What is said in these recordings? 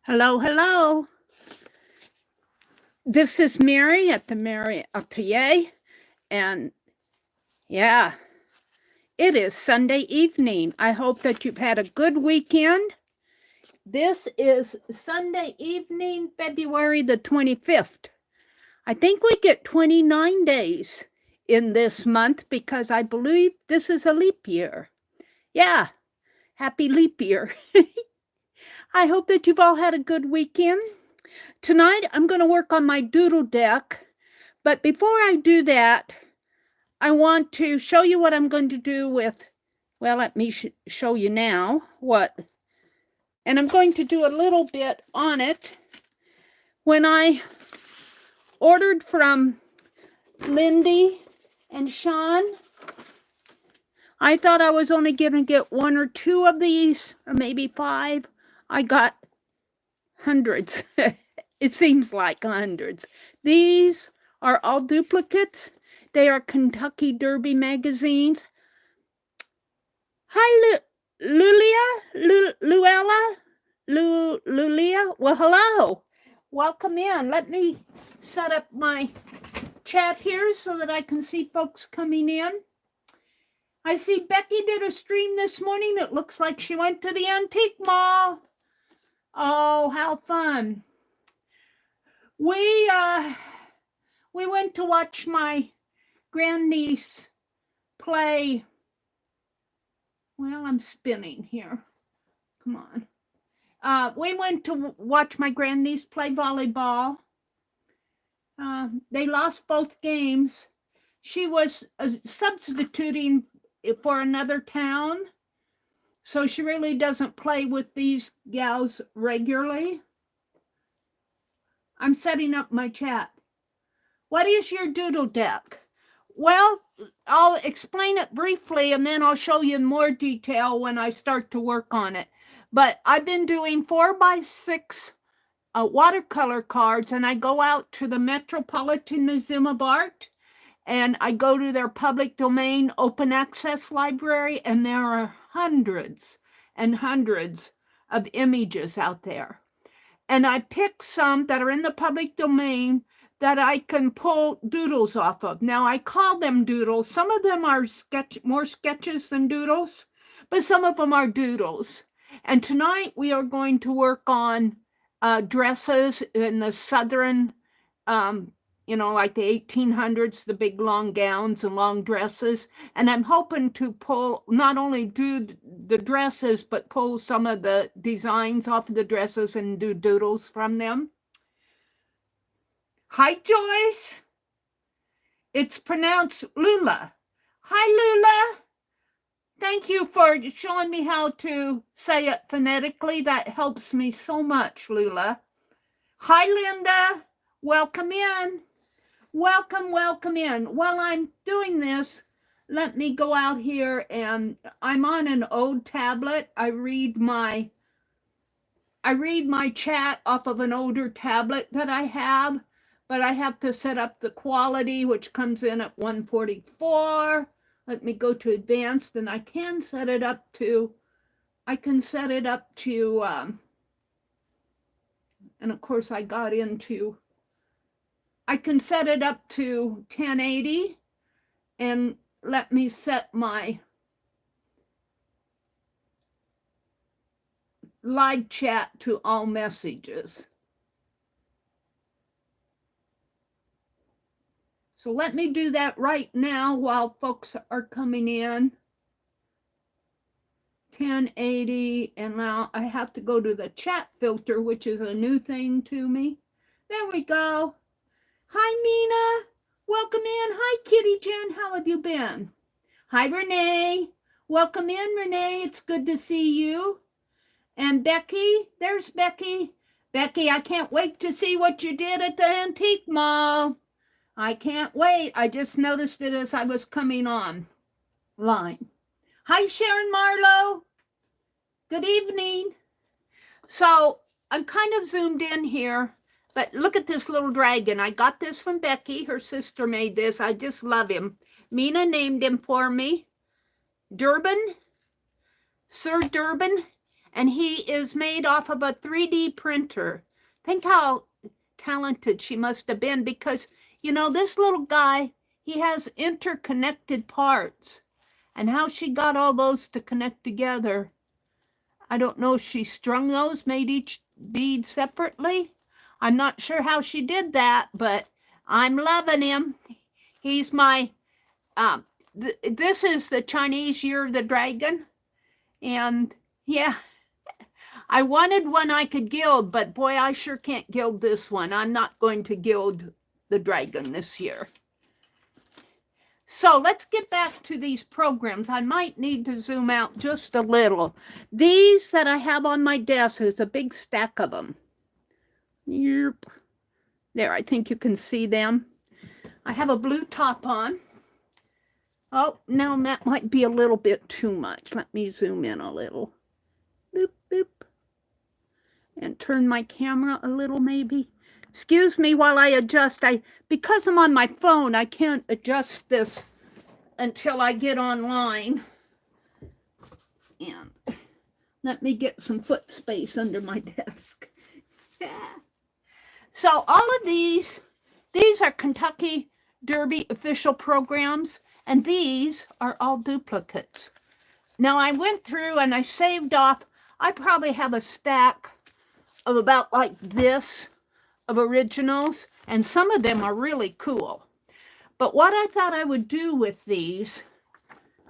Hello, hello. This is Meri at the Meri Atelier, and yeah, it is Sunday evening. I hope that you've had a good weekend. This is Sunday evening, February the 25th. I think we get 29 days in this month because I believe this is a leap year. Yeah, happy leap year. I hope that you've all had a good weekend. Tonight, I'm going to work on my doodle deck, but before I do that, I want to show you what I'm going to do with, well, let me show you now what, and I'm going to do a little bit on it. When I ordered from Lindy and Sean, I thought I was only going to get 1 or 2 of these, or maybe 5. I got hundreds. It seems like hundreds. These are all duplicates. They are Kentucky Derby magazines. Hi, Lulia. Well, hello. Welcome in. Let me set up my chat here so that I can see folks coming in. I see Becky did a stream this morning. It looks like she went to the antique mall. Oh, how fun. We went to watch my grandniece play. Well, I'm spinning here. Come on. We went to watch my grandniece play volleyball. They lost both games. She was substituting for another town, so she really doesn't play with these gals regularly. I'm setting up my chat. What is your doodle deck? Well, I'll explain it briefly and then I'll show you in more detail when I start to work on it. But I've been doing 4x6 watercolor cards, and I go out to the Metropolitan Museum of Art and I go to their public domain open access library, and there are hundreds and hundreds of images out there. And I pick some that are in the public domain that I can pull doodles off of. Now, I call them doodles. Some of them are more sketches than doodles, but some of them are doodles. And tonight we are going to work on dresses in the Southern, like the 1800s, the big long gowns and long dresses. And I'm hoping to pull, not only do the dresses, but pull some of the designs off of the dresses and do doodles from them. Hi, Joyce. It's pronounced Lula. Hi, Lula. Thank you for showing me how to say it phonetically. That helps me so much, Lula. Hi, Linda. Welcome in. Welcome, welcome in. While I'm doing this, let me go out here, and I'm on an old tablet. I read my chat off of an older tablet that I have, but I have to set up the quality, which comes in at 144. Let me go to advanced, and I can set it up to, and of course I can set it up to 1080, and let me set my live chat to all messages. So let me do that right now while folks are coming in. 1080, and now I have to go to the chat filter, which is a new thing to me. There we go. Hi, Mina. Welcome in. Hi, Kitty Jen. How have you been? Hi, Renee. Welcome in, Renee. It's good to see you. And Becky, there's Becky. Becky, I can't wait to see what you did at the antique mall. I can't wait. I just noticed it as I was coming on line. Hi, Sharon Marlowe. Good evening. So I'm kind of zoomed in here, but look at this little dragon. I got this from Becky. Her sister made this. I just love him. Mina named him for me. Durban, Sir Durban. And he is made off of a 3D printer. Think how talented she must have been, because, you know, this little guy, he has interconnected parts. And how she got all those to connect together, I don't know if she strung those, made each bead separately. I'm not sure how she did that, but I'm loving him. He's my, this is the Chinese Year of the Dragon. And yeah, I wanted one I could gild, but boy, I sure can't gild this one. I'm not going to gild the dragon this year. So let's get back to these programs. I might need to zoom out just a little. These that I have on my desk, there's a big stack of them. Yep. There, I think you can see them. I have a blue top on. Oh, now that might be a little bit too much. Let me zoom in a little. Boop, boop. And turn my camera a little maybe. Excuse me while I adjust. Because I'm on my phone, I can't adjust this until I get online. And let me get some foot space under my desk. So all of these are Kentucky Derby official programs, and these are all duplicates. Now I went through and I saved off, I probably have a stack of about like this of originals, and some of them are really cool. But what I thought I would do with these,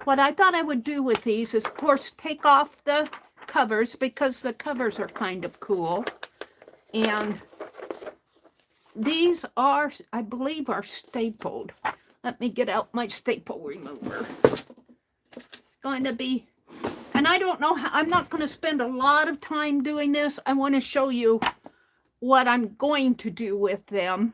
is, of course, take off the covers, because the covers are kind of cool. And these are, I believe, are stapled. Let me get out my staple remover. It's going to be, and I don't know how, I'm not going to spend a lot of time doing this. I want to show you what I'm going to do with them.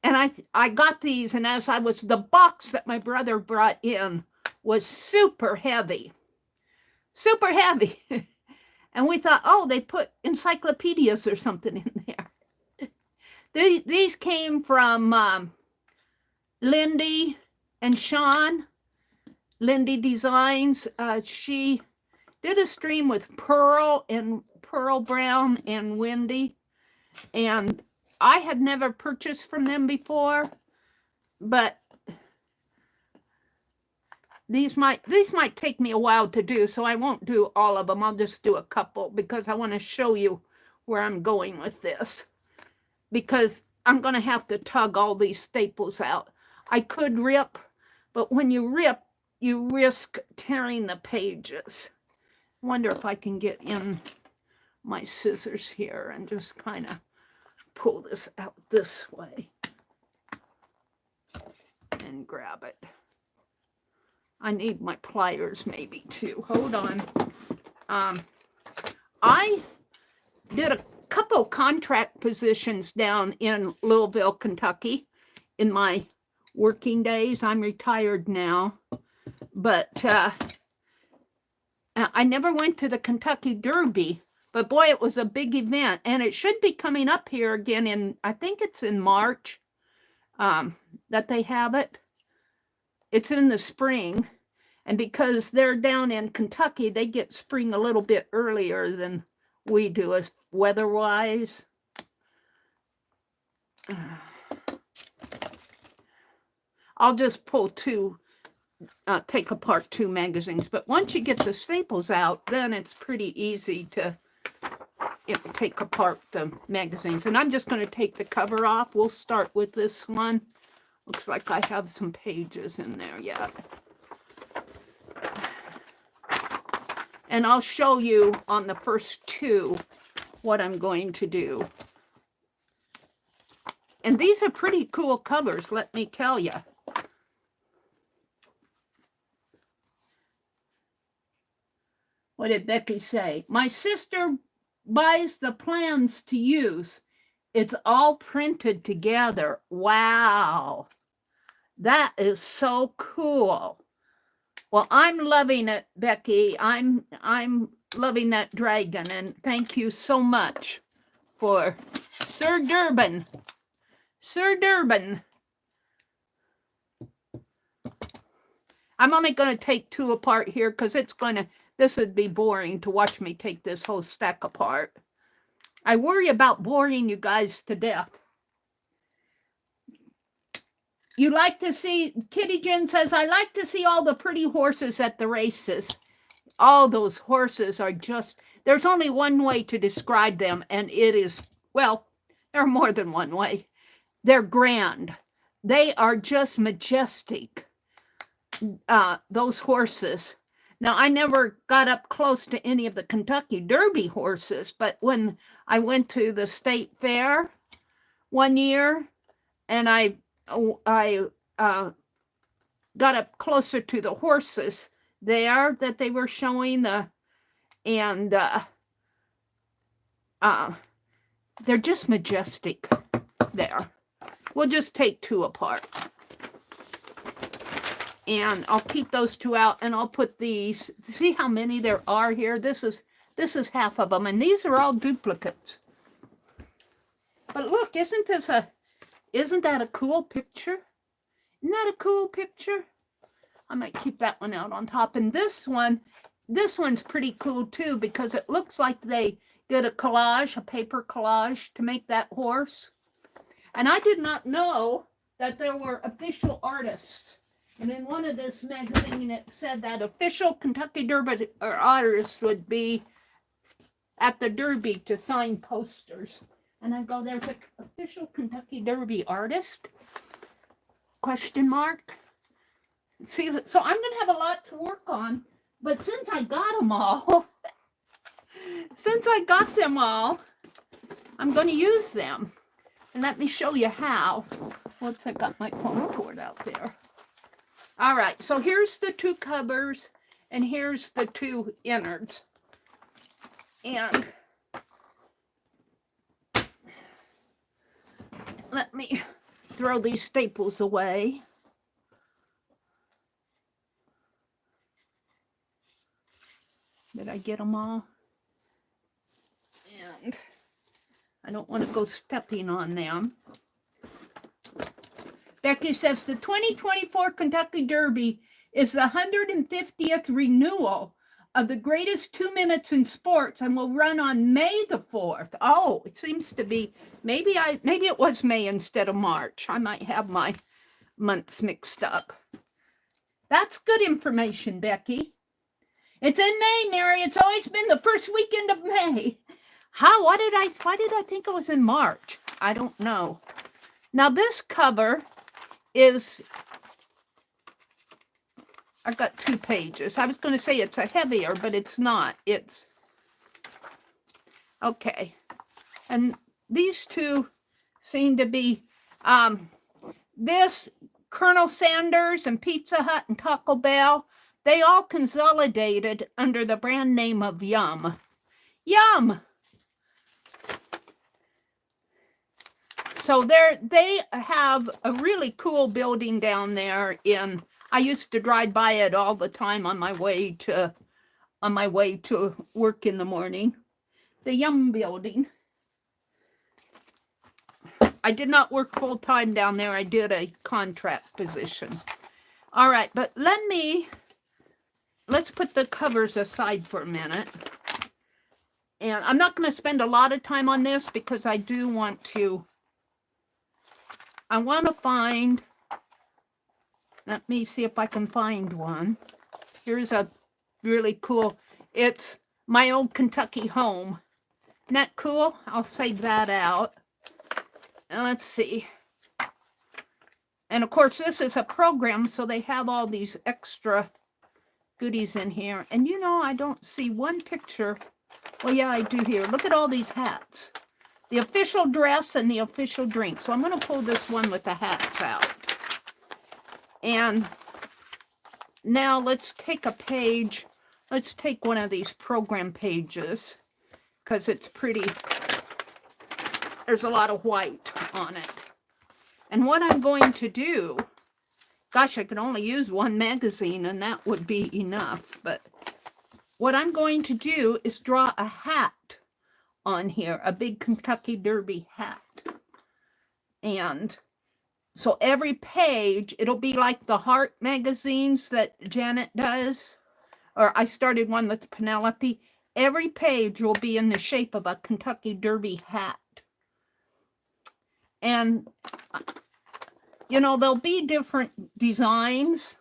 And I got these, and as the box that my brother brought in was super heavy. Super heavy. And we thought, oh, they put encyclopedias or something in there. These came from Lindy and Sean. Lindy Designs. She did a stream with Pearl Brown and Wendy, and I had never purchased from them before, but these might take me a while to do, so I won't do all of them. I'll just do a couple, because I want to show you where I'm going with this, because I'm going to have to tug all these staples out. I could rip, but when you rip, you risk tearing the pages. I wonder if I can get in my scissors here and just kind of pull this out this way and grab it. I need my pliers maybe too. Hold on. I did a couple contract positions down in Louisville, Kentucky in my working days. I'm retired now, but I never went to the Kentucky Derby. But boy, it was a big event, and it should be coming up here again in, I think it's in March that they have it. It's in the spring, and because they're down in Kentucky, they get spring a little bit earlier than we do as weather-wise. I'll just pull take apart two magazines, but once you get the staples out, then it's pretty easy to take apart the magazines. And I'm just going to take the cover off. We'll start with this one. Looks like I have some pages in there yet. And I'll show you on the first two what I'm going to do. And these are pretty cool covers, let me tell you. What did Becky say? My sister buys the plans to use. It's all printed together. Wow. That is so cool. Well, I'm loving it, Becky. I'm loving that dragon, and thank you so much for Sir Durban. Sir Durban. I'm only going to take 2 apart here because this would be boring to watch me take this whole stack apart. I worry about boring you guys to death. You like to see, Kitty Jen says, I like to see all the pretty horses at the races. All those horses are just, there's only one way to describe them, and it is, well, there are more than one way. They're grand. They are just majestic, those horses. Now, I never got up close to any of the Kentucky Derby horses, but when I went to the state fair one year, and I got up closer to the horses there that they were showing, and they're just majestic there. We'll just take 2 apart. And I'll keep those 2 out, and I'll put these. See how many there are here? This is half of them, and these are all duplicates. But look, isn't that a cool picture? Isn't that a cool picture? I might keep that one out on top. And this one's pretty cool too, because it looks like they did a collage, a paper collage to make that horse. And I did not know that there were official artists. And in one of this magazine, it said that official Kentucky Derby artists would be at the Derby to sign posters. And I go, there's an official Kentucky Derby artist? Question mark. See, so I'm going to have a lot to work on. But since I got them all, I'm going to use them. And let me show you how. Once I got my phone cord out there. All right, so here's the 2 covers, and here's the 2 innards. And let me throw these staples away. Did I get them all? And I don't want to go stepping on them. Becky says the 2024 Kentucky Derby is the 150th renewal of the greatest 2 minutes in sports and will run on May the 4th. Oh, it seems to be, maybe it was May instead of March. I might have my months mixed up. That's good information, Becky. It's in May, Mary. It's always been the first weekend of May. Why did I think it was in March? I don't know. Now this cover is, I've got 2 pages. I was going to say it's a heavier, but it's not. It's, okay. And these 2 seem to be, this Colonel Sanders and Pizza Hut and Taco Bell, they all consolidated under the brand name of Yum. Yum! So they have a really cool building down there in, I used to drive by it all the time on my way to work in the morning. The Yum building. I did not work full time down there. I did a contract position. All right, but let's put the covers aside for a minute. And I'm not going to spend a lot of time on this because I do want to, find, let me see if I can find one. Here's a really cool, it's my old Kentucky home. Isn't that cool? I'll save that out. And let's see. And of course, this is a program, so they have all these extra goodies in here. And you know, I don't see one picture. Well, yeah, I do here. Look at all these hats. The official dress and the official drink. So I'm going to pull this one with the hats out. And now let's take a page. Let's take one of these program pages because it's pretty. There's a lot of white on it. And what I'm going to do, gosh, I could only use one magazine and that would be enough. But what I'm going to do is draw a hat on here, a big Kentucky Derby hat. And So every page, it'll be like the heart magazines that Janet does, or I started one with Penelope. Every page will be in the shape of a Kentucky Derby hat. And, you know, there'll be different designs.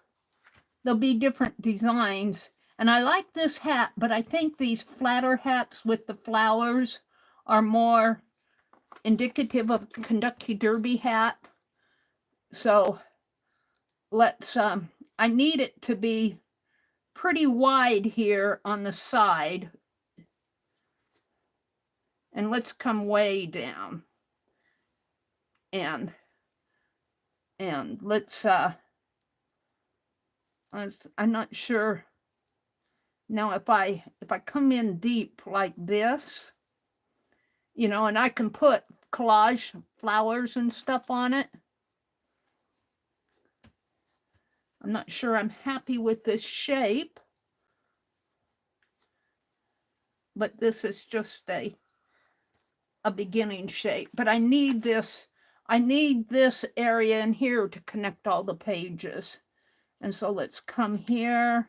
There'll be different designs. And I like this hat, but I think these flatter hats with the flowers are more indicative of a Kentucky Derby hat. So let's, I need it to be pretty wide here on the side. And let's come way down. And let's, I'm not sure. Now, if I come in deep like this, you know, and I can put collage flowers and stuff on it. I'm not sure I'm happy with this shape, but this is just a beginning shape. But I need this area in here to connect all the pages. And so let's come here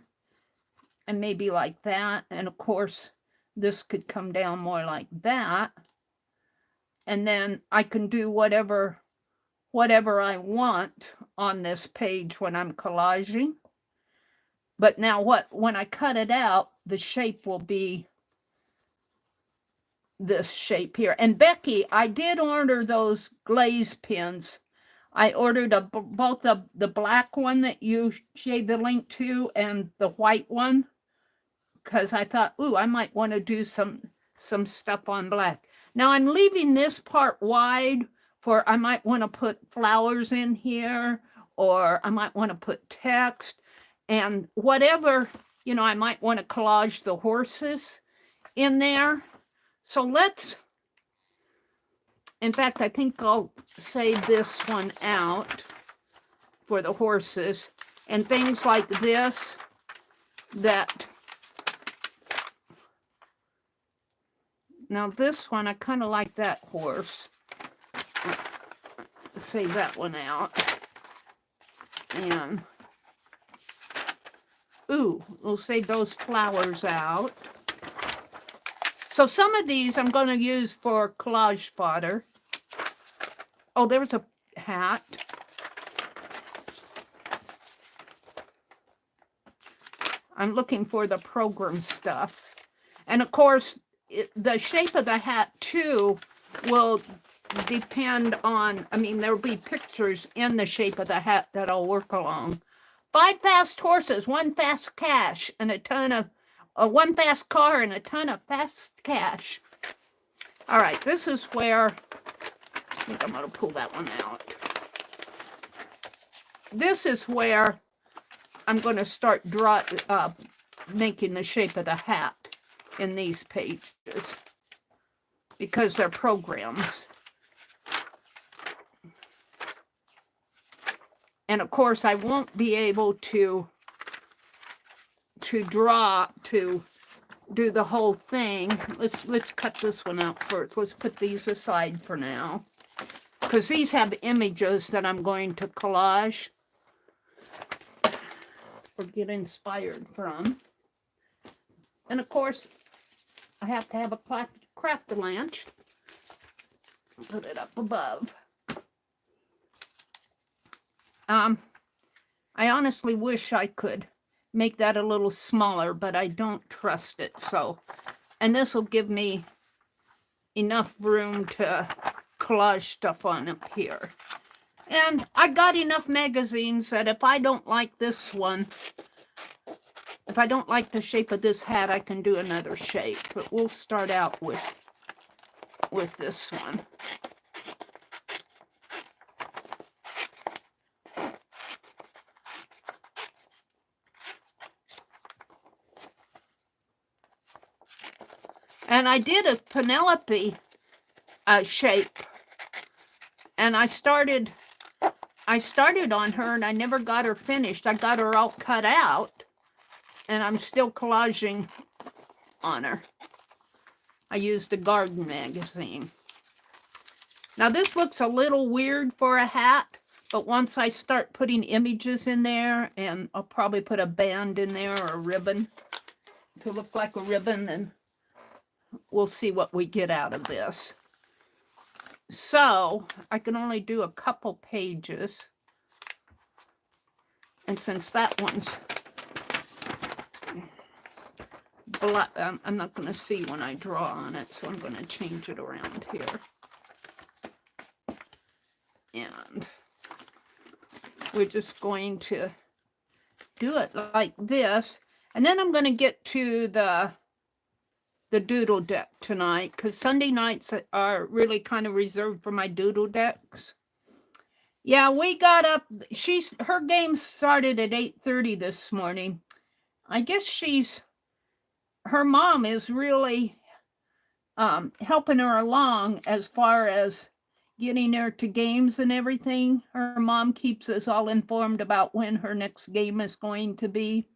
and maybe like that. And of course, this could come down more like that. And then I can do whatever I want on this page when I'm collaging. But now when I cut it out, the shape will be this shape here. And Becky, I did order those glaze pins. I ordered both the black one that you gave the link to and the white one, because I thought, ooh, I might want to do some stuff on black. Now I'm leaving this part wide for I might want to put flowers in here, or I might want to put text and whatever, you know, I might want to collage the horses in there. So let's, in fact, I think I'll save this one out for the horses and things like this that, now this one, I kind of like that horse. Save that one out. And, ooh, we'll save those flowers out. So some of these I'm going to use for collage fodder. Oh, there's a hat. I'm looking for the program stuff. And of course, the shape of the hat too will depend on, I mean, there'll be pictures in the shape of the hat that I'll work along. 5 fast horses, 1 fast cash, and a ton of, 1 fast car and a ton of fast cash. All right, this is where, I think I'm going to pull that one out. This is where I'm going to start making the shape of the hat in these pages because they're programs. And of course, I won't be able to draw, to do the whole thing. Let's cut this one out first. Let's put these aside for now, because these have images that I'm going to collage or get inspired from. And of course, I have to have a craft lunch. Put it up above. I honestly wish I could make that a little smaller, but I don't trust it. So, and this will give me enough room to collage stuff on up here. And I got enough magazines that if I don't like this one, if I don't like the shape of this hat, I can do another shape. But we'll start out with this one. And I did a Penelope shape, and I started on her, and I never got her finished. I got her all cut out, and I'm still collaging on her. I used a garden magazine. Now this looks a little weird for a hat, But once I start putting images in there, and I'll probably put a band in there or a ribbon to look like a ribbon, and we'll see what we get out of this. So I can only do a couple pages. And since that one's black, I'm not going to see when I draw on it, so I'm going to change it around here. And we're just going to do it like this. And then I'm going to get to the doodle deck tonight, because Sunday nights are really kind of reserved for my doodle decks. Yeah, we got up. Her game started at 8:30 this morning. I guess her mom is really helping her along as far as getting her to games and everything. Her mom keeps us all informed about when her next game is going to be.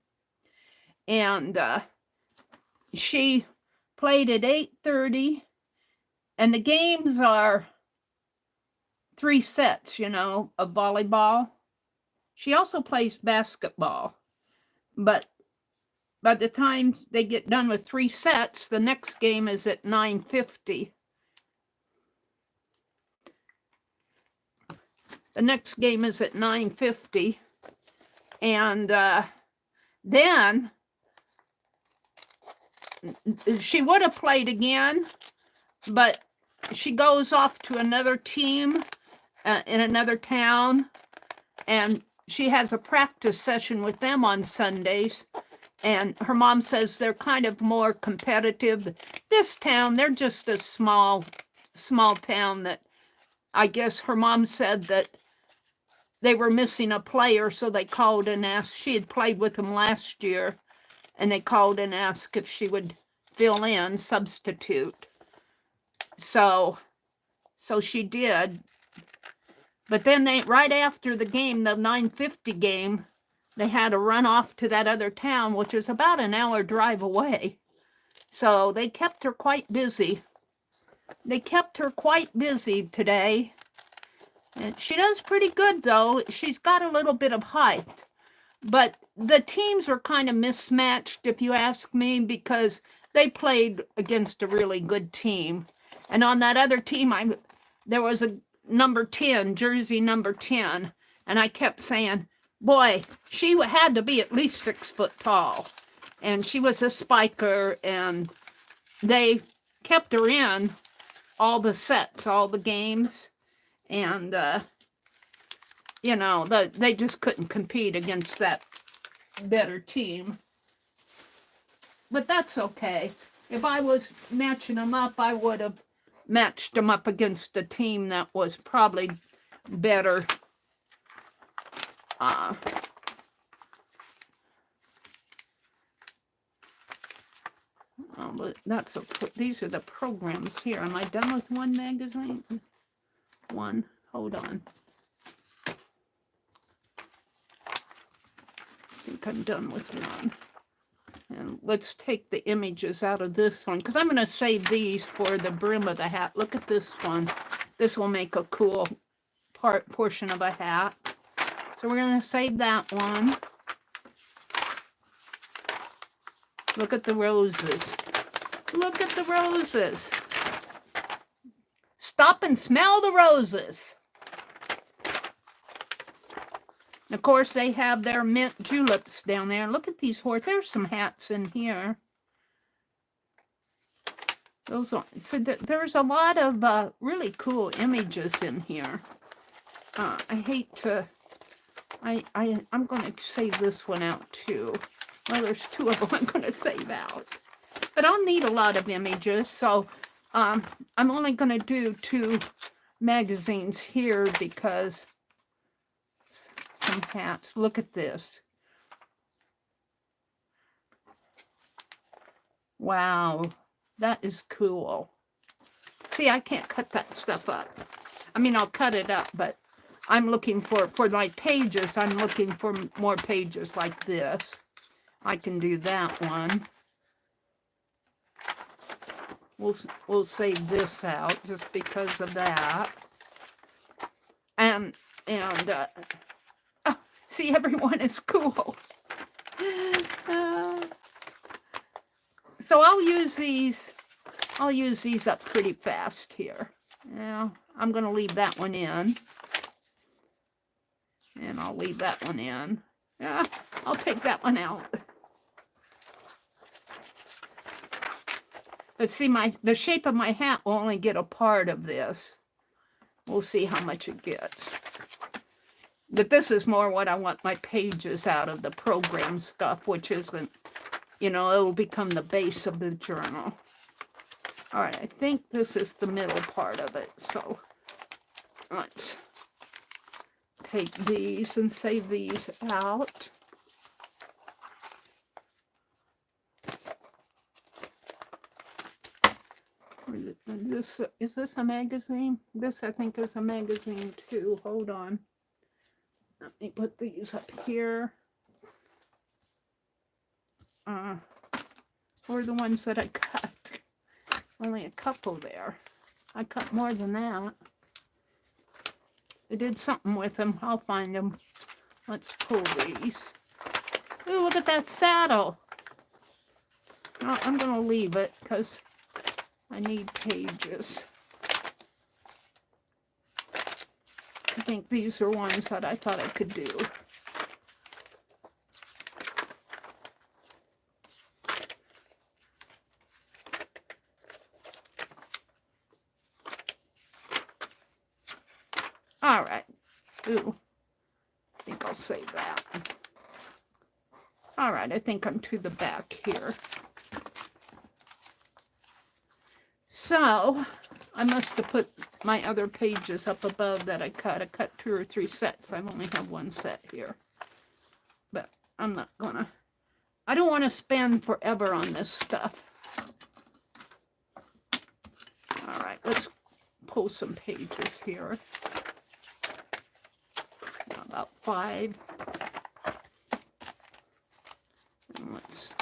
And she played at 8:30, and the games are 3 sets, of volleyball. She also plays basketball, but by the time they get done with 3 sets, the next game is at 9:50. The next game is at 9:50, and then she would have played again, but she goes off to another team in another town, and she has a practice session with them on Sundays. And her mom says they're kind of more competitive. This town, they're just a small town that I guess her mom said that they were missing a player, so they called and asked. She had played with them last year, and they called and asked if she would fill in, substitute. So she did. But then right after the game, the 9:50 game, they had to run off to that other town, which is about an hour drive away. So they kept her quite busy. They kept her quite busy today. And she does pretty good, though. She's got a little bit of height. But the teams were kind of mismatched, if you ask me, because they played against a really good team. And on that other team, there was a number 10, jersey number 10. And I kept saying, boy, she had to be at least 6 foot tall. And she was a spiker, and they kept her in all the sets, all the games. And, they just couldn't compete against that better team. But that's okay. If I was matching them up, I would have matched them up against a team that was probably better. But these are the programs here. Am I done with one magazine? One. Hold on. I think I'm done with one. And let's take the images out of this one, because I'm going to save these for the brim of the hat. Look at this one. This will make a cool portion of a hat. So we're going to save that one. Look at the roses. Look at the roses. Stop and smell the roses. And of course, they have their mint juleps down there. Look at these horses. There's some hats in here. So there's a lot of really cool images in here. I hate to... I'm going to save this one out too. Well, there's 2 of them I'm going to save out. But I'll need a lot of images, so I'm only going to do 2 magazines here because some hats. Look at this. Wow, that is cool. See, I can't cut that stuff up. I mean, I'll cut it up, but I'm looking for my pages, I'm looking for more pages like this. I can do that one. We'll save this out just because of that. And oh, see, everyone is cool. So I'll use these up pretty fast here. Now, I'm going to leave that one in. And I'll leave that one in. Yeah, I'll take that one out. But see, the shape of my hat will only get a part of this. We'll see how much it gets. But this is more what I want my pages out of, the program stuff, which isn't, you know, it will become the base of the journal. All right, I think this is the middle part of it. So let's take these and save these out. Is this a magazine? This, I think, is a magazine too. Hold on. Let me put these up here. Or the ones that I cut. Only a couple there. I cut more than that. I did something with them. I'll find them. Let's pull these. Ooh, look at that saddle. No, I'm going to leave it because I need pages. I think these are ones that I thought I could do. All right. Ooh, I think I'll save that. All right, I think I'm to the back here. So I must have put my other pages up above that I cut. I cut 2 or 3 sets. I only have 1 set here. But I'm not gonna, I don't want to spend forever on this stuff. All right, let's pull some pages here. About 5. And let's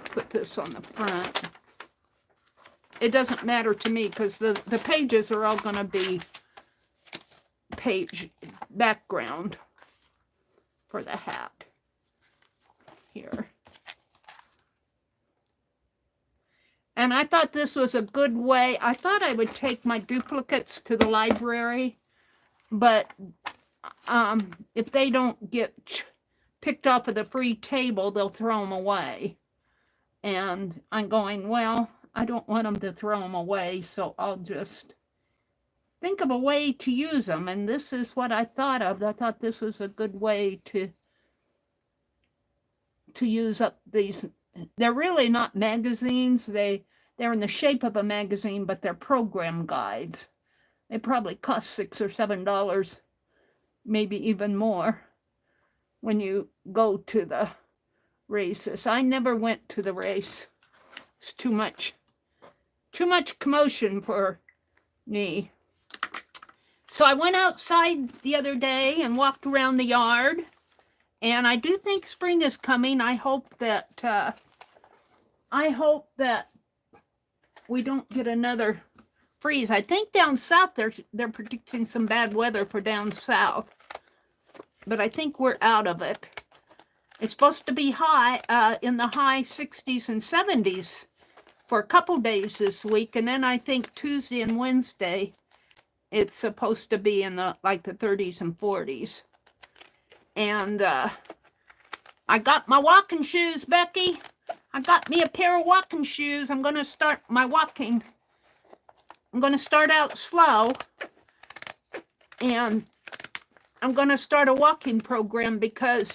put this on the front. It doesn't matter to me because the pages are all going to be page background for the hat here. And I thought this was a good way. I thought I would take my duplicates to the library, but if they don't get picked off of the free table, they'll throw them away. And I'm going, well, I don't want them to throw them away, so I'll just think of a way to use them. And this is what I thought of. I thought this was a good way to use up these. They're really not magazines. They're in the shape of a magazine, but they're program guides. They probably cost $6 or $7, maybe even more, when you go to the races. I never went to the race. It's too much commotion for me. So I went outside the other day and walked around the yard, and I do think spring is coming. I hope that we don't get another freeze. I think down south they're predicting some bad weather for down south, but I think we're out of it. It's supposed to be high in the high 60s and 70s for a couple days this week, and then I think Tuesday and Wednesday it's supposed to be in the 30s and 40s. And I got my walking shoes, Becky. I got me a pair of walking shoes. I'm going to start my walking. I'm going to start out slow, and I'm going to start a walking program because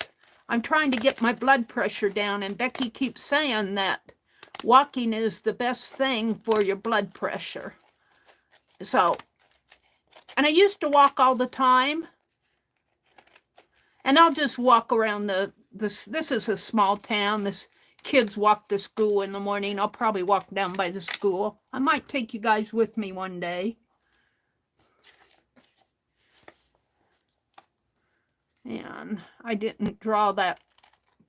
I'm trying to get my blood pressure down, and Becky keeps saying that walking is the best thing for your blood pressure. So, and I used to walk all the time, and I'll just walk around this is a small town. This kids walk to school in the morning. I'll probably walk down by the school. I might take you guys with me one day. And I didn't draw that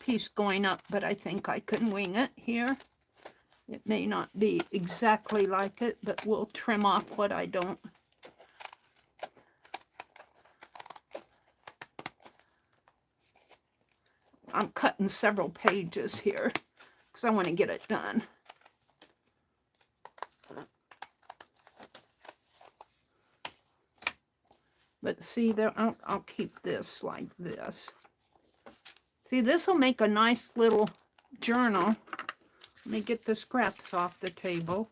piece going up, but I think I can wing it here. It may not be exactly like it, but we'll trim off what I don't. I'm cutting several pages here because I want to get it done. But see, there, I'll keep this like this. See, this will make a nice little journal. Let me get the scraps off the table.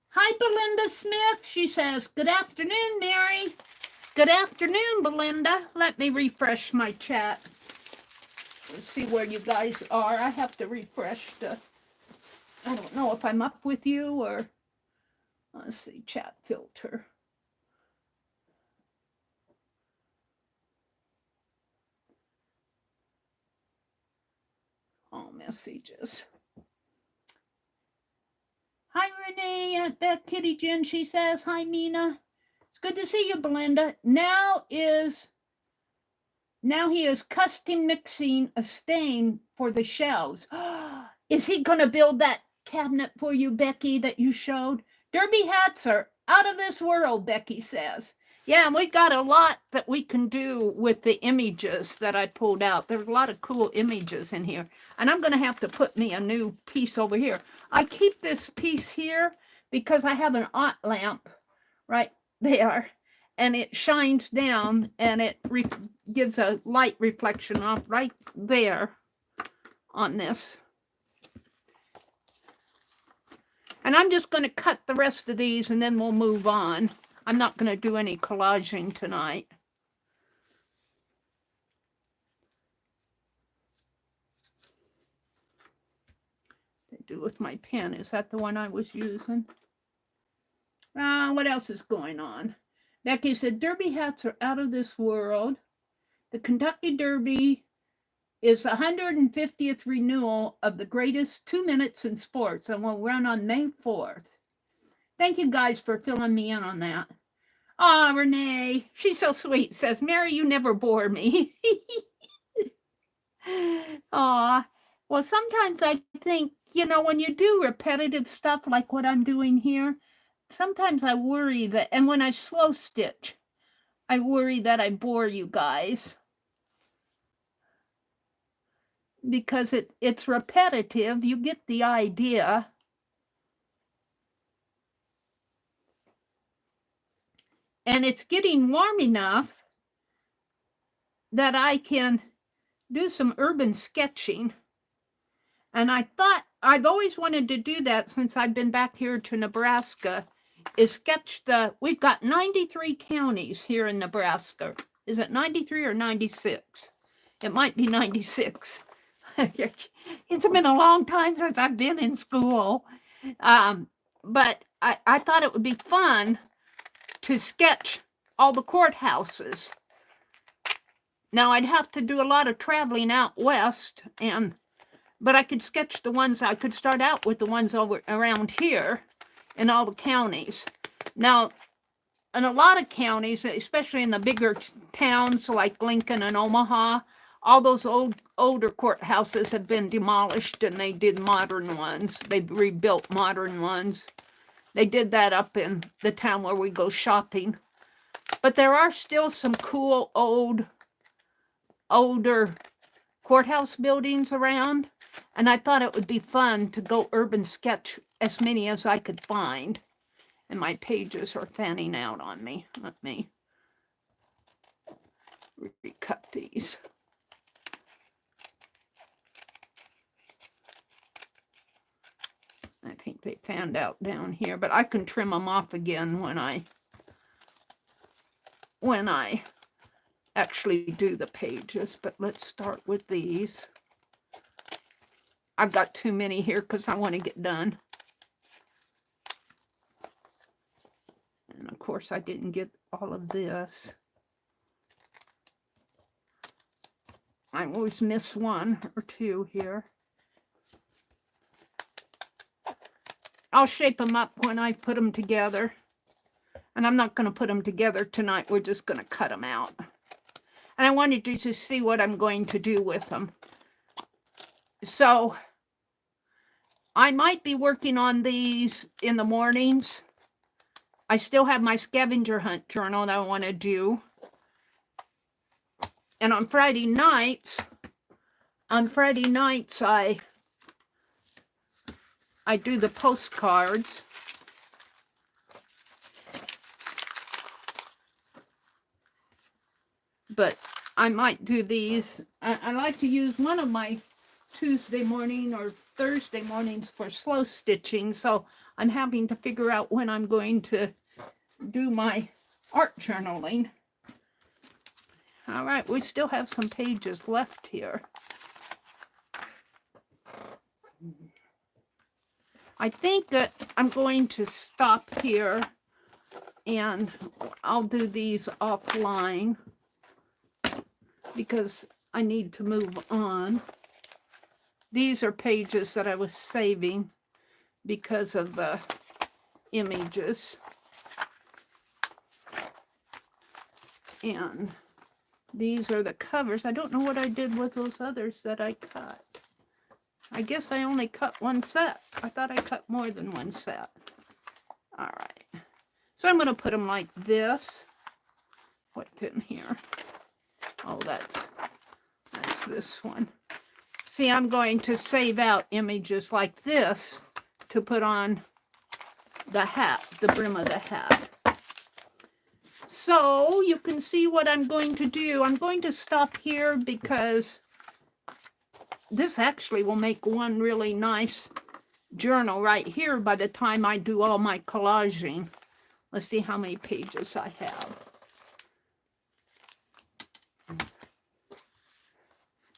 Hi, Belinda Smith. She says, good afternoon, Mary. Good afternoon, Belinda. Let me refresh my chat. Let's see where you guys are. I have to refresh the, I don't know if I'm up with you or, let's see, chat filter. All messages. Hi, Renee. Beth Kitty Jen, she says, hi, Mina. It's good to see you, Belinda. Now he is custom mixing a stain for the shelves. Is he going to build that cabinet for you, Becky, that you showed? Derby hats are out of this world, Becky says. Yeah, and we've got a lot that we can do with the images that I pulled out. There's a lot of cool images in here. And I'm going to have to put me a new piece over here. I keep this piece here because I have an art lamp right there. And it shines down and it gives a light reflection off right there on this. And I'm just going to cut the rest of these and then we'll move on. I'm not going to do any collaging tonight. What do with my pen? Is that the one I was using? What else is going on? Becky said, Derby hats are out of this world. The Kentucky Derby is the 150th renewal of the greatest 2 minutes in sports and will run on May 4th. Thank you guys for filling me in on that. Ah, Renee, she's so sweet, says, Mary, you never bore me. Aw, well, sometimes I think, you know, when you do repetitive stuff like what I'm doing here, sometimes I worry that, and when I slow stitch, I worry that I bore you guys. Because it's repetitive, you get the idea. And it's getting warm enough that I can do some urban sketching. And I thought, I've always wanted to do that since I've been back here to Nebraska, is sketch we've got 93 counties here in Nebraska. Is it 93 or 96? It might be 96. It's been a long time since I've been in school. But I thought it would be fun to sketch all the courthouses. Now I'd have to do a lot of traveling out west, but I could sketch the ones, I could start out with the ones over around here in all the counties. Now, in a lot of counties, especially in the bigger towns like Lincoln and Omaha, all those older courthouses have been demolished and they did modern ones. They rebuilt modern ones. They did that up in the town where we go shopping. But there are still some cool older courthouse buildings around. And I thought it would be fun to go urban sketch as many as I could find. And my pages are fanning out on me. Let me recut these. I think they fanned out down here, but I can trim them off again when I actually do the pages. But let's start with these. I've got too many here because I want to get done. And of course, I didn't get all of this. I always miss one or two here. I'll shape them up when I put them together. And I'm not going to put them together tonight. We're just going to cut them out. And I wanted you to see what I'm going to do with them. So I might be working on these in the mornings. I still have my scavenger hunt journal that I want to do. And on Friday nights, I do the postcards. But I might do these. I like to use one of my Tuesday morning or Thursday mornings for slow stitching. So I'm having to figure out when I'm going to do my art journaling. All right, we still have some pages left here. I think that I'm going to stop here and I'll do these offline because I need to move on. These are pages that I was saving because of the images. And these are the covers. I don't know what I did with those others that I cut. I guess I only cut one set. I thought I cut more than one set. All right. So I'm going to put them like this. What's in here? Oh, that's this one. See, I'm going to save out images like this to put on the hat, the brim of the hat. So you can see what I'm going to do. I'm going to stop here because this actually will make one really nice journal right here by the time I do all my collaging. Let's see how many pages I have.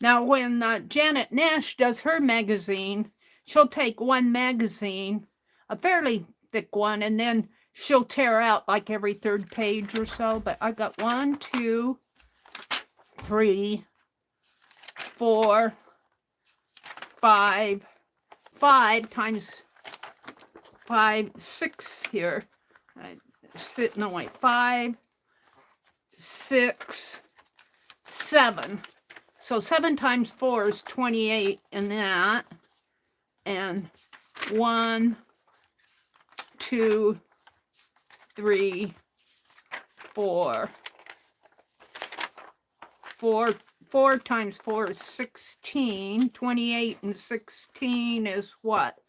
Now, when Janet Nash does her magazine, she'll take one magazine, a fairly thick one, and then she'll tear out like every third page or so. But I got 1, 2, 3, 4, 5 times 5, 6 here. 5, 6, 7. So 7 times 4 is 28 in that. And 1, 2, 3, 4. 4 times 4 is 16. 28 and 16 is what?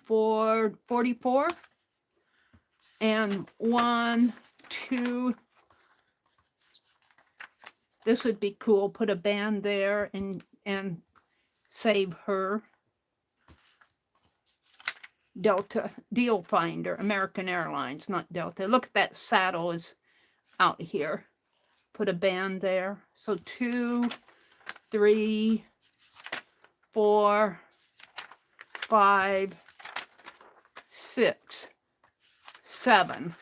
44? And 1, 2. This would be cool. Put a band there and save her. Delta Deal Finder, American Airlines, not Delta. Look at that saddle is out here. Put a band there. So 2, 3, 4, 5, 6, 7.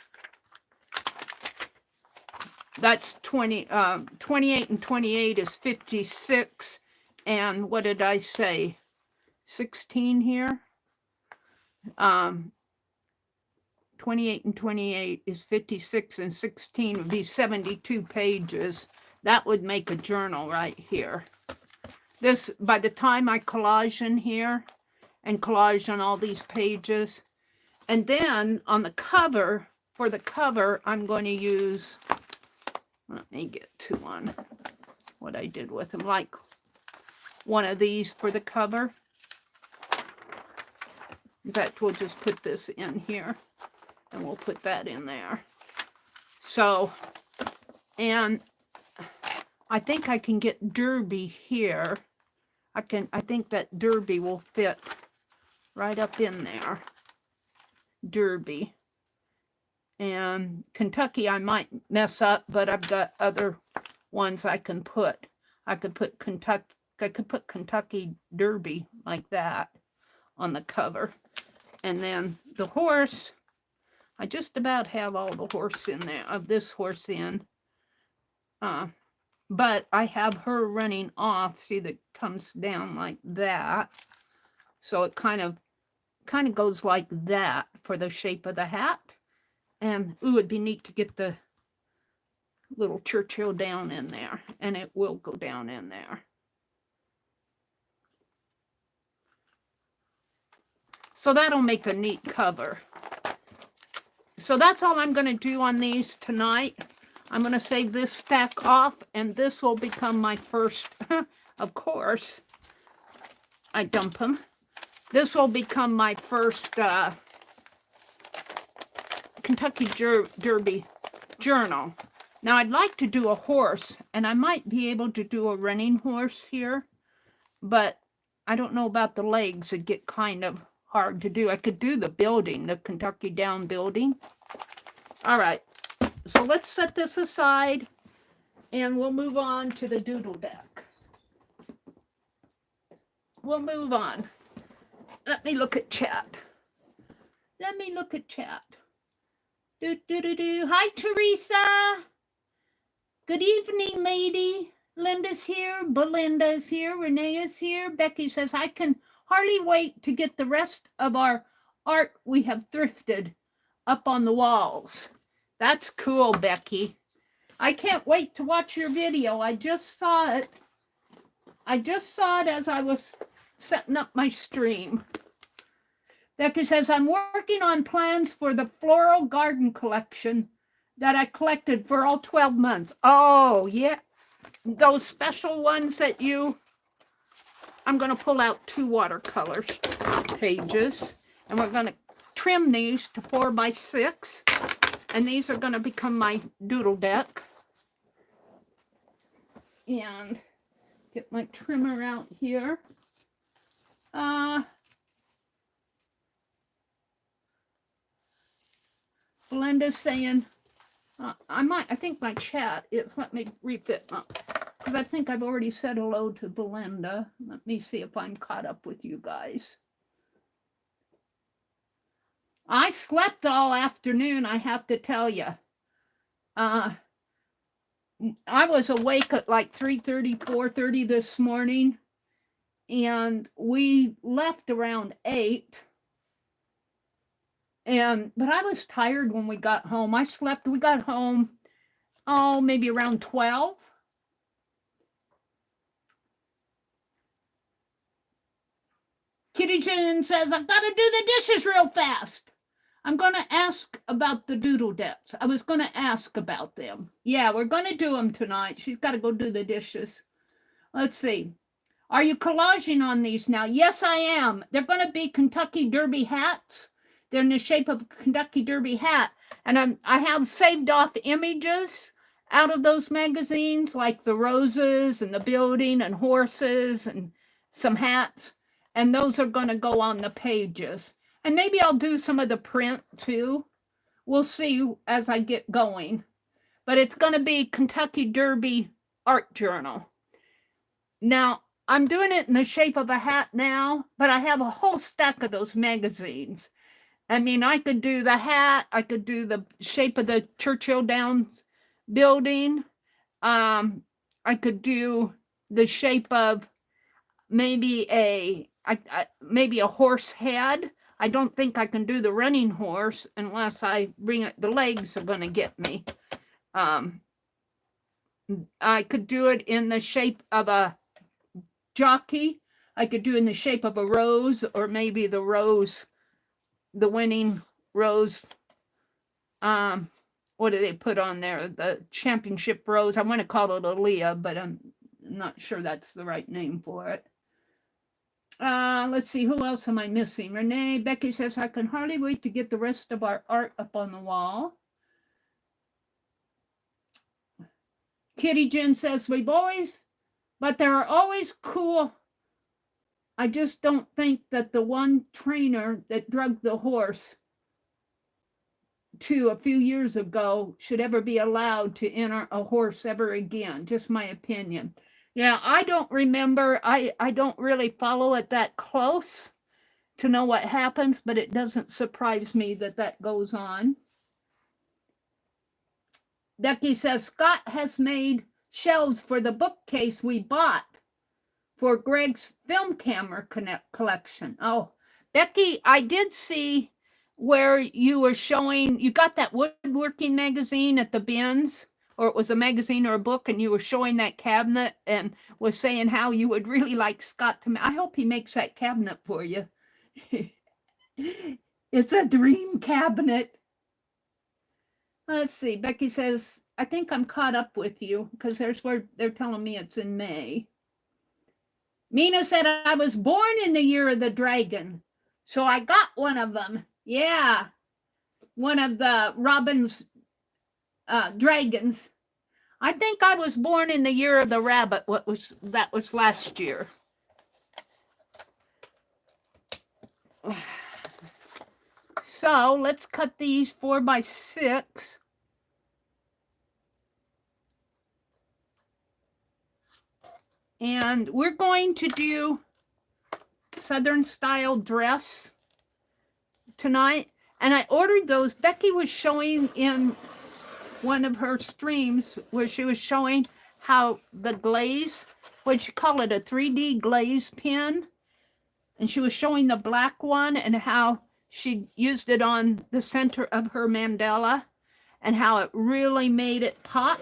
That's 28 and 28 is 56. And what did I say? 16 here. 28 and 28 is 56, and 16 would be 72 pages. That would make a journal right here. This, by the time I collage in here and collage on all these pages, and then on the cover, for the cover, I'm going to use, let me get to one, what I did with them, like one of these for the cover. In fact, we'll just put this in here and we'll put that in there. So, and I think I can get Derby here. I think that Derby will fit right up in there. Derby. And Kentucky I might mess up, but I've got other ones I can put. I could put Kentucky Derby like that on the cover. And then the horse, I just about have all the horse in there, of this horse in. But I have her running off, see, that comes down like that. So it kind of goes like that for the shape of the hat. And ooh, it'd be neat to get the little Churchill down in there, and it will go down in there. So that'll make a neat cover. So that's all I'm going to do on these tonight. I'm going to save this stack off, and this will become my first, of course, I dump them. This will become my first Kentucky Derby journal. Now, I'd like to do a horse, and I might be able to do a running horse here, but I don't know about the legs. It'd get kind of hard to do. I could do the building, the Kentucky Down building. All right, so let's set this aside, and we'll move on to the doodle deck. We'll move on. Let me look at chat. Let me look at chat. Hi, Teresa. Good evening, lady. Linda's here. Belinda's here. Renee is here. Becky says, I can hardly wait to get the rest of our art we have thrifted up on the walls. That's cool, Becky. I can't wait to watch your video. I just saw it. I just saw it as I was setting up my stream. Becky says, I'm working on plans for the floral garden collection that I collected for all 12 months. Oh, yeah. Those special ones that I'm going to pull out 2 watercolor pages, and we're going to trim these to 4 by 6, and these are going to become my doodle deck. And get my trimmer out here. Belinda's saying, I think my chat is, let me refit up, because I think I've already said hello to Belinda. Let me see if I'm caught up with you guys. I slept all afternoon, I have to tell you. I was awake at like 3:30, 4:30 this morning, and we left around 8. But I was tired when we got home. We got home, maybe around 12. Kitty Jane says, I've got to do the dishes real fast. I'm going to ask about the doodle decks. I was going to ask about them. Yeah, we're going to do them tonight. She's got to go do the dishes. Let's see. Are you collaging on these now? Yes, I am. They're going to be Kentucky Derby hats. They're in the shape of a Kentucky Derby hat. And I have saved off images out of those magazines, like the roses and the building and horses and some hats. And those are going to go on the pages. And maybe I'll do some of the print too. We'll see as I get going. But it's going to be Kentucky Derby art journal. Now, I'm doing it in the shape of a hat now, but I have a whole stack of those magazines. I mean, I could do the hat. I could do the shape of the Churchill Downs building. I could do the shape of maybe a horse head. I don't think I can do the running horse unless I bring it. The legs are going to get me. I could do it in the shape of a jockey. I could do it in the shape of a rose, or maybe the rose, the winning rose. What do they put on there? The championship rose. I want to call it a Leah, but I'm not sure that's the right name for it. Let's see, who else am I missing? Renee, Becky says, I can hardly wait to get the rest of our art up on the wall. Kitty Jen says, but there are always cool. I just don't think that the one trainer that drugged the horse a few years ago should ever be allowed to enter a horse ever again. Just my opinion. Yeah, I don't remember. I don't really follow it that close to know what happens, but it doesn't surprise me that goes on. Becky says, Scott has made shelves for the bookcase we bought for Greg's film camera collection. Oh, Becky, I did see where you were showing, you got that woodworking magazine at the bins, or it was a magazine or a book, and you were showing that cabinet and was saying how you would really like Scott to. I hope he makes that cabinet for you. It's a dream cabinet. Let's see. Becky says, I think I'm caught up with you because there's where they're telling me it's in May. Mina said, I was born in the year of the dragon. So I got one of them. Yeah. One of the Robin's dragons. I think I was born in the year of the rabbit. That was last year. So let's cut these 4 by 6. And we're going to do Southern style dress tonight. And I ordered those. Becky was showing in one of her streams where she was showing how the glaze, what you call it, a 3D glaze pen. And she was showing the black one and how she used it on the center of her mandala and how it really made it pop.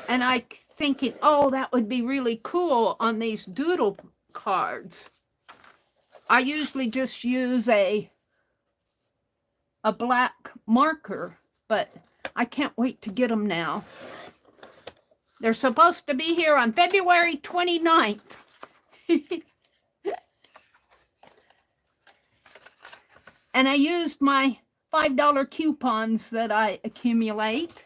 And I thinking, oh, that would be really cool on these doodle cards. I usually just use a black marker, but I can't wait to get them now. They're supposed to be here on February 29th. And I used my $5 coupons that I accumulate.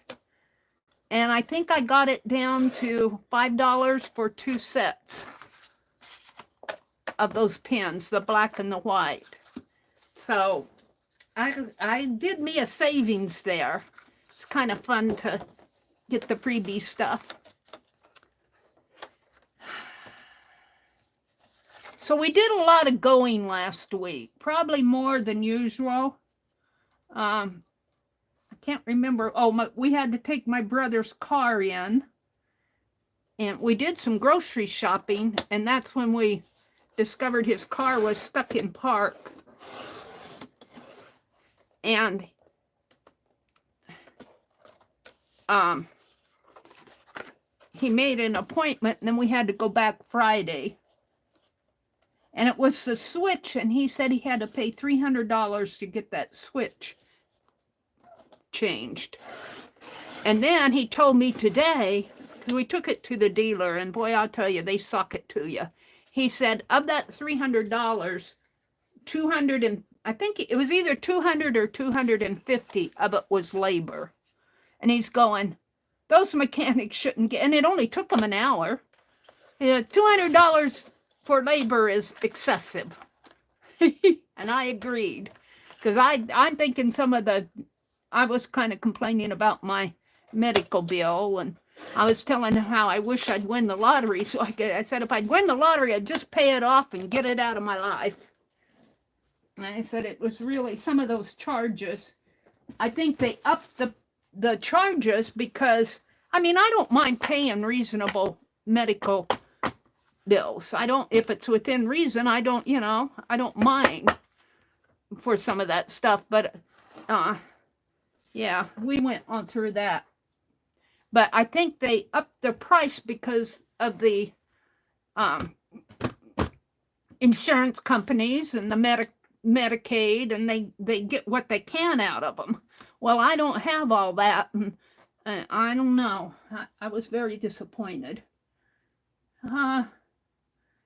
And I think I got it down to $5 for 2 sets of those pens, the black and the white. So I did me a savings there. It's kind of fun to get the freebie stuff. So we did a lot of going last week, probably more than usual. I can't remember. Oh, we had to take my brother's car in. And we did some grocery shopping, and that's when we discovered his car was stuck in park. And he made an appointment, and then we had to go back Friday. And it was the switch, and he said he had to pay $300 to get that switch changed. And then he told me today, because we took it to the dealer, and boy, I'll tell you, they suck it to you. He said, of that $300, 200 and I think it was either 200 or 250 of it was labor. And he's going, those mechanics shouldn't get, and it only took them an hour. $200 for labor is excessive. And I agreed, because I'm thinking I was kind of complaining about my medical bill, and I was telling him how I wish I'd win the lottery. So I said, if I'd win the lottery, I'd just pay it off and get it out of my life. And I said it was really some of those charges. I think they upped the charges because, I mean, I don't mind paying reasonable medical bills. I don't, if it's within reason, I don't mind for some of that stuff. But yeah, we went on through that. But I think they upped the price because of the insurance companies and the Medicaid, and they get what they can out of them. Well, I don't have all that, and I don't know. I was very disappointed.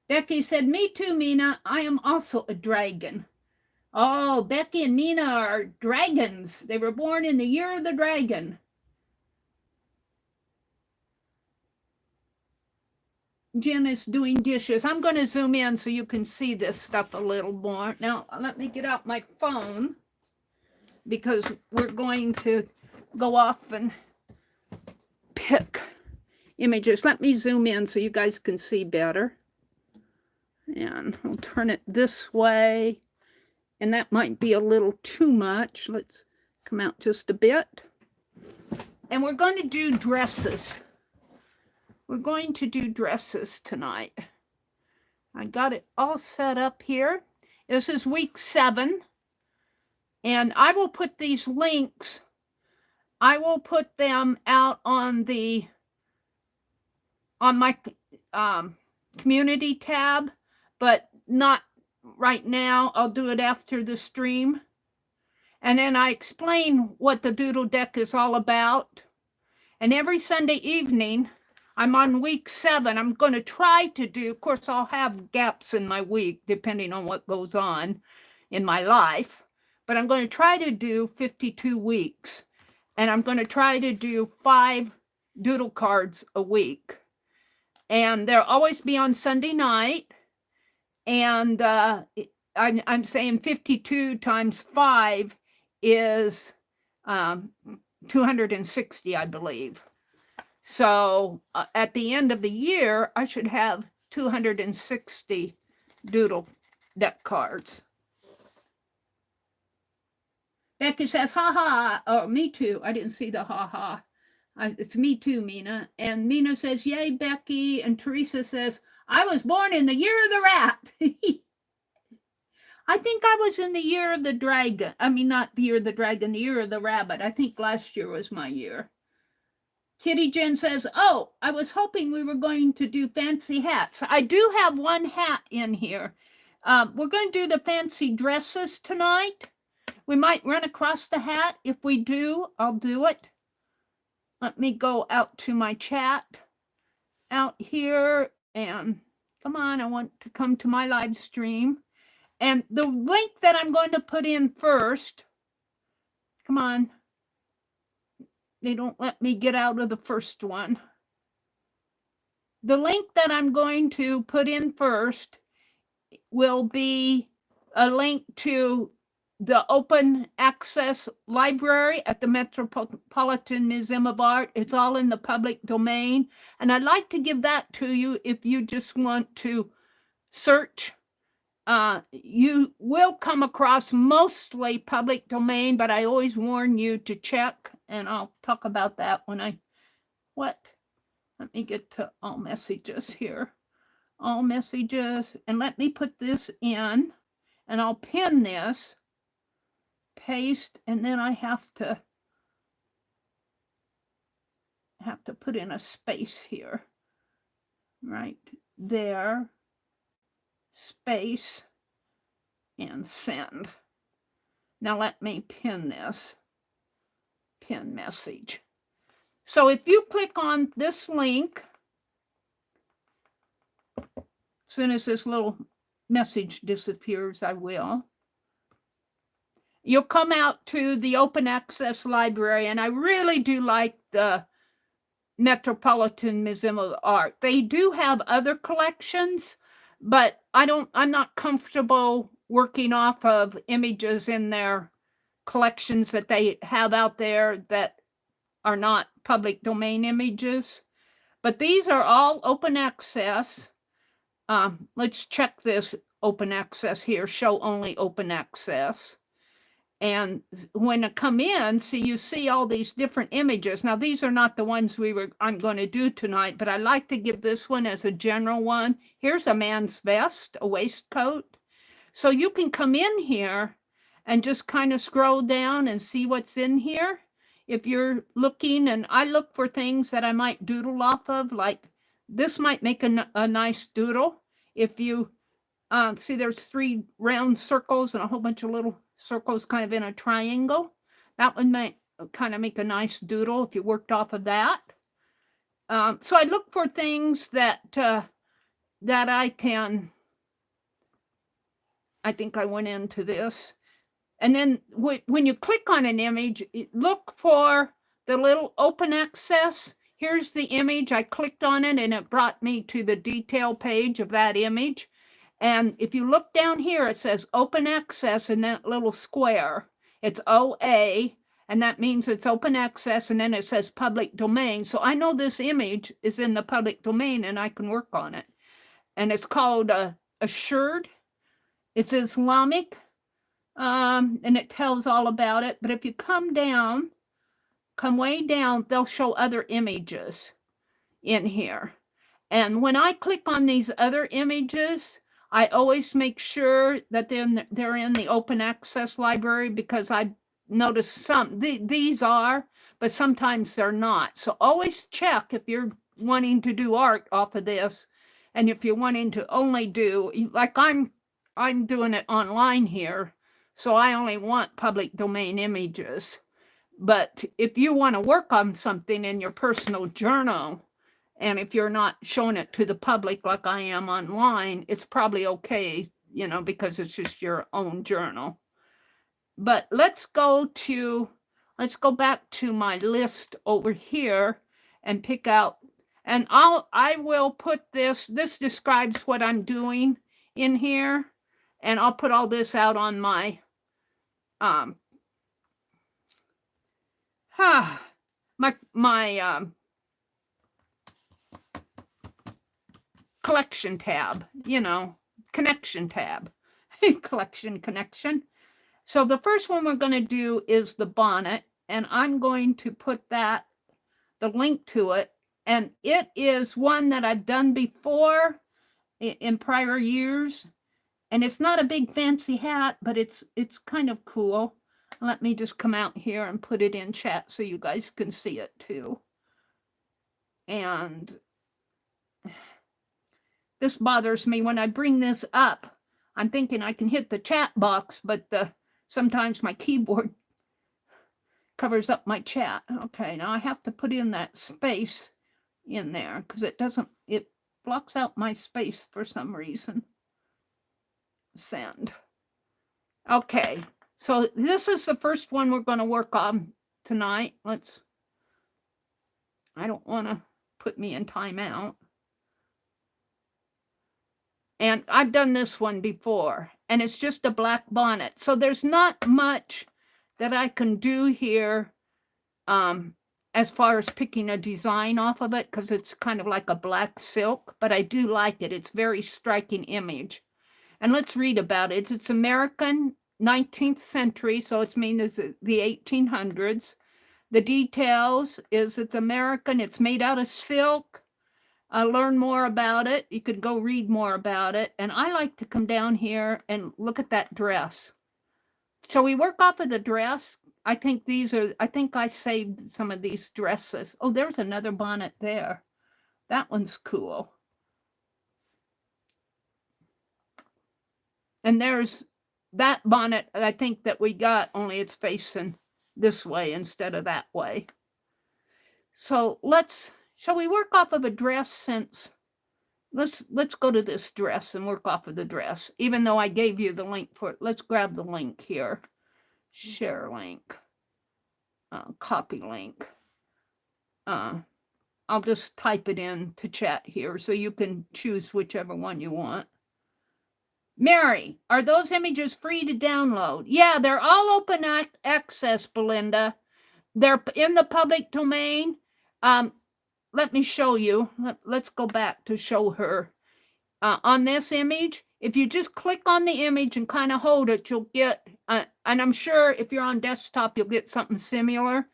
Becky said, me too, Mina. I am also a dragon. Oh, Becky and Mina are dragons. They were born in the year of the dragon. Jen is doing dishes. I'm going to zoom in so you can see this stuff a little more. Now, let me get out my phone because we're going to go off and pick images. Let me zoom in so you guys can see better. And I'll turn it this way. And that might be a little too much. Let's come out just a bit. And we're going to do dresses. We're going to do dresses tonight. I got it all set up here. This is week 7. And I will put these links, I will put them out on my community tab, but not right now. I'll do it after the stream. And then I explain what the Doodle deck is all about. And every Sunday evening, I'm on week 7. I'm going to try to do, of course, I'll have gaps in my week, depending on what goes on in my life. But I'm going to try to do 52 weeks. And I'm going to try to do 5 Doodle cards a week. And they'll always be on Sunday night. And I'm saying 52 times 5 is 260, I believe. So at the end of the year, I should have 260 Doodle deck cards. Becky says, ha ha. Oh, me too. I didn't see the ha ha. It's me too, Mina. And Mina says, yay, Becky. And Teresa says, I was born in the year of the rat. I think I was in the year of the dragon. I mean, not the year of the dragon, the year of the rabbit. I think last year was my year. Kitty Jen says, oh, I was hoping we were going to do fancy hats. I do have one hat in here. We're going to do the fancy dresses tonight. We might run across the hat. If we do, I'll do it. Let me go out to my chat out here. And come on, I want to come to my live stream. And the link that I'm going to put in first, come on. They don't let me get out of the first one. The link that I'm going to put in first will be a link to the open access library at the Metropolitan Museum of Art. It's all in the public domain. And I'd like to give that to you if you just want to search. You will come across mostly public domain, but I always warn you to check, and I'll talk about that when let me get to all messages here. All messages, and let me put this in, and I'll pin this, paste, and then I have to put in a space here, right there. Space and send. Now let me pin this, pin message. So if you click on this link, as soon as this little message disappears, I will. You'll come out to the open access library, and I really do like the Metropolitan Museum of Art. They do have other collections, but I'm not comfortable working off of images in their collections that they have out there that are not public domain images. But these are all open access. Let's check this open access here, show only open access. And when I come in, you see all these different images. Now, these are not the ones I'm going to do tonight, but I like to give this one as a general one. Here's a man's vest, a waistcoat. So you can come in here and just kind of scroll down and see what's in here. If you're looking, and I look for things that I might doodle off of, like this might make a nice doodle. If you see, there's 3 round circles and a whole bunch of little circles kind of in a triangle. That would kind of make a nice doodle if you worked off of that. So I look for things that I can. I think I went into this. And then when you click on an image, look for the little open access. Here's the image. I clicked on it and it brought me to the detail page of that image. And if you look down here, it says open access in that little square. It's OA, and that means it's open access, and then it says public domain. So I know this image is in the public domain, and I can work on it. And it's called Assured. It's Islamic, and it tells all about it. But if you come way down, they'll show other images in here. And when I click on these other images, I always make sure that they're in the open access library, because I noticed these are, but sometimes they're not. So always check if you're wanting to do art off of this, and if you're wanting to only do, like I'm I'm doing it online here, so I only want public domain images. But if you want to work on something in your personal journal, and if you're not showing it to the public like I am online, it's probably okay, you know, because it's just your own journal. But let's go back to my list over here and pick out, and I will put this describes what I'm doing in here, and I'll put all this out on my collection tab, you know, connection tab. connection. So the first one we're going to do is the bonnet, and I'm going to put the link to it, and it is one that I've done before in prior years, and it's not a big fancy hat, but it's kind of cool. Let me just come out here and put it in chat so you guys can see it too. And this bothers me when I bring this up. I'm thinking I can hit the chat box, but sometimes my keyboard covers up my chat. Okay, now I have to put in that space in there because it blocks out my space for some reason. Send. Okay, so this is the first one we're going to work on tonight. I don't want to put me in timeout. And I've done this one before, and it's just a black bonnet. So there's not much that I can do here as far as picking a design off of it, because it's kind of like a black silk, but I do like it. It's a very striking image. And let's read about it. It's American 19th century, so it's the 1800s. The details is it's American. It's made out of silk. Learn more about it. You could go read more about it. And I like to come down here and look at that dress. Shall we work off of the dress? I think I saved some of these dresses. Oh, there's another bonnet there. That one's cool. And there's that bonnet, I think, that we got, only it's facing this way instead of that way. So shall we work off of a dress since, let's go to this dress and work off of the dress, even though I gave you the link for it. Let's grab the link here. Share link. Copy link. I'll just type it in to chat here so you can choose whichever one you want. Mary, are those images free to download? Yeah, they're all open access, Belinda. They're in the public domain. Let me show you. Let's go back to show her. On this image, if you just click on the image and kind of hold it, you'll get, and I'm sure if you're on desktop, you'll get something similar.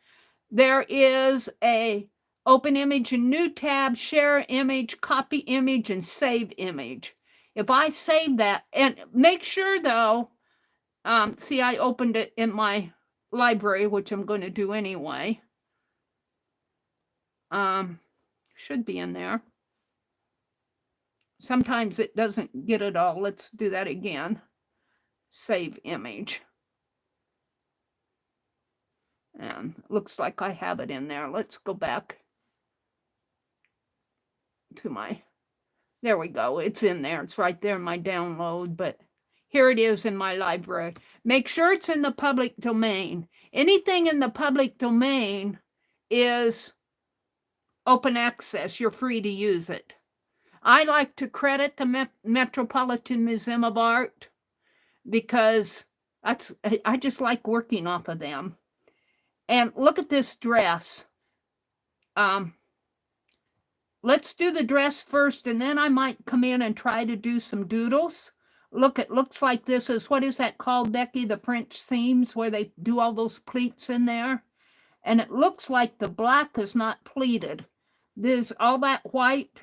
There is a open image and new tab, share image, copy image, and save image. If I save that, and make sure though, see, I opened it in my library, which I'm going to do anyway. Should be in there. Sometimes it doesn't get it all. Let's do that again. Save image. And looks like I have it in there. Let's go back to there we go. It's in there. It's right there in my download, but here it is in my library. Make sure it's in the public domain. Anything in the public domain is open access. You're free to use it. I like to credit the Metropolitan Museum of Art because I just like working off of them. And look at this dress. Let's do the dress first, and then I might come in and try to do some doodles. Look, it looks like this is, what is that called, Becky? The French seams, where they do all those pleats in there. And it looks like the black is not pleated. There's all that white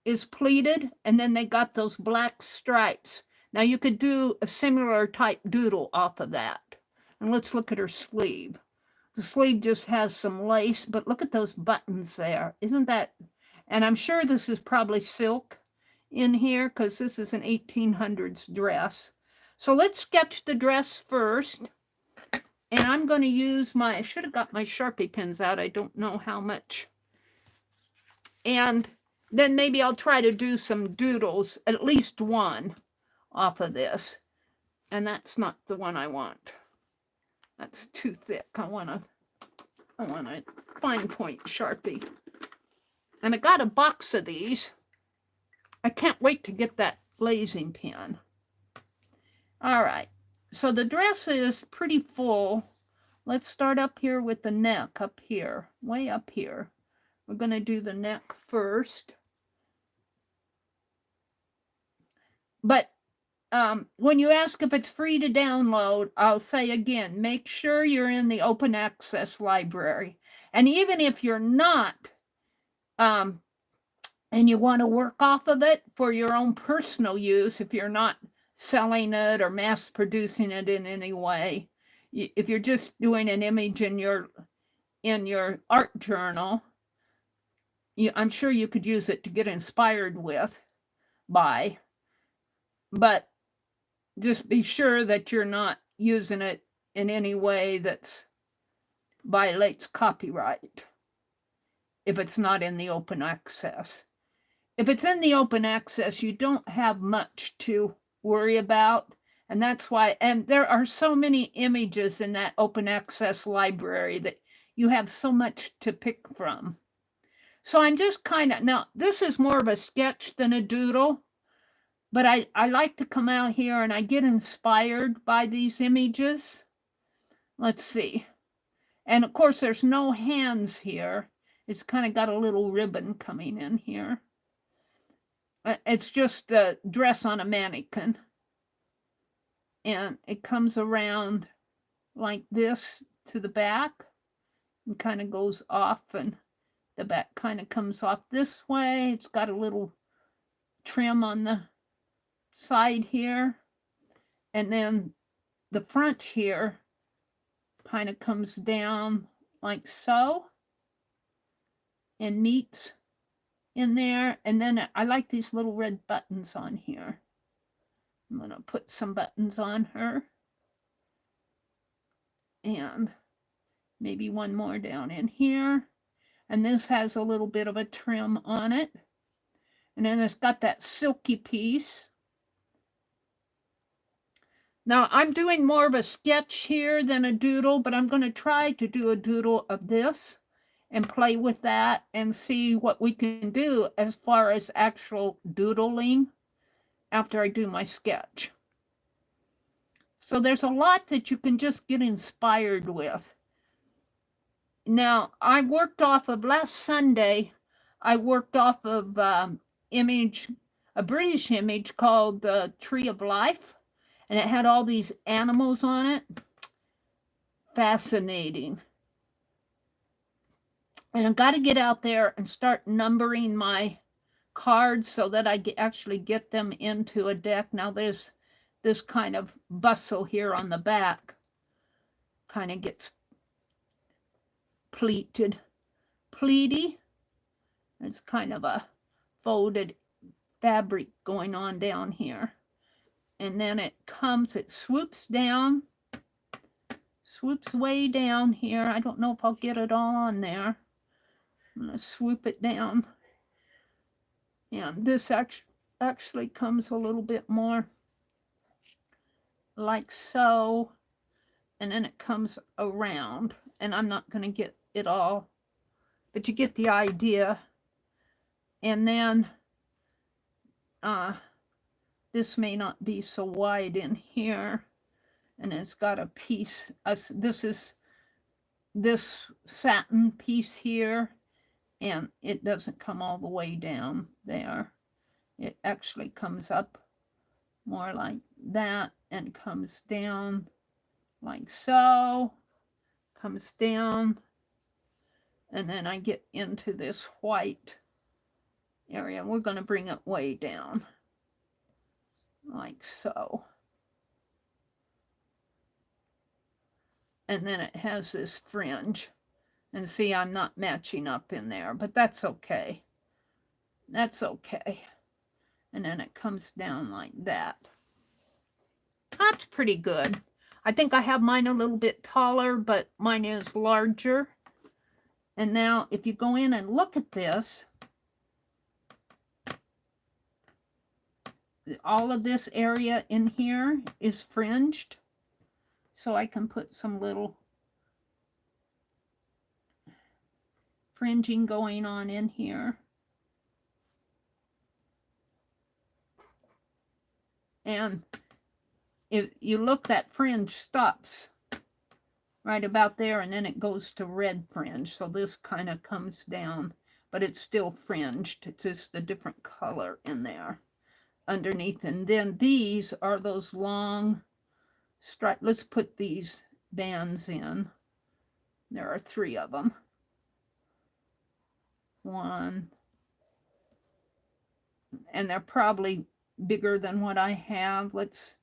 is pleated, and then they got those black stripes. Now you could do a similar type doodle off of that. And let's look at her sleeve. The sleeve just has some lace, but look at those buttons there. Isn't that... And I'm sure this is probably silk in here because this is an 1800s dress. So let's sketch the dress first. And I'm going to use I should have got my Sharpie pens out. I don't know how much. And then maybe I'll try to do some doodles, at least one off of this. And that's not the one I want. That's too thick. I want a fine point Sharpie. And I got a box of these. I can't wait to get that blazing pen. All right. So the dress is pretty full. Let's start up here with the neck up here, way up here. We're going to do the neck first. But when you ask if it's free to download, I'll say again, make sure you're in the open access library. And even if you're not, and you want to work off of it for your own personal use, if you're not selling it or mass producing it in any way, if you're just doing an image in your art journal, I'm sure you could use it to get inspired by, but just be sure that you're not using it in any way that violates copyright if it's not in the open access. If it's in the open access, you don't have much to worry about. And that's why, and there are so many images in that open access library that you have so much to pick from. So I'm just now this is more of a sketch than a doodle, but I like to come out here and I get inspired by these images. Let's see. And of course, there's no hands here. It's kind of got a little ribbon coming in here. It's just the dress on a mannequin. And it comes around like this to the back and kind of goes off, and the back kind of comes off this way. It's got a little trim on the side here. And then the front here kind of comes down like so and meets in there. And then I like these little red buttons on here. I'm going to put some buttons on her. And maybe one more down in here. And this has a little bit of a trim on it. And then it's got that silky piece. Now, I'm doing more of a sketch here than a doodle, but I'm going to try to do a doodle of this and play with that and see what we can do as far as actual doodling after I do my sketch. So there's a lot that you can just get inspired with. Now, I worked off of last Sunday, I worked off of a British image called the Tree of Life, and it had all these animals on it. Fascinating. And I've got to get out there and start numbering my cards so that I actually get them into a deck. Now there's this kind of bustle here on the back. Kind of gets pleaty. It's kind of a folded fabric going on down here. And then it swoops down, swoops way down here. I don't know if I'll get it all on there. I'm going to swoop it down. And this actually comes a little bit more like so. And then it comes around. And I'm not going to get it all, but you get the idea. And then this may not be so wide in here. And it's got a piece. This is this satin piece here. And it doesn't come all the way down there. It actually comes up more like that and comes down like so. Comes down. And then I get into this white area. We're going to bring it way down. Like so. And then it has this fringe. And see, I'm not matching up in there, but that's okay. That's okay. And then it comes down like that. That's pretty good. I think I have mine a little bit taller, but mine is larger. And now if you go in and look at this, all of this area in here is fringed. So I can put some little fringing going on in here. And if you look, that fringe stops right about there, and then it goes to red fringe. So this kind of comes down, but it's still fringed. It's just a different color in there underneath. And then these are those long stripe. Let's put these bands in. There are 3 of them. 1. And they're probably bigger than what I have. Let's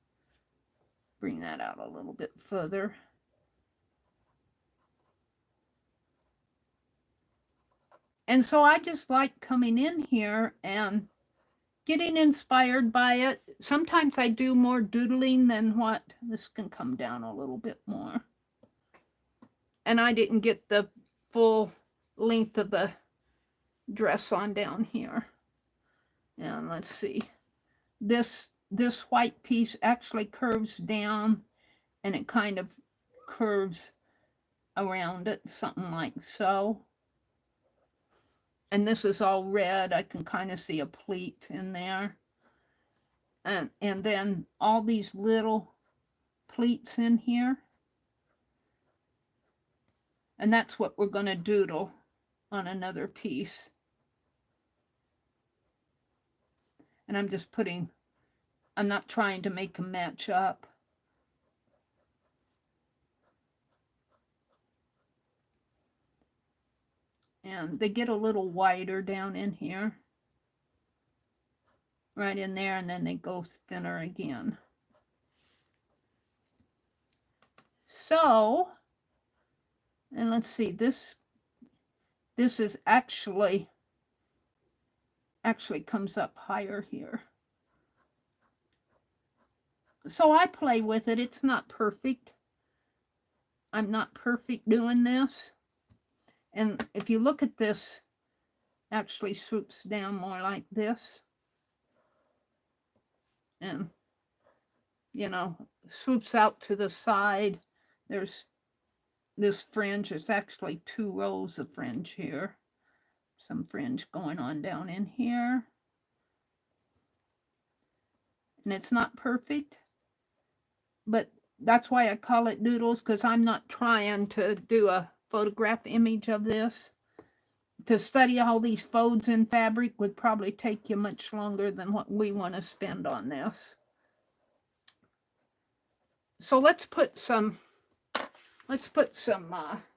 bring that out a little bit further. And so I just like coming in here and getting inspired by it. Sometimes I do more doodling than what. This can come down a little bit more. And I didn't get the full length of the dress on down here. And let's see. This white piece actually curves down, and it kind of curves around it, something like so. And this is all red. I can kind of see a pleat in there. And then all these little pleats in here. And that's what we're going to doodle on another piece. And I'm just putting, I'm not trying to make them match up. And they get a little wider down in here. Right in there, and then they go thinner again. So, and let's see, this is actually comes up higher here. So I play with it. It's not perfect. I'm not perfect doing this. And if you look at this, actually swoops down more like this. And, you know, swoops out to the side. There's this fringe. It's actually 2 rows of fringe here. Some fringe going on down in here. And it's not perfect, but that's why I call it doodles, because I'm not trying to do a photograph image of this. To study all these folds in fabric would probably take you much longer than what we want to spend on this. So let's put some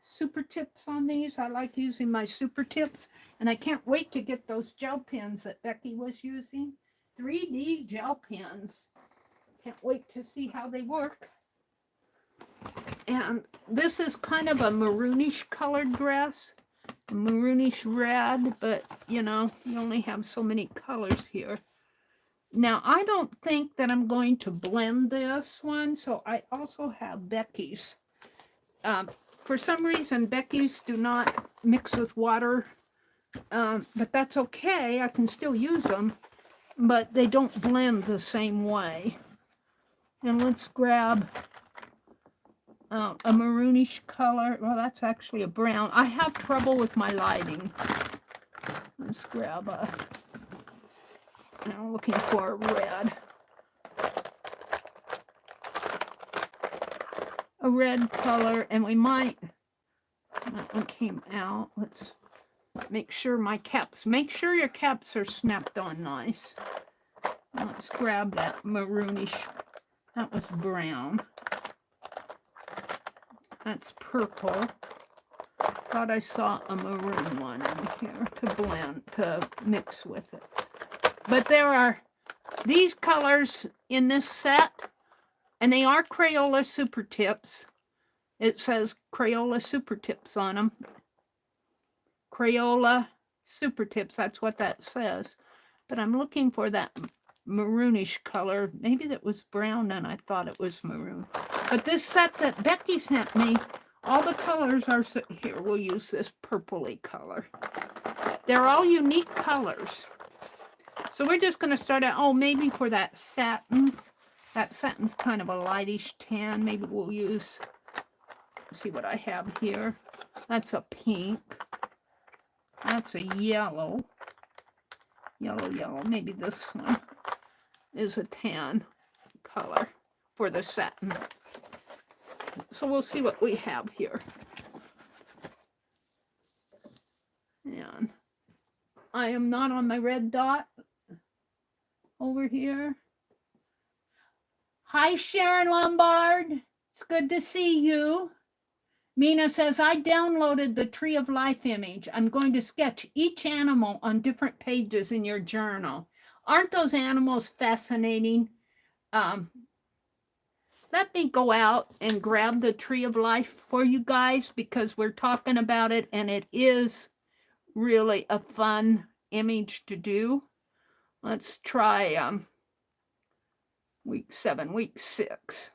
super tips on these. I like using my super tips, and I can't wait to get those gel pens that Becky was using. 3D gel pens. Can't wait to see how they work. And this is kind of a maroonish colored dress. Maroonish red, but you know, you only have so many colors here. Now, I don't think that I'm going to blend this one, so I also have Becky's. For some reason, Becky's do not mix with water, but that's okay. I can still use them, but they don't blend the same way. And let's grab a maroonish color. Well, that's actually a brown. I have trouble with my lighting. Let's grab a, I'm looking for a red. A red color, and we might, that one came out. Let's make sure my caps, make sure your caps are snapped on nice. Let's grab that maroonish, that was brown. That's purple. Thought I saw a maroon one in here to blend, to mix with it. But there are these colors in this set, and they are Crayola Super Tips. It says Crayola Super Tips on them. Crayola Super Tips, that's what that says. But I'm looking for that maroonish color. Maybe that was brown and I thought it was maroon. But this set that Becky sent me, all the colors are, here, we'll use this purpley color. They're all unique colors. So we're just going to start out, oh, maybe for that satin. That satin's kind of a lightish tan. Maybe we'll use, let's see what I have here. That's a pink. That's a yellow. Yellow. Maybe this one is a tan color for the satin. So we'll see what we have here. And I am not on my red dot over here. Hi, Sharon Lombard. It's good to see you. Mina says, I downloaded the Tree of Life image. I'm going to sketch each animal on different pages in your journal. Aren't those animals fascinating? Let me go out and grab the Tree of Life for you guys because we're talking about it and it is really a fun image to do. Let's try week 7, week 6.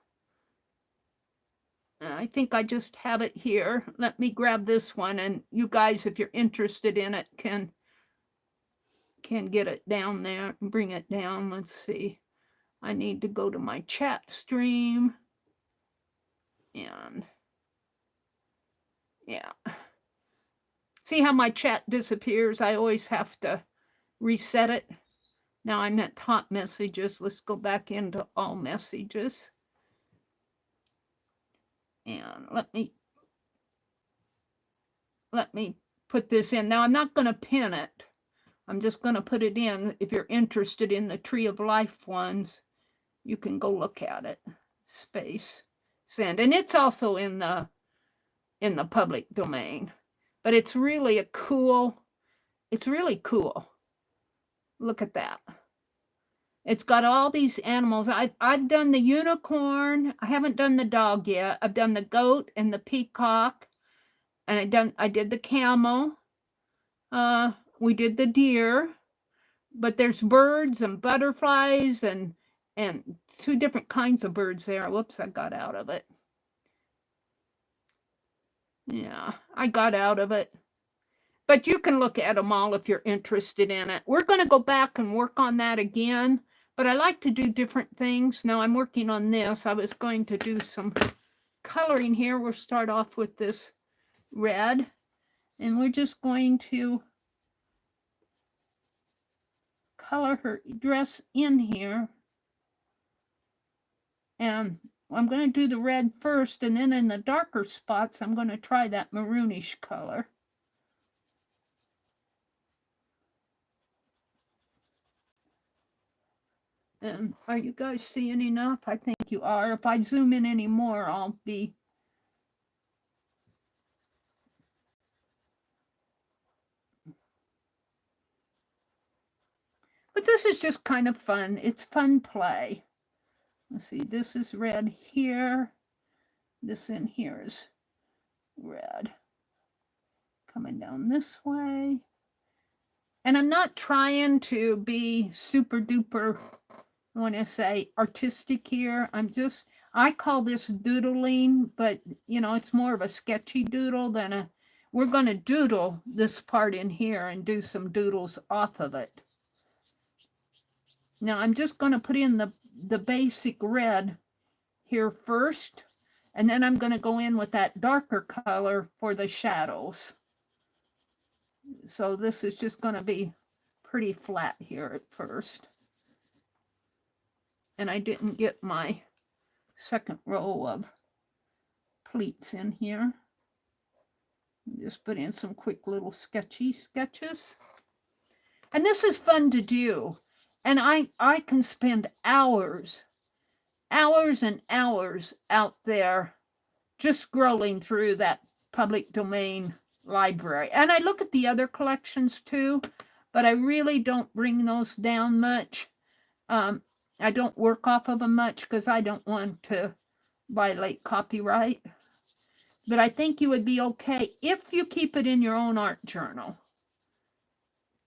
I think I just have it here. Let me grab this one, and you guys, if you're interested in it, can get it down there and bring it down. Let's see. I need to go to my chat stream. And yeah. See how my chat disappears? I always have to reset it. Now I'm at top messages. Let's go back into all messages. And let me put this in. Now I'm not going to pin it. I'm just going to put it in. If you're interested in the Tree of Life ones, you can go look at it. Space, send. And it's also in the public domain. But it's really it's really cool. Look at that. It's got all these animals. I've done the unicorn. I haven't done the dog yet. I've done the goat and the peacock. And I did the camel. We did the deer. But there's birds and butterflies and 2 different kinds of birds there. Whoops, I got out of it. Yeah, I got out of it. But you can look at them all if you're interested in it. We're going to go back and work on that again. But I like to do different things. Now I'm working on this. I was going to do some coloring here. We'll start off with this red. And we're just going to color her dress in here. And I'm going to do the red first. And then in the darker spots, I'm going to try that maroonish color. And are you guys seeing enough? I think you are. If I zoom in any more, I'll be... But this is just kind of fun. It's fun play. Let's see, this is red here. This in here is red. Coming down this way. And I'm not trying to be super duper, I want to say, artistic here. I call this doodling, but, you know, it's more of a sketchy doodle than we're going to doodle this part in here and do some doodles off of it. Now, I'm just going to put in the basic red here first, and then I'm going to go in with that darker color for the shadows. So this is just going to be pretty flat here at first. And I didn't get my second row of pleats in here. Just put in some quick little sketches. And this is fun to do. And I can spend hours and hours out there just scrolling through that public domain library. And I look at the other collections too, but I really don't bring those down much. I don't work off of them much because I don't want to violate copyright. But I think you would be okay if you keep it in your own art journal.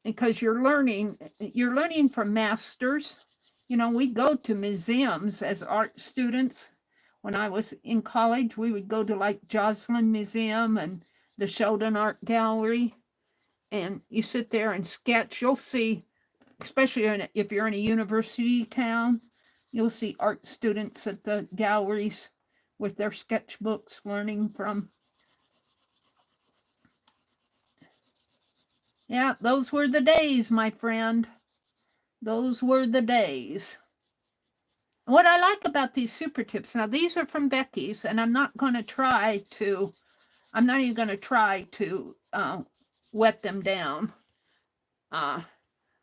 Because you're learning from masters. You know, we go to museums as art students. When I was in college, we would go to like Joslin Museum and the Sheldon Art Gallery, and you sit there and sketch. You'll see, especially if you're in a university town, you'll see art students at the galleries with their sketchbooks learning from. Yeah, those were the days, my friend. Those were the days. What I like about these super tips, now these are from Becky's, and I'm not even going to try to wet them down. I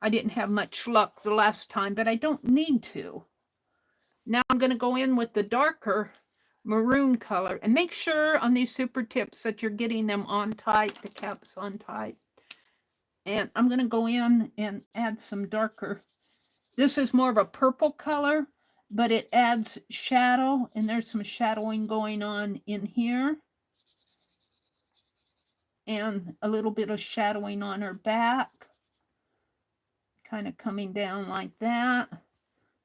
didn't have much luck the last time, but I don't need to. Now I'm going to go in with the darker maroon color, and make sure on these super tips that you're getting them on tight, the caps on tight. And I'm going to go in and add some darker. This is more of a purple color, but it adds shadow, and there's some shadowing going on in here. And a little bit of shadowing on her back. Kind of coming down like that.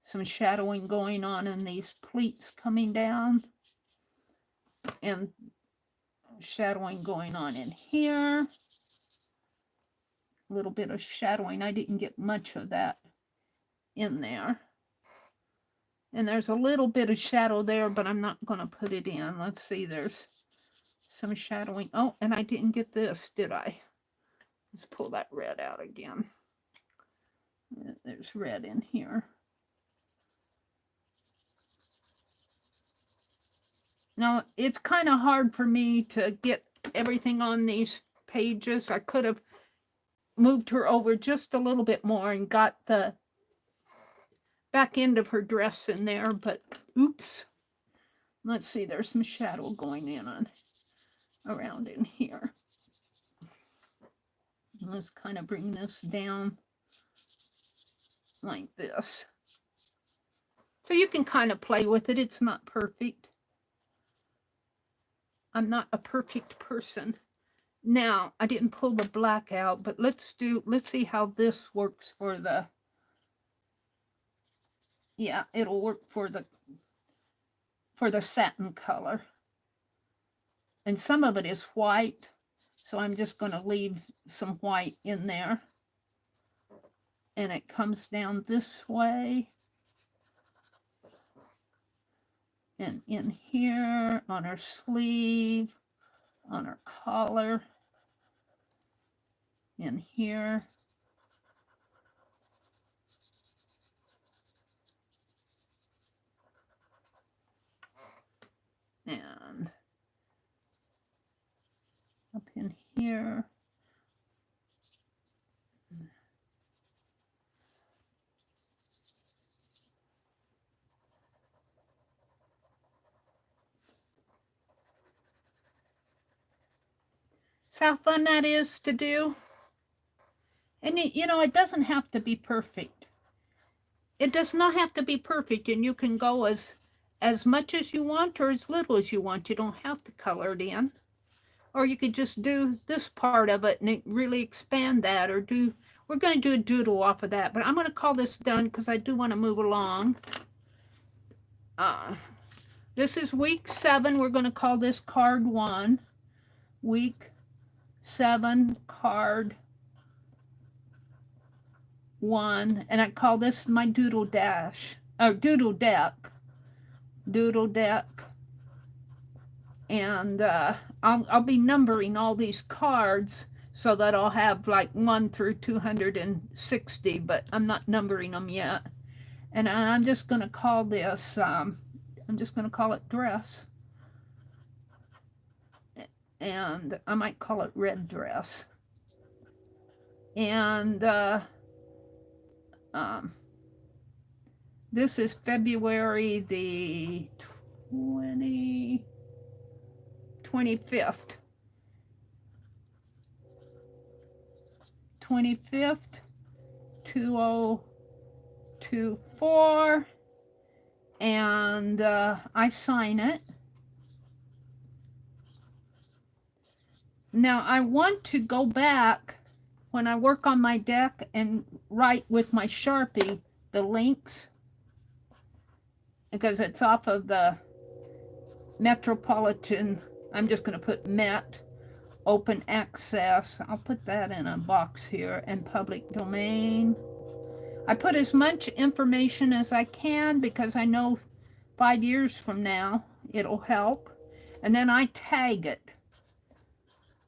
Some shadowing going on in these pleats coming down. And shadowing going on in here. A little bit of shadowing. I didn't get much of that in there. And there's a little bit of shadow there, but I'm not going to put it in. Let's see, there's some shadowing. Oh, and I didn't get this, did I? Let's pull that red out again. There's red in here. Now, it's kind of hard for me to get everything on these pages. I could have moved her over just a little bit more and got the back end of her dress in there, but oops. Let's see, there's some shadow going in on around in here. Let's kind of bring this down like this. So you can kind of play with it. It's not perfect. I'm not a perfect person. Now, I didn't pull the black out, but let's see how this works for the, yeah, it'll work for the satin color. And some of it is white, so I'm just going to leave some white in there. And it comes down this way. And in here, on her sleeve, on her collar, in here. And up in here. See how fun that is to do? And you know, it doesn't have to be perfect. It does not have to be perfect, and you can go as much as you want or as little as you want. You don't have to color it in. Or you could just do this part of it and really expand that, or we're going to do a doodle off of that, but I'm going to call this done because I do want to move along. This is week 7. We're going to call this card 1. Week 7, card 1, and I call this my doodle dash, or doodle deck. Doodle deck. And I'll be numbering all these cards so that I'll have like 1 through 260, but I'm not numbering them yet. And I'm just going to call this, I'm just going to call it dress. And I might call it red dress. And this is February the 25th. 2024. And I sign it. Now I want to go back when I work on my deck and write with my Sharpie the links. because it's off of the Metropolitan. I'm just going to put Met open access. I'll put that in a box here, and public domain. I put as much information as I can because I know 5 years from now it'll help. And then I tag it.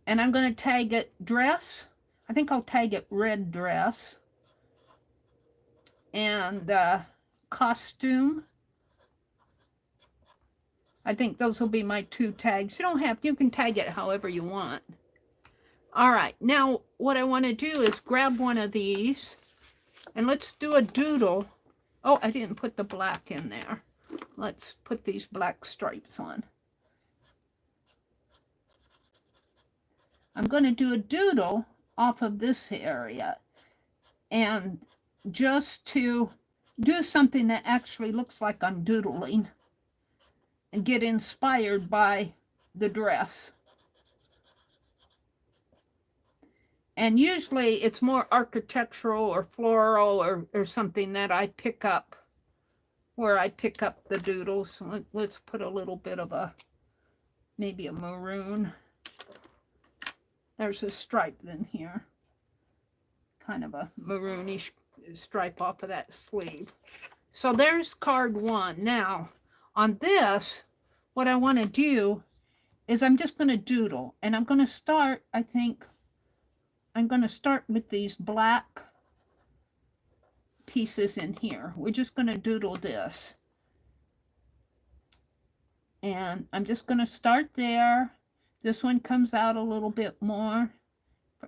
And I'm going to tag it dress. I think I'll tag it red dress. And costume. I think those will be my 2 tags. You can tag it however you want. All right, now what I want to do is grab one of these and let's do a doodle. Oh, I didn't put the black in there. Let's put these black stripes on. I'm going to do a doodle off of this area, and just to do something that actually looks like I'm doodling and get inspired by the dress. And usually it's more architectural or floral or something that I pick up, where I pick up the doodles. Let's put a little bit of maybe a maroon. There's a stripe in here, kind of a maroonish stripe off of that sleeve. So there's card 1. Now, on this, what I want to do is I'm just going to doodle. And I'm going to start, I think, I'm going to start with these black pieces in here. We're just going to doodle this. And I'm just going to start there. This one comes out a little bit more.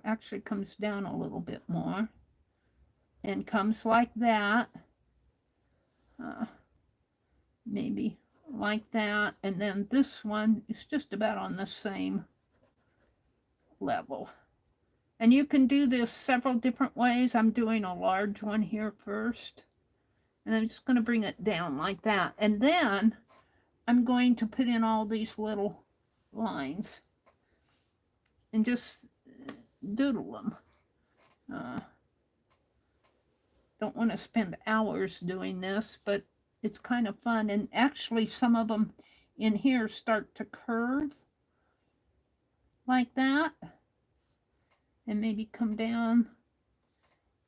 Actually comes down a little bit more. And comes like that. Maybe like that. And then this one is just about on the same level. And you can do this several different ways. I'm doing a large one here first. And I'm just going to bring it down like that. And then I'm going to put in all these little lines and just doodle them. Don't want to spend hours doing this, but it's kind of fun. And actually some of them in here start to curve like that. And maybe come down.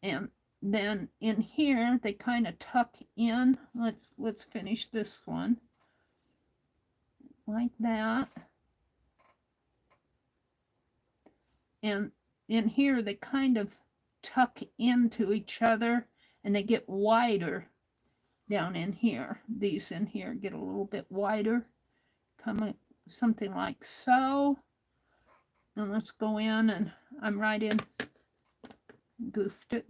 And then in here they kind of tuck in. Let's finish this one. Like that. And in here they kind of tuck into each other and they get wider down in here. These in here get a little bit wider. Come something like so. And let's go in, and I'm right in, goofed it.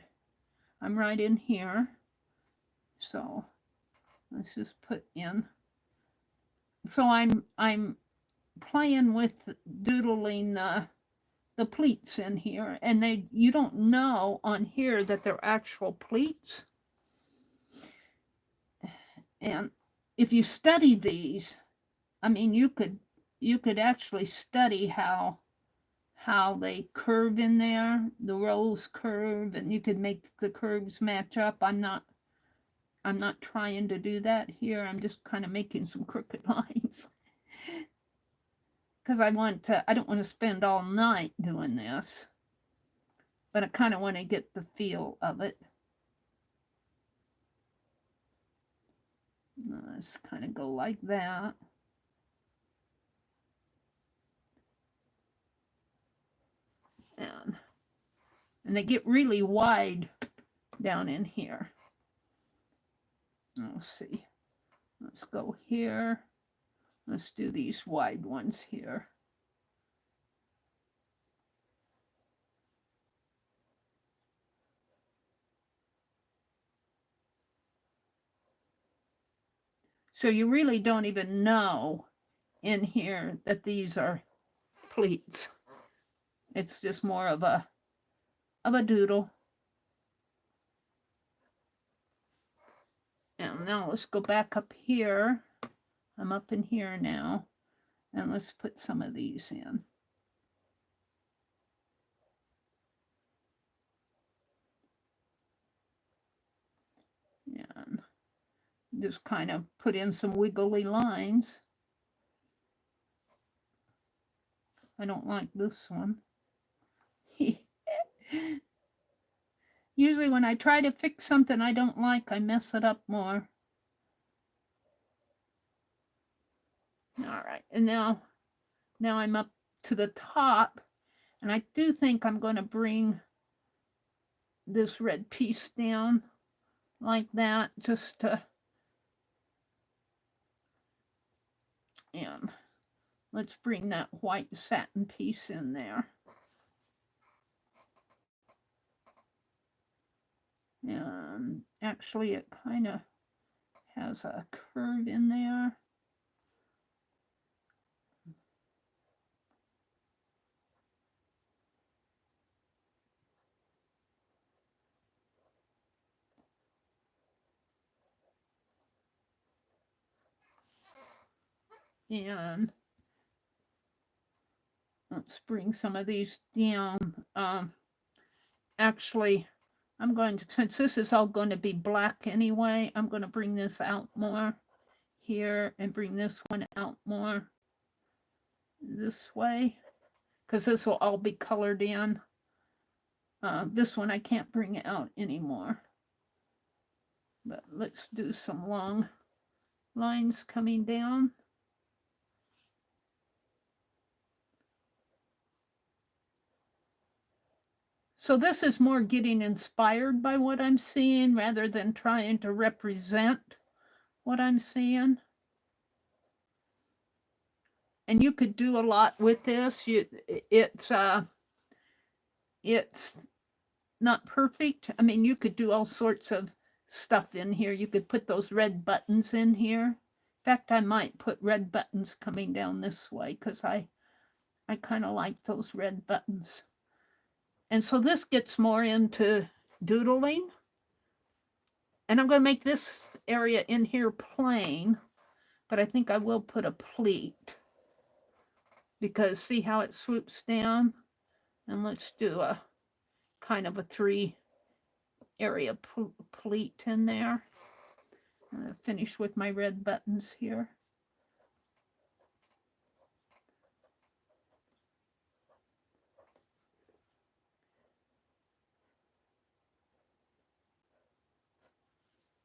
I'm right in here. So let's just put in. So I'm playing with doodling the pleats in here, and you don't know on here that they're actual pleats. And if you study these, I mean, you could actually study how they curve in there, the rows curve, and you could make the curves match up. I'm not trying to do that here. I'm just kind of making some crooked lines. Because I don't want to spend all night doing this. But I kind of want to get the feel of it. Let's kind of go like that. And they get really wide down in here. Let's see. Let's go here. Let's do these wide ones here. So you really don't even know in here that these are pleats. It's just more of a doodle. And now let's go back up here. I'm up in here now. And let's put some of these in. And Just kind of put in some wiggly lines. I don't like this one. Usually when I try to fix something I don't like, I mess it up more. All right, and now I'm up to the top, and I do think I'm going to bring this red piece down like that, just to, and let's bring that white satin piece in there. And actually it kind of has a curve in there. And let's bring some of these down. Actually, I'm going to, since this is all going to be black anyway, I'm going to bring this out more here and bring this one out more this way, because this will all be colored in. This one I can't bring out anymore. But let's do some long lines coming down. So this is more getting inspired by what I'm seeing rather than trying to represent what I'm seeing. And you could do a lot with this. It's not perfect. I mean, you could do all sorts of stuff in here. You could put those red buttons in here. In fact, I might put red buttons coming down this way because I kind of like those red buttons. And so this gets more into doodling. And I'm going to make this area in here plain, but I think I will put a pleat because see how it swoops down? And let's do a kind of a 3 area pleat in there. I'm going to finish with my red buttons here.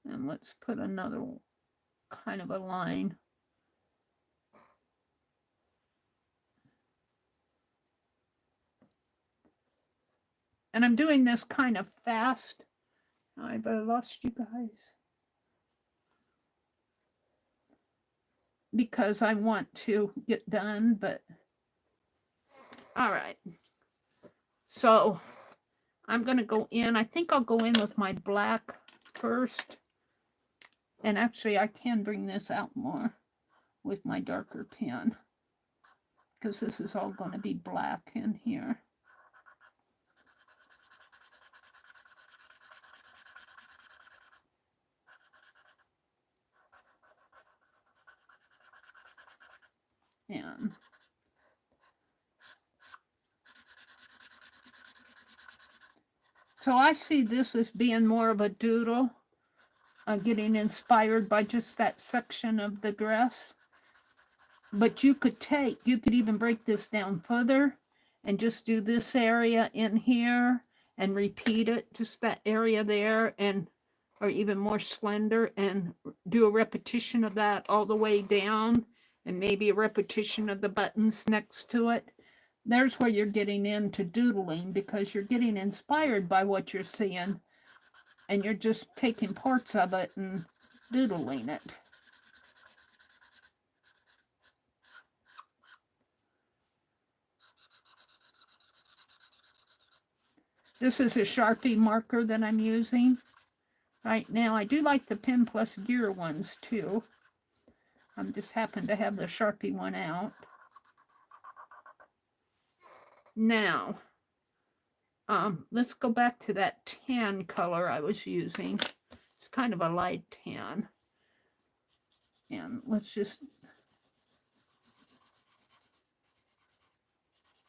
And let's put another kind of a line. And I'm doing this kind of fast. I've lost you guys. Because I want to get done, but all right. So I'm going to go in. I think I'll go in with my black first. And actually, I can bring this out more with my darker pen because this is all going to be black in here. And so I see this as being more of a doodle, getting inspired by just that section of the dress. But you could even break this down further and just do this area in here and repeat it, just that area there, and or even more slender, and do a repetition of that all the way down, and maybe a repetition of the buttons next to it. There's where you're getting into doodling, because you're getting inspired by what you're seeing, and you're just taking parts of it and doodling it. This is a Sharpie marker that I'm using right now. I do like the Pen Plus Gear ones too. I just happen to have the Sharpie one out. Now, let's go back to that tan color I was using. It's kind of a light tan. And let's just...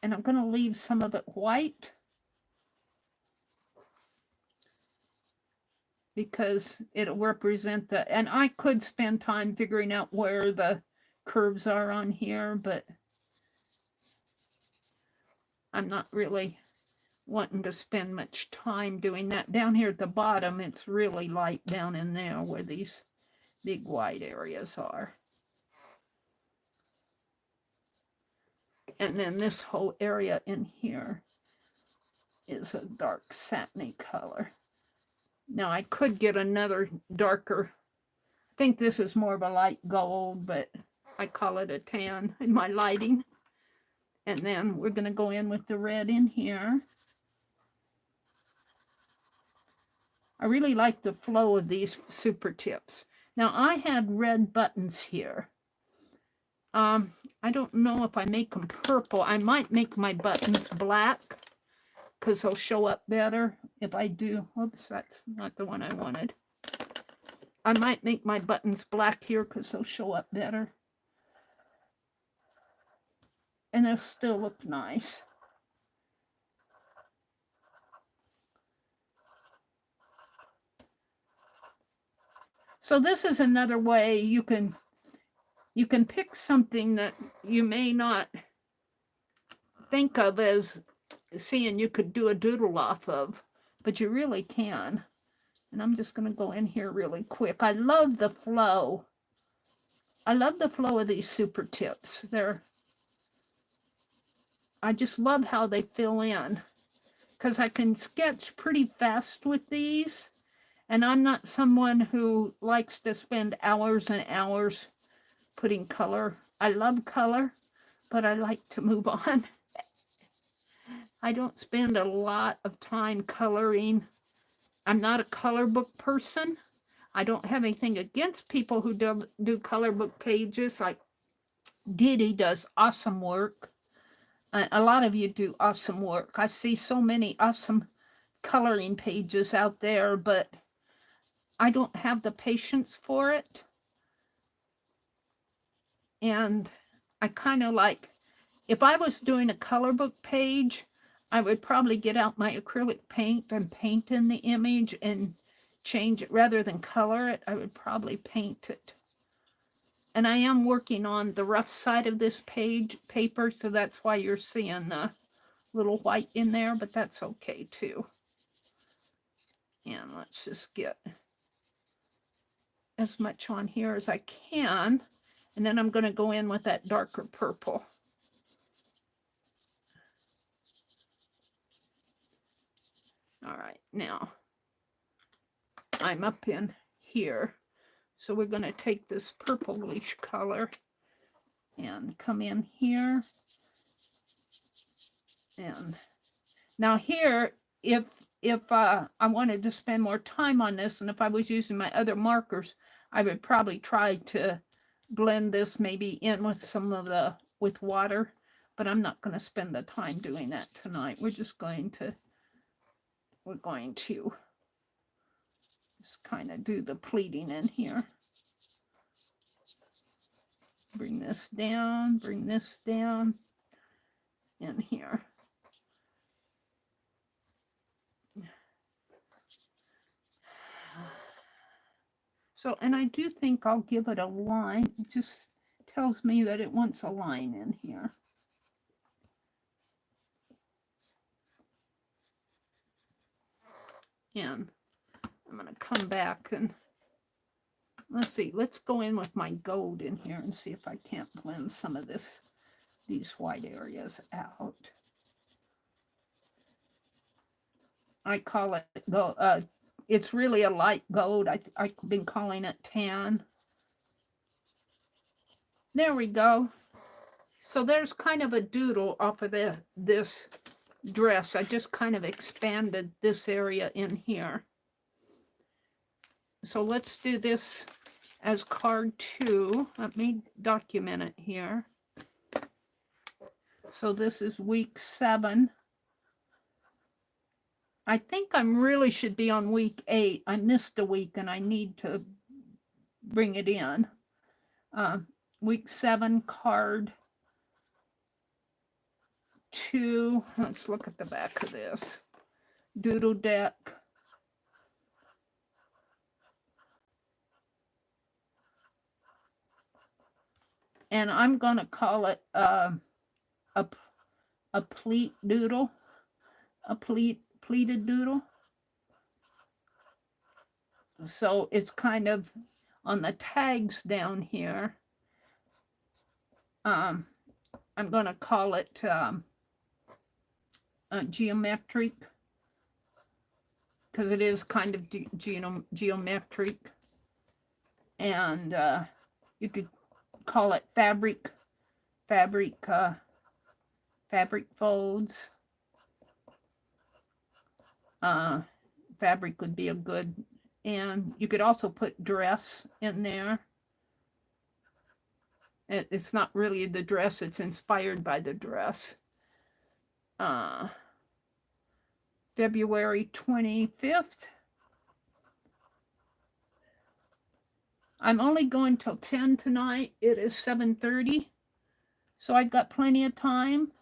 And I'm going to leave some of it white, because it'll represent the, and I could spend time figuring out where the curves are on here, but I'm not really wanting to spend much time doing that. Down here at the bottom, it's really light down in there where these big wide areas are. And then this whole area in here is a dark satiny color. Now I could get another darker, I think this is more of a light gold, but I call it a tan in my lighting. And then we're going to go in with the red in here. I really like the flow of these super tips. Now I had red buttons here. I don't know if I make them purple. I might make my buttons black because they'll show up better if I do. Whoops, that's not the one I wanted. I might make my buttons black here because they'll show up better. And they'll still look nice. So this is another way you can pick something that you may not think of as seeing you could do a doodle off of, but you really can. And I'm just going to go in here really quick. I love the flow. I love the flow of these super tips. I just love how they fill in because I can sketch pretty fast with these. And I'm not someone who likes to spend hours and hours putting color. I love color, but I like to move on. I don't spend a lot of time coloring. I'm not a color book person. I don't have anything against people who do color book pages. Like Didi does awesome work. A lot of you do awesome work. I see so many awesome coloring pages out there, but I don't have the patience for it. And I kind of like, if I was doing a color book page, I would probably get out my acrylic paint and paint in the image and change it rather than color it. I would probably paint it. And I am working on the rough side of this paper, so that's why you're seeing the little white in there, but that's okay too. And let's just get as much on here as I can. And then I'm going to go in with that darker purple. All right, now I'm up in here. So we're going to take this purplish color and come in here. And now here, if I wanted to spend more time on this, and if I was using my other markers, I would probably try to blend this maybe in with some of with water, but I'm not going to spend the time doing that tonight. We're going to just kind of do the pleating in here. Bring this down in here. So, and I do think I'll give it a line. It just tells me that it wants a line in here. And I'm going to come back and let's see. Let's go in with my gold in here and see if I can't blend some of these white areas out. I call it gold. It's really a light gold. I've been calling it tan. There we go. So there's kind of a doodle off of this dress. I just kind of expanded this area in here. So let's do this as card 2. Let me document it here. So this is week 7. I think I really should be on week 8. I missed a week and I need to bring it in. Week 7, card 2. Let's look at the back of this. Doodle deck. And I'm going to call it a pleat doodle, a pleated doodle. So it's kind of on the tags down here. I'm going to call it geometric, because it is kind of geometric. And you could call it fabric folds. Fabric would be a good, and you could also put dress in there. It's not really the dress, it's inspired by the dress. February 25th. I'm only going till 10 tonight. It is 7:30, so I've got plenty of time.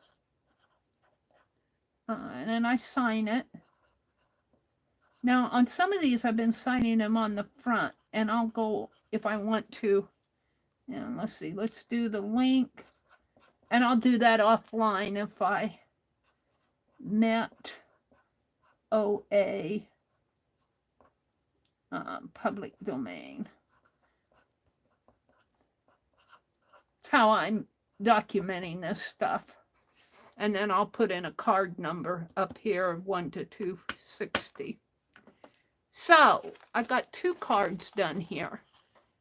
And then I sign it. Now, on some of these, I've been signing them on the front, and I'll go if I want to. And let's see, let's do the link. And I'll do that offline if I met OA public domain. That's how I'm documenting this stuff. And then I'll put in a card number up here of 1 to 260. So I got 2 cards done here.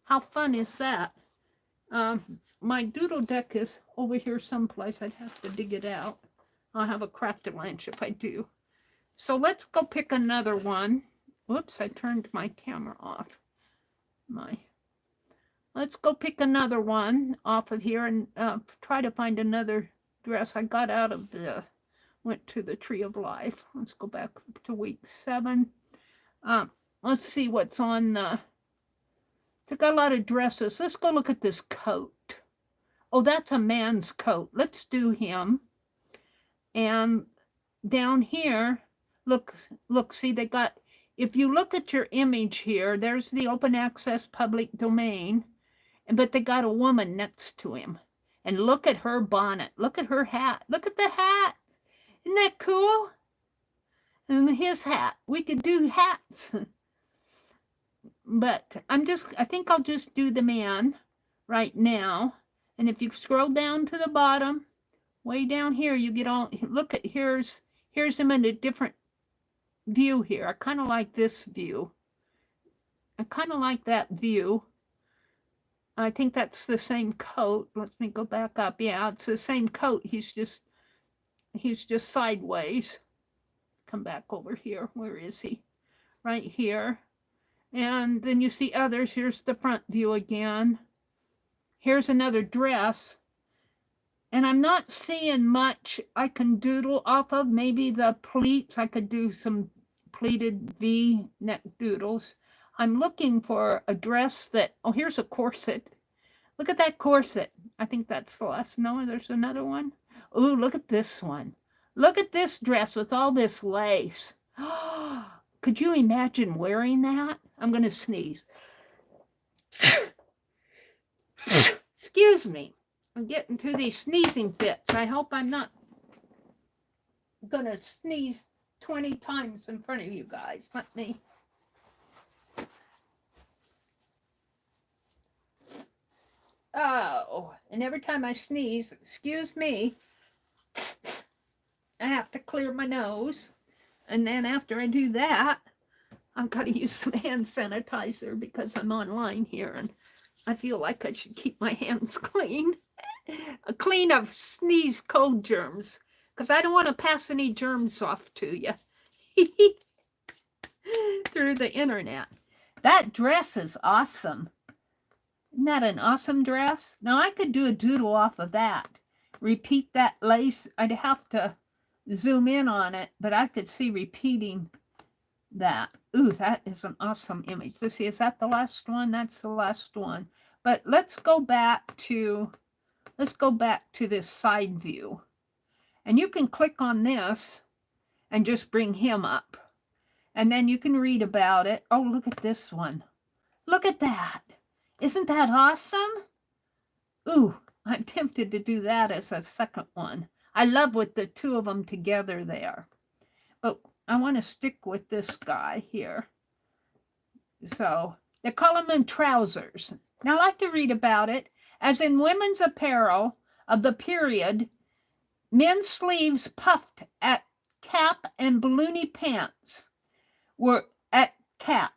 How fun is that? My doodle deck is over here someplace. I'd have to dig it out. I'll have a craft-a-lunch if I do. So let's go pick another one. Whoops, I turned my camera off. Let's go pick another one off of here and try to find another dress. I got out of went to the Tree of Life. Let's go back to week 7. Let's see what's on It's got a lot of dresses. Let's go look at this coat. Oh, that's a man's coat. Let's do him. And down here, look, see, they got, if you look at your image here, there's the open access public domain, but they got a woman next to him. And look at her bonnet. Look at her hat. Look at the hat. Isn't that cool? And his hat. We could do hats. But I think I'll just do the man right now. And if you scroll down to the bottom, way down here, you get all, look at, here's him in a different view here. I kind of like this view. I kind of like that view. I think that's the same coat. Let me go back up. Yeah, it's the same coat. He's just sideways. Come back over here. Where is he? Right here. And then you see others. Here's the front view again. Here's another dress. And I'm not seeing much I can doodle off of. Maybe the pleats. I could do some pleated V-neck doodles. I'm looking for a dress that, oh, here's a corset. Look at that corset. I think that's the last. No, there's another one. Oh, look at this one. Look at this dress with all this lace. Could you imagine wearing that? I'm going to sneeze. Excuse me. I'm getting to these sneezing fits. I hope I'm not going to sneeze 20 times in front of you guys. Let me. Oh, and every time I sneeze, excuse me, I have to clear my nose. And then after I do that, I've got to use some hand sanitizer because I'm online here and I feel like I should keep my hands clean. Clean of sneeze cold germs because I don't want to pass any germs off to you through the internet. That dress is awesome. Isn't that an awesome dress? Now I could do a doodle off of that. Repeat that lace. I'd have to zoom in on it, but I could see repeating that. Ooh, that is an awesome image. Let's see, is that the last one? That's the last one. But let's go back to this side view. And you can click on this and just bring him up. And then you can read about it. Oh, look at this one. Look at that. Isn't that awesome? Ooh, I'm tempted to do that as a second one. I love with the two of them together there. But I want to stick with this guy here. So they call them in trousers. Now I like to read about it. As in women's apparel of the period, men's sleeves puffed at cap and balloony pants were at cap.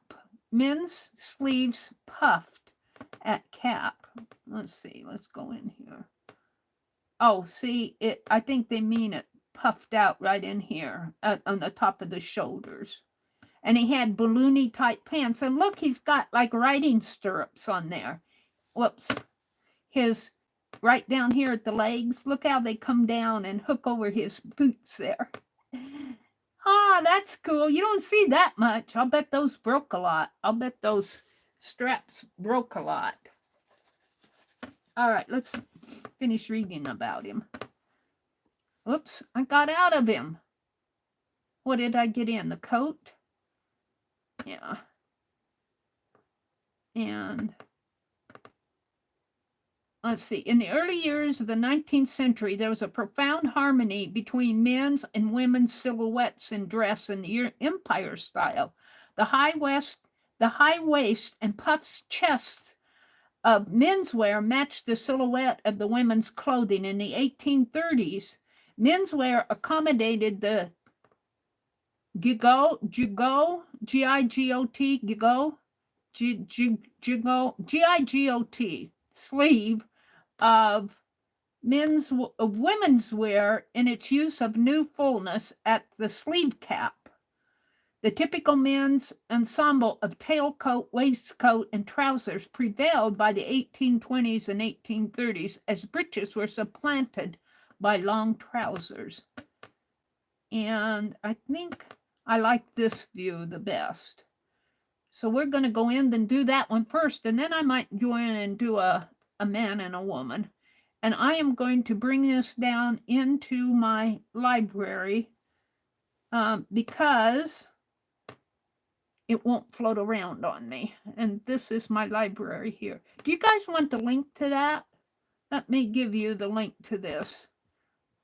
Men's sleeves puffed at cap. Let's see. Let's go in here. Oh, see, it. I think they mean it puffed out right in here on the top of the shoulders. And he had balloony type pants. And look, he's got like riding stirrups on there. Whoops. His right down here at the legs. Look how they come down and hook over his boots there. Ah, that's cool. You don't see that much. I'll bet those broke a lot. I'll bet those straps broke a lot. All right, let's finish reading about him. Oops, I got out of him. What did I get in? The coat? Yeah. And let's see. In the early years of the 19th century, there was a profound harmony between men's and women's silhouettes in dress in the Empire style. The high waist and puffed chests of menswear matched the silhouette of the women's clothing. In the 1830s, menswear accommodated the gigot, G-I-G-O-T, gigot, G-I-G-O-T, sleeve of women's wear in its use of new fullness at the sleeve cap. The typical men's ensemble of tailcoat, waistcoat, and trousers prevailed by the 1820s and 1830s as breeches were supplanted by long trousers. And I think I like this view the best. So we're going to go in and do that one first, and then I might go in and do a man and a woman. And I am going to bring this down into my library because it won't float around on me. And this is my library here. Do you guys want the link to that? Let me give you the link to this.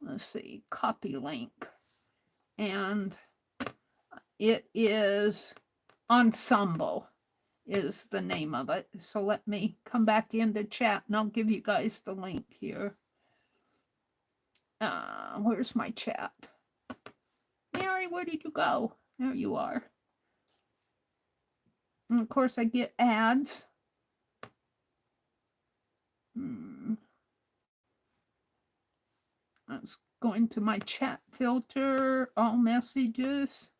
Let's see, copy link. And it is Ensemble is the name of it. So let me come back into chat and I'll give you guys the link here. Where's my chat? Mary, where did you go? There you are. And of course, I get ads. Let's go into my chat filter, all messages.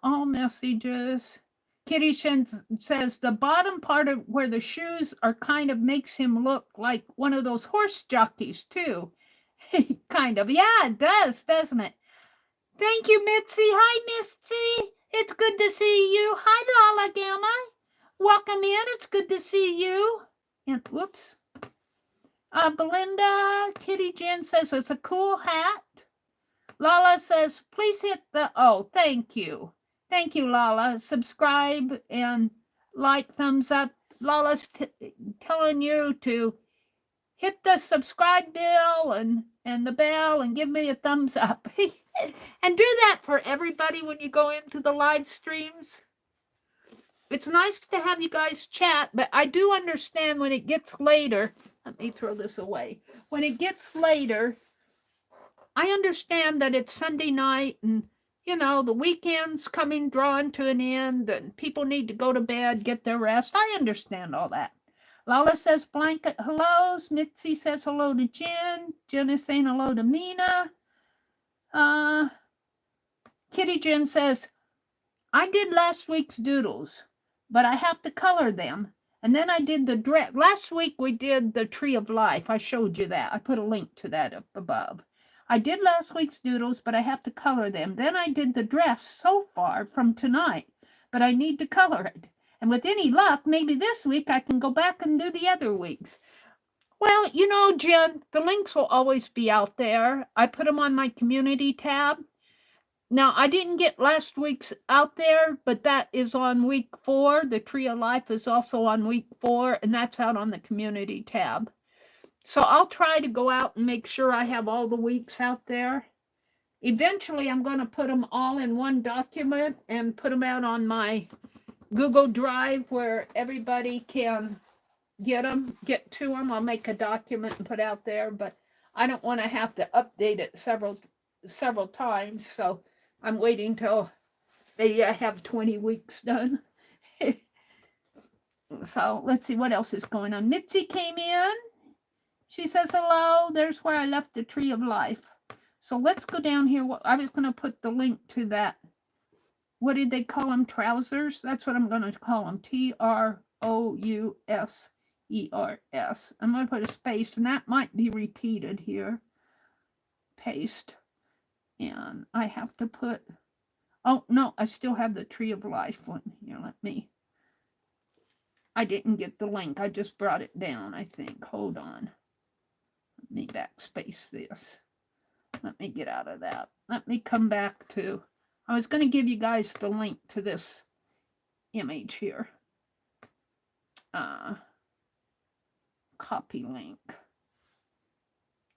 All messages. Kitty Shen says the bottom part of where the shoes are kind of makes him look like one of those horse jockeys, too. Kind of. Yeah, it does, doesn't it? Thank you, Mitzi. Hi, Mitzi. It's good to see you. Hi, Lala Gamma. Welcome in. It's good to see you. And whoops. Belinda, Kitty Jen says it's a cool hat. Lala says, please hit the, oh, thank you. Thank you, Lala. Subscribe and like, thumbs up. Lala's telling you to hit the subscribe bell and the bell and give me a thumbs up. And do that for everybody when you go into the live streams. It's nice to have you guys chat, but I do understand when it gets later. Let me throw this away. When it gets later, I understand that it's Sunday night and, you know, the weekend's drawing to an end and people need to go to bed, get their rest. I understand all that. Lala says blanket hellos. Mitzi says hello to Jen. Jen is saying hello to Mina. Kitty Jen says, I did last week's doodles, but I have to color them. And then I did the dress. Last week we did the Tree of Life. I showed you that. I put a link to that up above. I did last week's doodles, but I have to color them. Then I did the dress so far from tonight, but I need to color it. And with any luck, maybe this week I can go back and do the other weeks. Well, you know, Jen, the links will always be out there. I put them on my community tab. Now, I didn't get last week's out there, but that is on week 4. The Tree of Life is also on week 4, and that's out on the community tab. So I'll try to go out and make sure I have all the weeks out there. Eventually, I'm going to put them all in one document and put them out on my Google Drive where everybody can get to them. I'll make a document and put out there, but I don't want to have to update it several times. So I'm waiting till they have 20 weeks done. So let's see what else is going on. Mitzi came in. She says, hello. There's where I left the Tree of Life. So let's go down here. I was going to put the link to that. What did they call them? Trousers? That's what I'm going to call them. Trousers. I'm going to put a space, and that might be repeated here. Paste. And I have to put, oh, no, I still have the Tree of Life one. Here, I didn't get the link. I just brought it down, I think. Hold on. Let me backspace this. Let me get out of that. Let me come back to, I was going to give you guys the link to this image here. Copy link.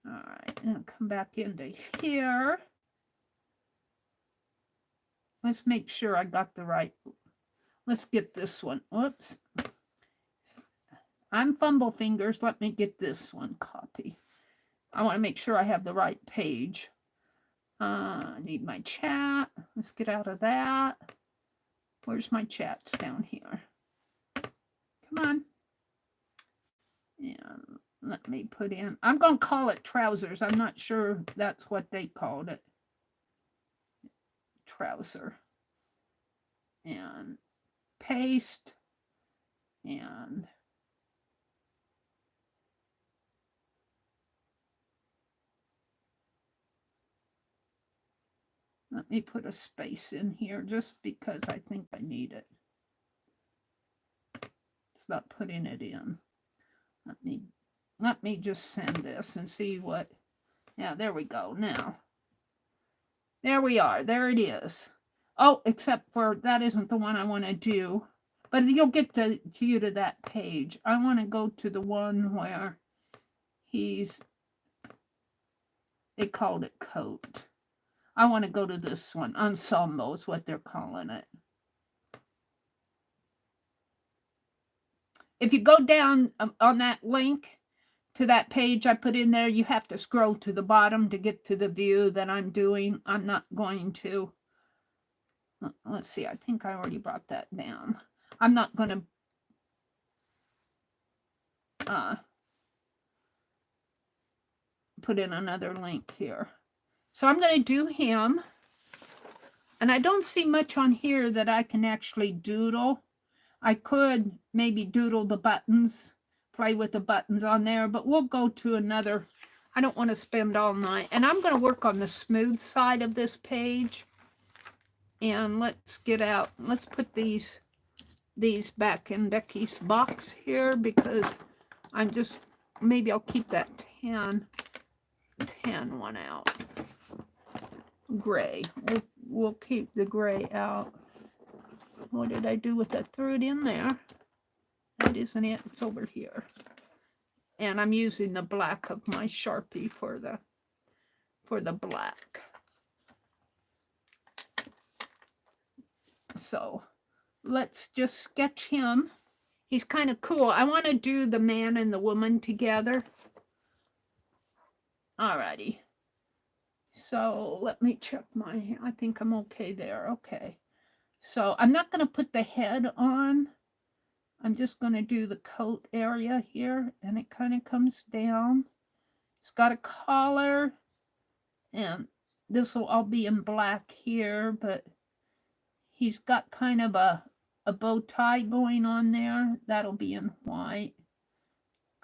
All right, and come back into here. Let's make sure I got the right. Let's get this one. Whoops. I'm fumble fingers. Let me get this one. Copy. I want to make sure I have the right page. I need my chat. Let's get out of that. Where's my chats? Down here. Come on. And let me put in. I'm going to call it trousers. I'm not sure that's what they called it. Trouser. And paste. And let me put a space in here just because I think I need it. It's not putting it in. Let me just send this and see what. Yeah, there we go. Now, there we are. There it is. Oh, except for that isn't the one I want to do. But you'll get to that page. I want to go to the one where they called it coat. I want to go to this one. Ensemble is what they're calling it. If you go down on that link to that page I put in there, you have to scroll to the bottom to get to the view that I'm doing. I'm not going to. Let's see. I think I already brought that down. I'm not going to put in another link here. So I'm going to do him. And I don't see much on here that I can actually doodle. I could maybe doodle the buttons, play with the buttons on there, but we'll go to another. I don't want to spend all night. And I'm going to work on the smooth side of this page. And let's get out. Let's put these back in Becky's box here because I'm just, maybe I'll keep that 10 one out. Gray. We'll keep the gray out. What did I do with that? Threw it in there. That isn't it. It's over here. And I'm using the black of my Sharpie for the black. So let's just sketch him. He's kind of cool. I want to do the man and the woman together. Alrighty. So let me check I think I'm okay there. Okay. So I'm not going to put the head on. I'm just going to do the coat area here. And it kind of comes down. It's got a collar. And this will all be in black here. But he's got kind of a bow tie going on there. That'll be in white.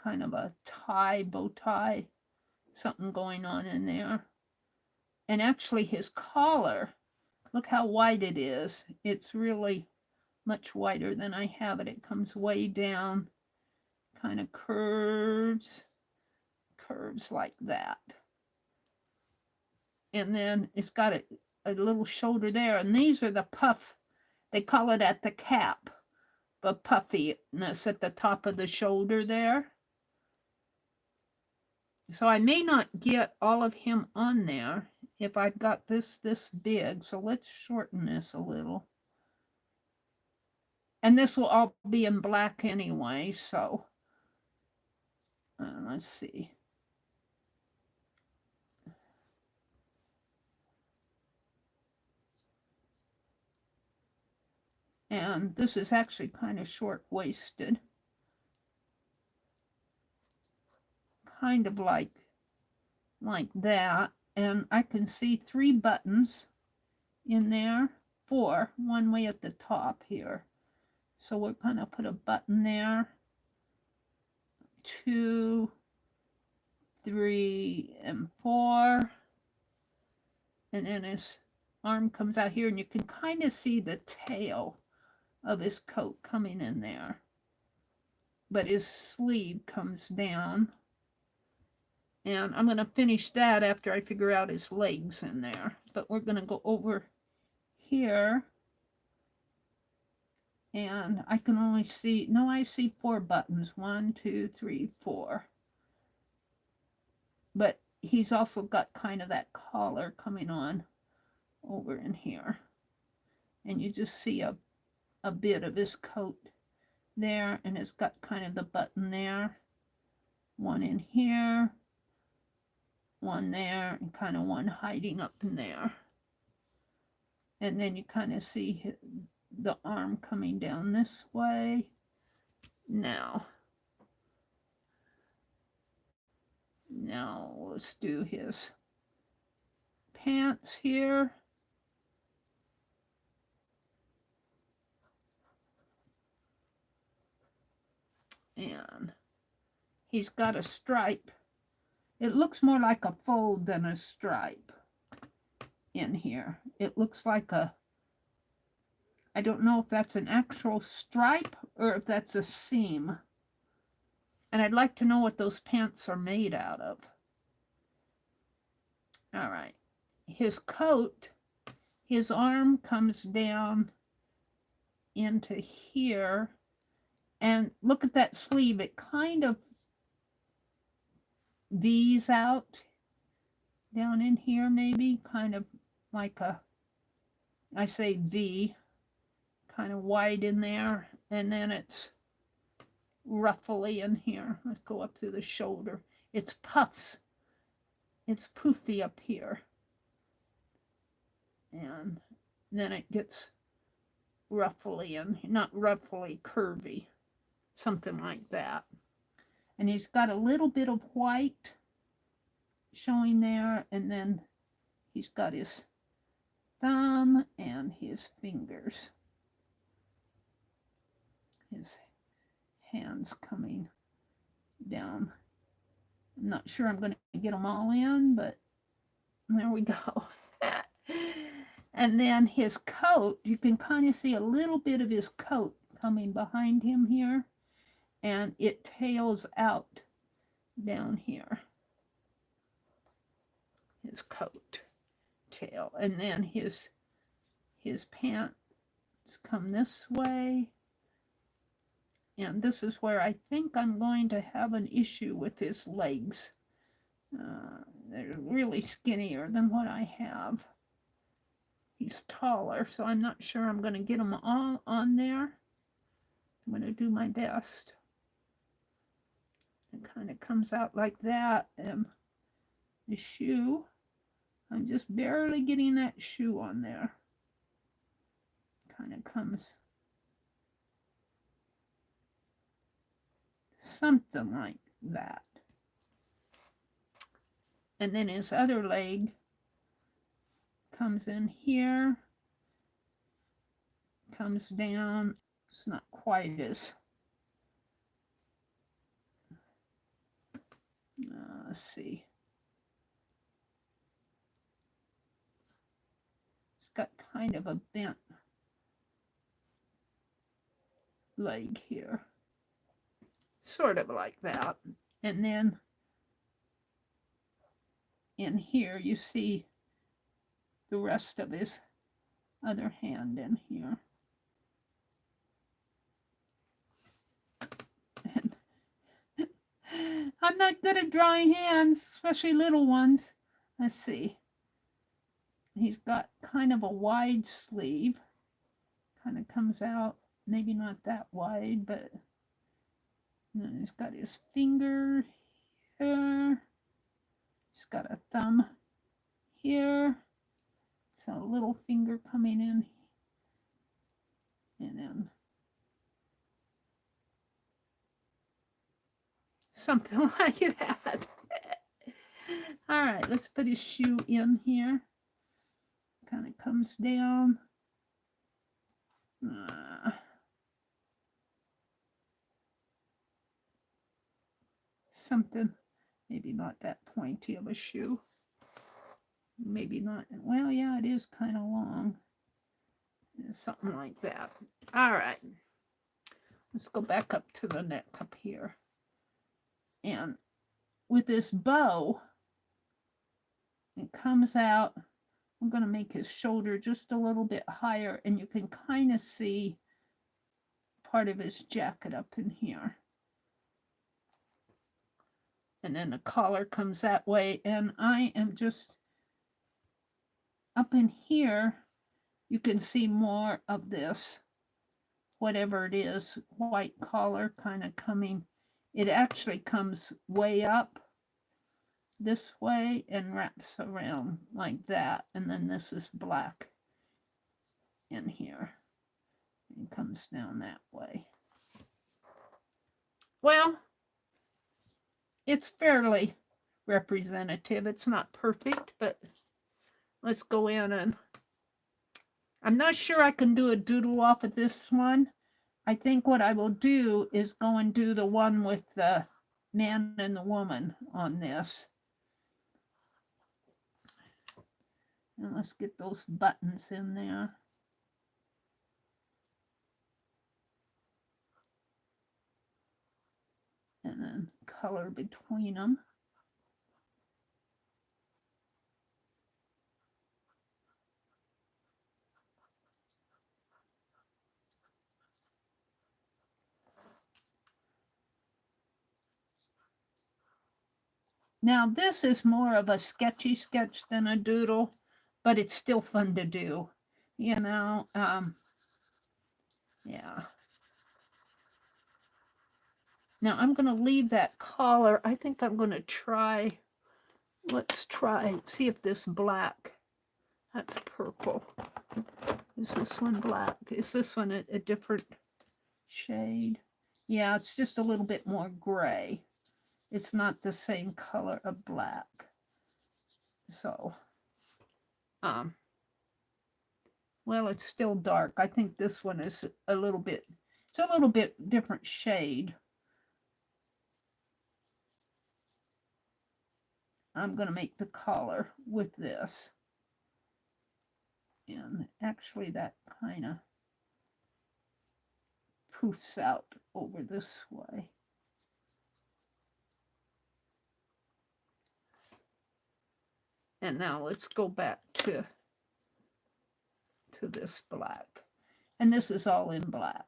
Kind of a tie, bow tie. Something going on in there. And actually his collar, look how wide it is. It's really much wider than I have it. It comes way down, kind of curves like that. And then it's got a little shoulder there, and these are the puff. They call it at the cap, the puffiness at the top of the shoulder there. So I may not get all of him on there if I've got this big. So let's shorten this a little. And this will all be in black anyway, so let's see. And this is actually kind of short-waisted. Kind of like that. And I can see 3 buttons in there, 4, one way at the top here. So we're going to put a button there, 2, 3, and 4. And then his arm comes out here, and you can kind of see the tail of his coat coming in there. But his sleeve comes down. And I'm going to finish that after I figure out his legs in there. But we're going to go over here. And I can only see, no, I see 4 buttons. 1, 2, 3, 4. But he's also got kind of that collar coming on over in here. And you just see a bit of his coat there. And it's got kind of the button there. 1 in here. 1 there. And kind of 1 hiding up in there. And then you kind of see the arm coming down this way. Now let's do his pants here. And he's got a stripe. It looks more like a fold than a stripe in here. It looks like I don't know if that's an actual stripe or if that's a seam. And I'd like to know what those pants are made out of. All right. His coat, his arm comes down into here. And look at that sleeve. It kind of V's out down in here, maybe. Kind of like I say V. Kind of wide in there, and then it's ruffly in here. Let's go up to the shoulder. It's puffs. It's poofy up here. And then it gets ruffly and not ruffly, curvy. Something like that. And he's got a little bit of white showing there, and then he's got his thumb and his fingers. His hands coming down. I'm not sure I'm going to get them all in, but there we go. And then his coat, you can kind of see a little bit of his coat coming behind him here, and it tails out down here. His coat tail, and then his pants come this way. And this is where I think I'm going to have an issue with his legs. They're really skinnier than what I have. He's taller, so I'm not sure I'm going to get them all on there. I'm going to do my best. It kind of comes out like that. And the shoe, I'm just barely getting that shoe on there. Kind of comes something like that. And then his other leg comes in here, comes down. It's not quite as, let's see. It's got kind of a bent leg here. Sort of like that. And then in here you see the rest of his other hand in here. And I'm not good at drawing hands, especially little ones. Let's see. He's got kind of a wide sleeve. Kind of comes out, maybe not that wide, but he's got his finger here. He's got a thumb here. So a little finger coming in. And then something like that. All right, let's put his shoe in here. Kind of comes down. Something, maybe not that pointy of a shoe. Maybe not. Well, yeah, it is kind of long. Something like that. All right. Let's go back up to the neck up here. And with this bow, it comes out. I'm going to make his shoulder just a little bit higher, and you can kind of see part of his jacket up in here. And then the collar comes that way, and I am just up in here. You can see more of this, whatever it is, white collar kind of coming. It actually comes way up this way and wraps around like that. And then this is black in here. It comes down that way. Well, it's fairly representative. It's not perfect, but let's go in and I'm not sure I can do a doodle off of this one. I think what I will do is go and do the one with the man and the woman on this. And let's get those buttons in there. And then color between them. Now this is more of a sketchy sketch than a doodle, but it's still fun to do, you know. Yeah. Now I'm going to leave that collar. I think I'm going to try, let's try, see if this black, that's purple. Is this one black? Is this one a different shade? Yeah, it's just a little bit more gray. It's not the same color of black. So, well, it's still dark. I think this one is a little bit, it's a little bit different shade. I'm going to make the collar with this. And actually that kind of poofs out over this way. And now let's go back to this black. And this is all in black.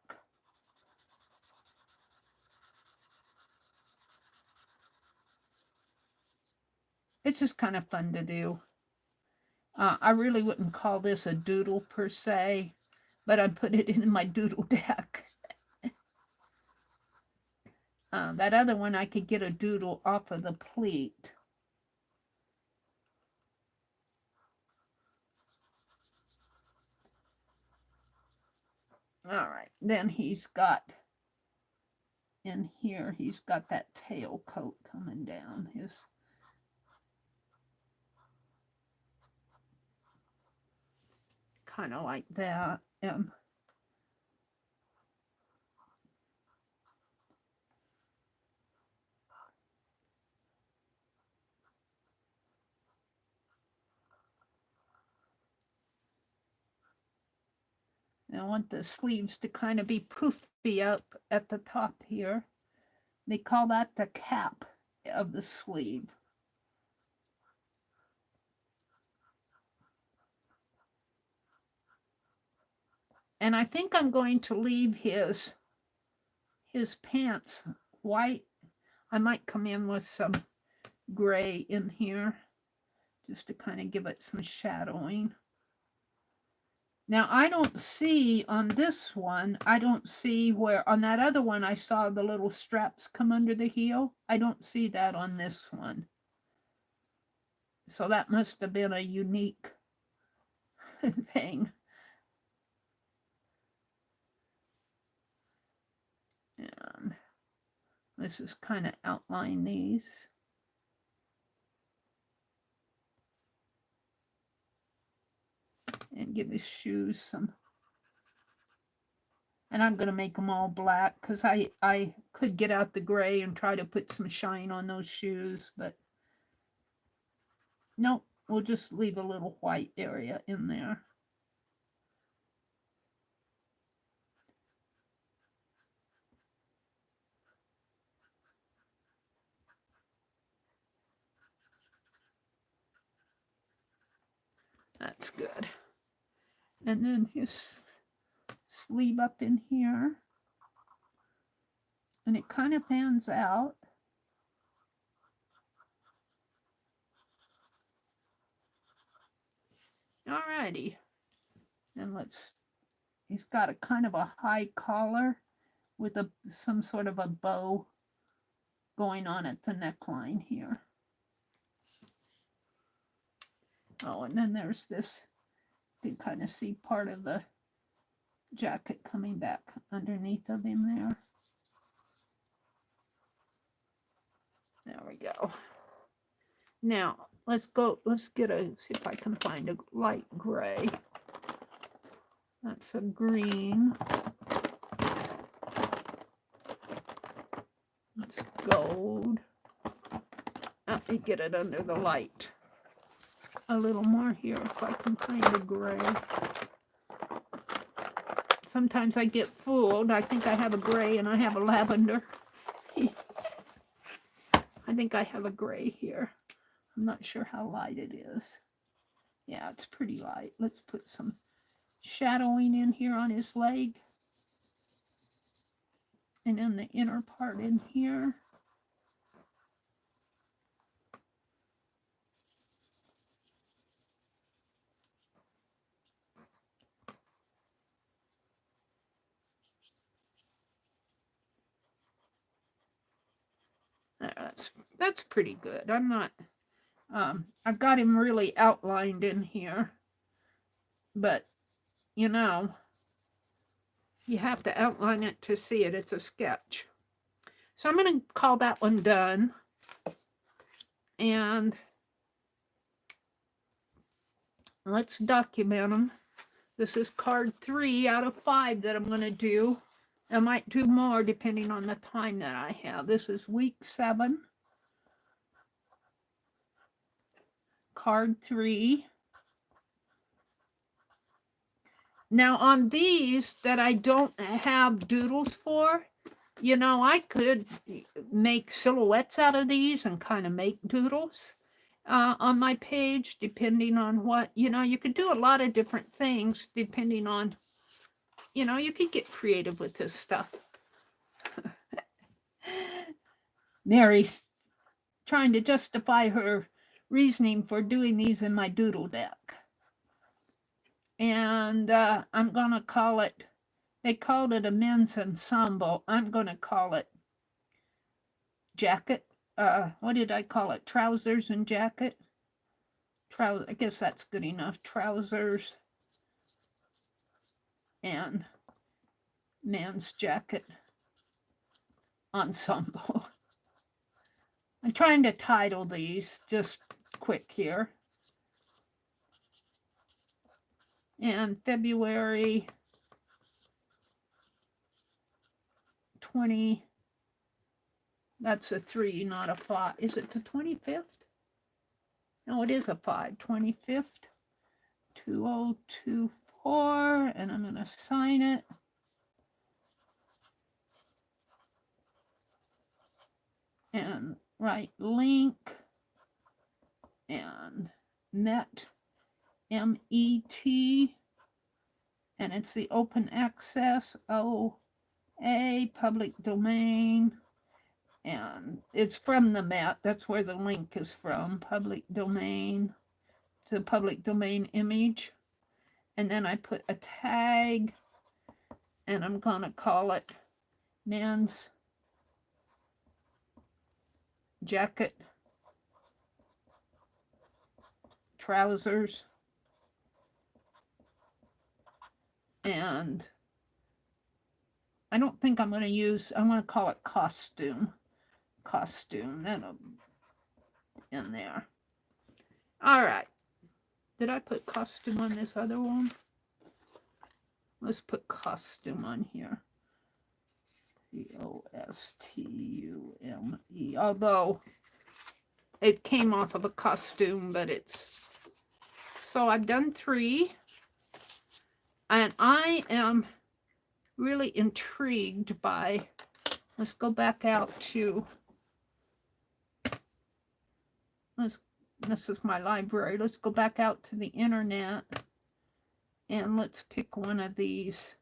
It's just kind of fun to do. I really wouldn't call this a doodle per se, but I put it in my doodle deck. That other one, I could get a doodle off of the pleat. All right, then he's got, in here, he's got that tail coat coming down. His kind of like that. And I want the sleeves to kind of be poofy up at the top here. They call that the cap of the sleeve. And I think I'm going to leave his pants white. I might come in with some gray in here just to kind of give it some shadowing. Now, I don't see on this one, I don't see where, on that other one, I saw the little straps come under the heel. I don't see that on this one. So that must have been a unique thing. And let's just kind of outline these. And give his shoes some. And I'm going to make them all black because I could get out the gray and try to put some shine on those shoes. But nope, we'll just leave a little white area in there. That's good. And then his sleeve up in here. And it kind of fans out. Alrighty. And he's got a kind of a high collar with some sort of a bow going on at the neckline here. Oh, and then there's this, you can kind of see part of the jacket coming back underneath of him there. There we go. Now, let's see if I can find a light gray. That's a green. It's gold. Let me get it under the light. A little more here if I can find a gray. Sometimes I get fooled. I think I have a gray and I have a lavender. I think I have a gray here. I'm not sure how light it is. Yeah, it's pretty light. Let's put some shadowing in here on his leg. And in the inner part in here. That's pretty good. I'm not, I've got him really outlined in here, but you know, you have to outline it to see it. It's a sketch. So I'm going to call that one done. And let's document them. This is card 3 out of 5 that I'm going to do. I might do more depending on the time that I have. This is week 7. Card 3. Now on these that I don't have doodles for, you know, I could make silhouettes out of these and kind of make doodles on my page, depending on what, you know, you could do a lot of different things depending on, you know, you could get creative with this stuff. Mary's trying to justify her reasoning for doing these in my doodle deck. And I'm going to call it, they called it a men's ensemble. I'm going to call it jacket. What did I call it? Trousers and jacket? I guess that's good enough. Trousers and men's jacket ensemble. I'm trying to title these just quick here. And February 20, that's a 3, not a 5. Is it the 25th? No, it is a 5. 25th, 2024, and I'm going to sign it. And write link and met, MET, and it's the open access OA public domain, and it's from the Met. That's where the link is from, public domain. It's a public domain image. And then I put a tag, and I'm going to call it men's jacket, trousers, and I don't think I'm going to use, I'm going to call it costume. Costume, that'll in there. All right. Did I put costume on this other one? Let's put costume on here. C-O-S-T-U-M-E. Although it came off of a costume, but it's... So I've done 3. And I am really intrigued by... Let's go back out to... This is my library. Let's go back out to the internet. And let's pick one of these.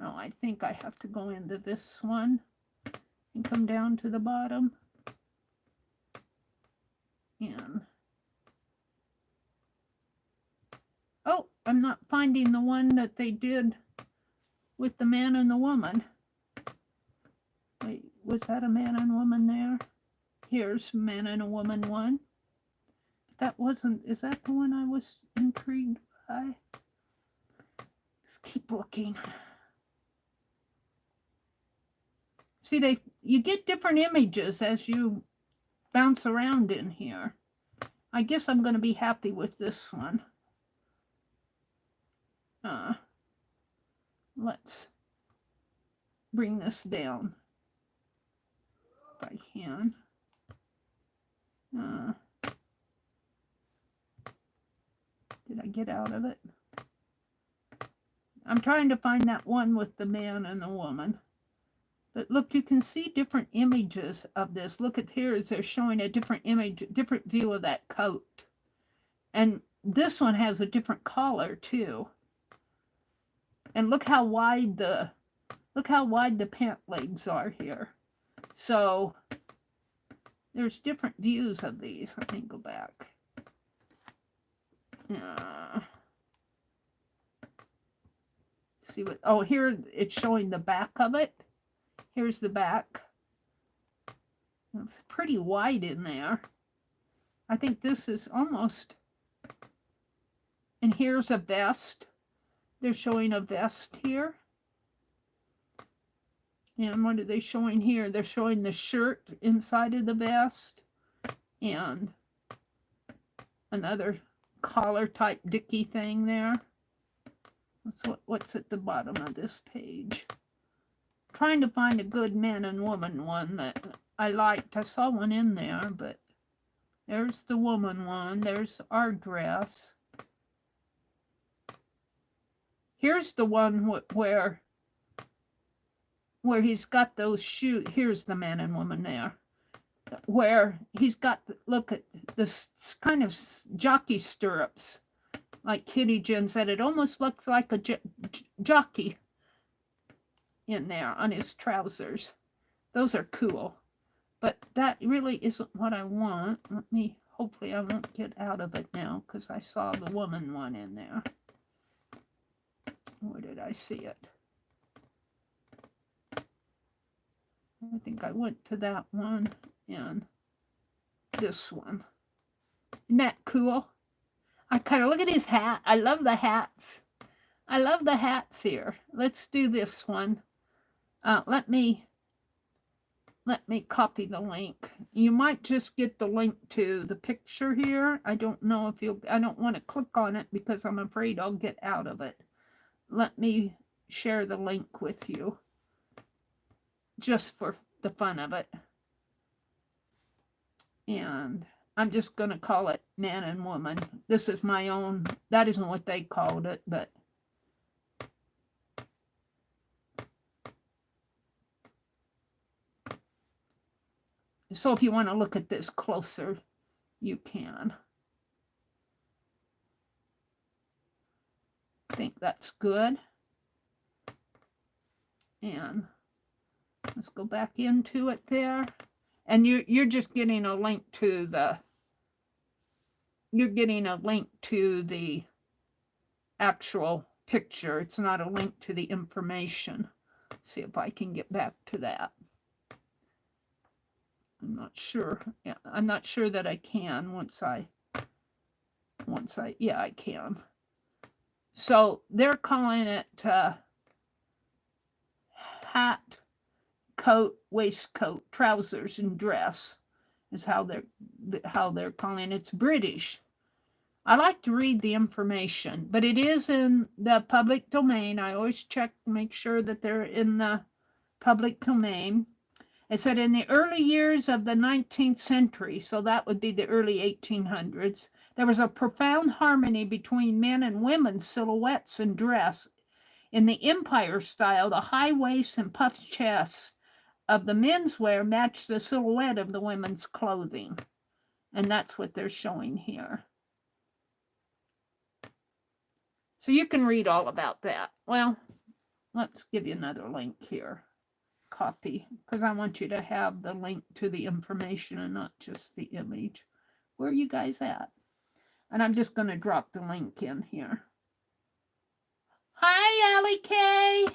Oh, I think I have to go into this one and come down to the bottom. And oh, I'm not finding the one that they did with the man and the woman. Wait, was that a man and woman there? Here's man and a woman one. That wasn't, is that the one I was intrigued by? Let's keep looking. See, you get different images as you bounce around in here. I guess I'm going to be happy with this one. Let's bring this down if I can. Did I get out of it? I'm trying to find that one with the man and the woman. But look, you can see different images of this. Look at here, they're showing a different image, different view of that coat. And this one has a different collar too. And look how wide the pant legs are here. So there's different views of these. Let me go back. See what, oh, here it's showing the back of it. Here's the back. It's pretty wide in there. I think this is almost, and here's a vest. They're showing a vest here. And what are they showing here? They're showing the shirt inside of the vest and another collar type dicky thing there. That's what's at the bottom of this page. Trying to find a good man and woman one that I liked. I saw one in there, but there's the woman one. There's our dress. Here's the one where he's got those shoes. Here's the man and woman there. Where he's got, look at this kind of jockey stirrups. Like Kitty Jen said, it almost looks like a jockey in there on his trousers. Those are cool. But that really isn't what I want. Let me, hopefully I won't get out of it now because I saw the woman one in there. Where did I see it? I think I went to that one and this one. Isn't that cool? I kind of look at his hat. I love the hats. I love the hats here. Let's do this one. Let me copy the link. You might just get the link to the picture here. I don't know if you'll, I don't want to click on it because I'm afraid I'll get out of it. Let me share the link with you just for the fun of it. And I'm just going to call it man and woman. This is my own, that isn't what they called it, but so if you want to look at this closer, you can. that's good. And let's go back into it there. And you're just getting a link to the, actual picture. It's not a link to the information. Let's see if I can get back to that. I'm not sure. Yeah, I'm not sure that I can yeah, I can. So they're calling it hat, coat, waistcoat, trousers, and dress is how they're calling it. It's British. I like to read the information, but it is in the public domain. I always check to make sure that they're in the public domain. It said in the early years of the 19th century, so that would be the early 1800s, there was a profound harmony between men and women's silhouettes and dress. In the Empire style, the high waist and puffed chests of the menswear matched the silhouette of the women's clothing. And that's what they're showing here. So you can read all about that. Well, let's give you another link here. Copy, because I want you to have the link to the information and not just the image. Where are you guys at? And I'm just going to drop the link in here. Hi, Allie K.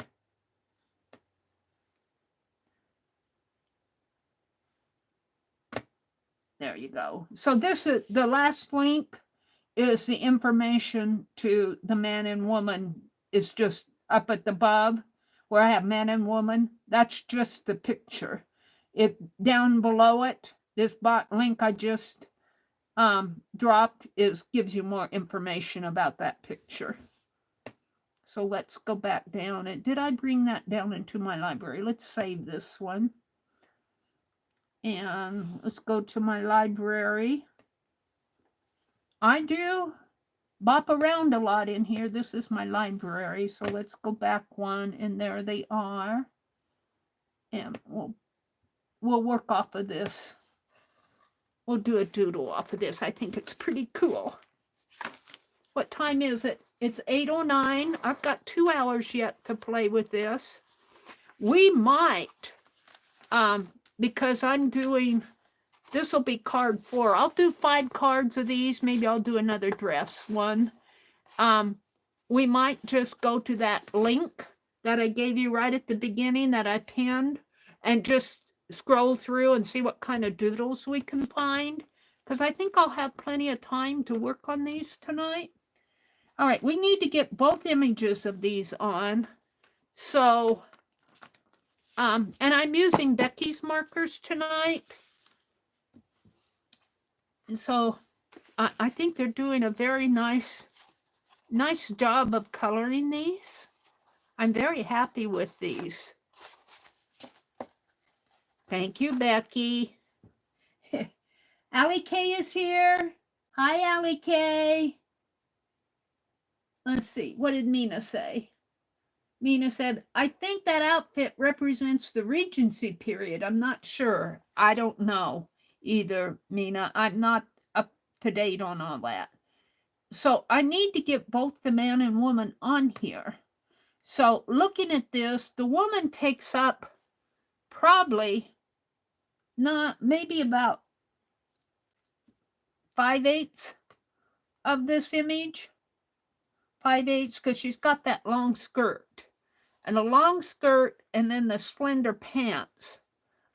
There you go. So this is the last link, is the information to the man and woman is just up at the above where I have man and woman. That's just the picture. It down below it, this bot link I just dropped gives you more information about that picture. So let's go back down. And did I bring that down into my library? Let's save this one. And let's go to my library. I do bop around a lot in here. This is my library. So let's go back one, and there they are. And we'll work off of this. We'll do a doodle off of this. I think it's pretty cool. What time is it? It's 8:09. I've got 2 hours yet to play with this. We might, because I'm doing, this will be card 4. I'll do 5 cards of these. Maybe I'll do another dress one. We might just go to that link that I gave you right at the beginning that I pinned and just scroll through and see what kind of doodles we can find, because I think I'll have plenty of time to work on these tonight. All right, we need to get both images of these on. So, and I'm using Becky's markers tonight. And so I think they're doing a very nice job of coloring these. I'm very happy with these. Thank you, Becky. Allie K is here. Hi, Allie K. Let's see. What did Mina say? Mina said, I think that outfit represents the Regency period. I'm not sure. I don't know either, Mina. I'm not up to date on all that. So I need to get both the man and woman on here. So looking at this, the woman takes up probably maybe about 5/8 of this image. 5/8, because she's got that long skirt. And a long skirt and then the slender pants.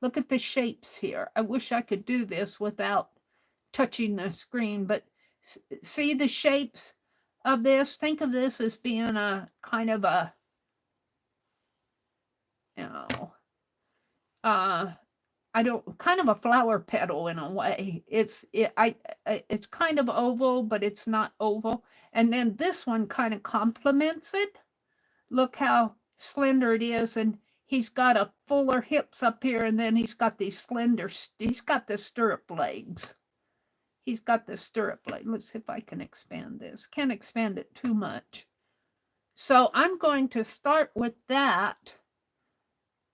Look at the shapes here. I wish I could do this without touching the screen, but see the shapes of this? Think of this as being a kind of a, kind of a flower petal in a way. It's kind of oval, but it's not oval. And then this one kind of complements it. Look how slender it is, and he's got a fuller hips up here, and then he's got these slender, he's got the stirrup legs. He's got the stirrup leg. Let's see if I can expand this. Can't expand it too much. So I'm going to start with that.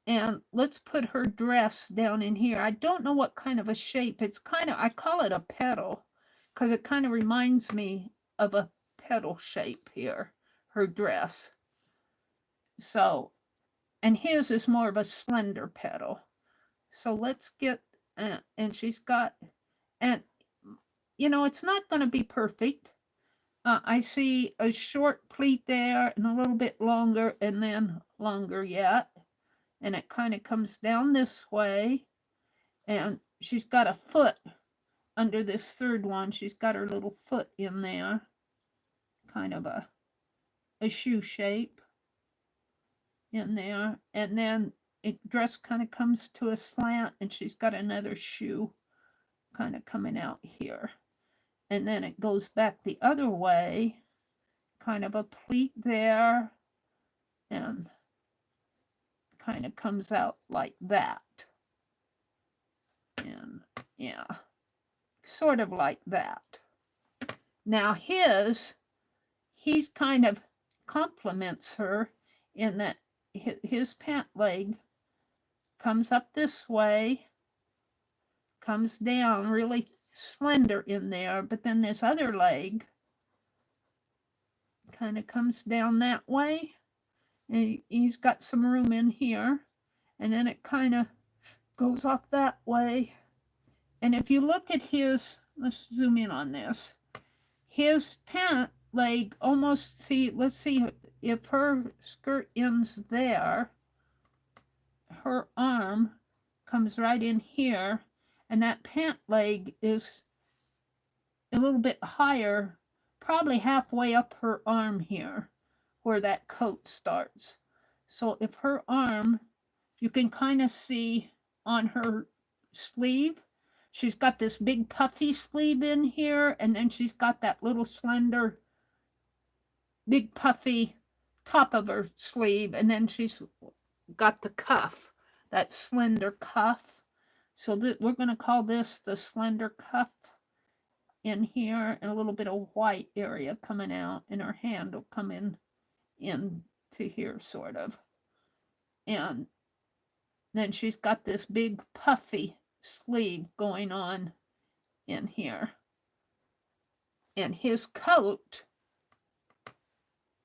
And let's put her dress down in here. I don't know what kind of a shape. It's kind of, I call it a petal because it kind of reminds me of a petal shape here. her dress. So, and his is more of a slender petal. So let's get, and she's got, and you know, it's not going to be perfect. I see a short pleat there and a little bit longer and then longer yet. And it kind of comes down this way. And she's got a foot under this third one. She's got her little foot in there. Kind of a shoe shape in there. And then it dress kind of comes to a slant and she's got another shoe kind of coming out here. And then it goes back the other way, kind of a pleat there, and kind of comes out like that. And yeah, sort of like that. Now he's kind of complements her in that his pant leg comes up this way, comes down really slender in there, but then this other leg kind of comes down that way, and he's got some room in here, and then it kind of goes off that way. And if you look at his, let's zoom in on this, his pant leg almost, see, let's see if her skirt ends there, her arm comes right in here, and that pant leg is a little bit higher, probably halfway up her arm here, where that coat starts. So if her arm, you can kind of see on her sleeve, she's got this big puffy sleeve in here, and then she's got that little slender, big puffy top of her sleeve, and then she's got the cuff, that slender cuff. So that we're going to call this the slender cuff in here, and a little bit of white area coming out, and her hand will come in to here sort of. And then she's got this big puffy sleeve going on in here. And his coat,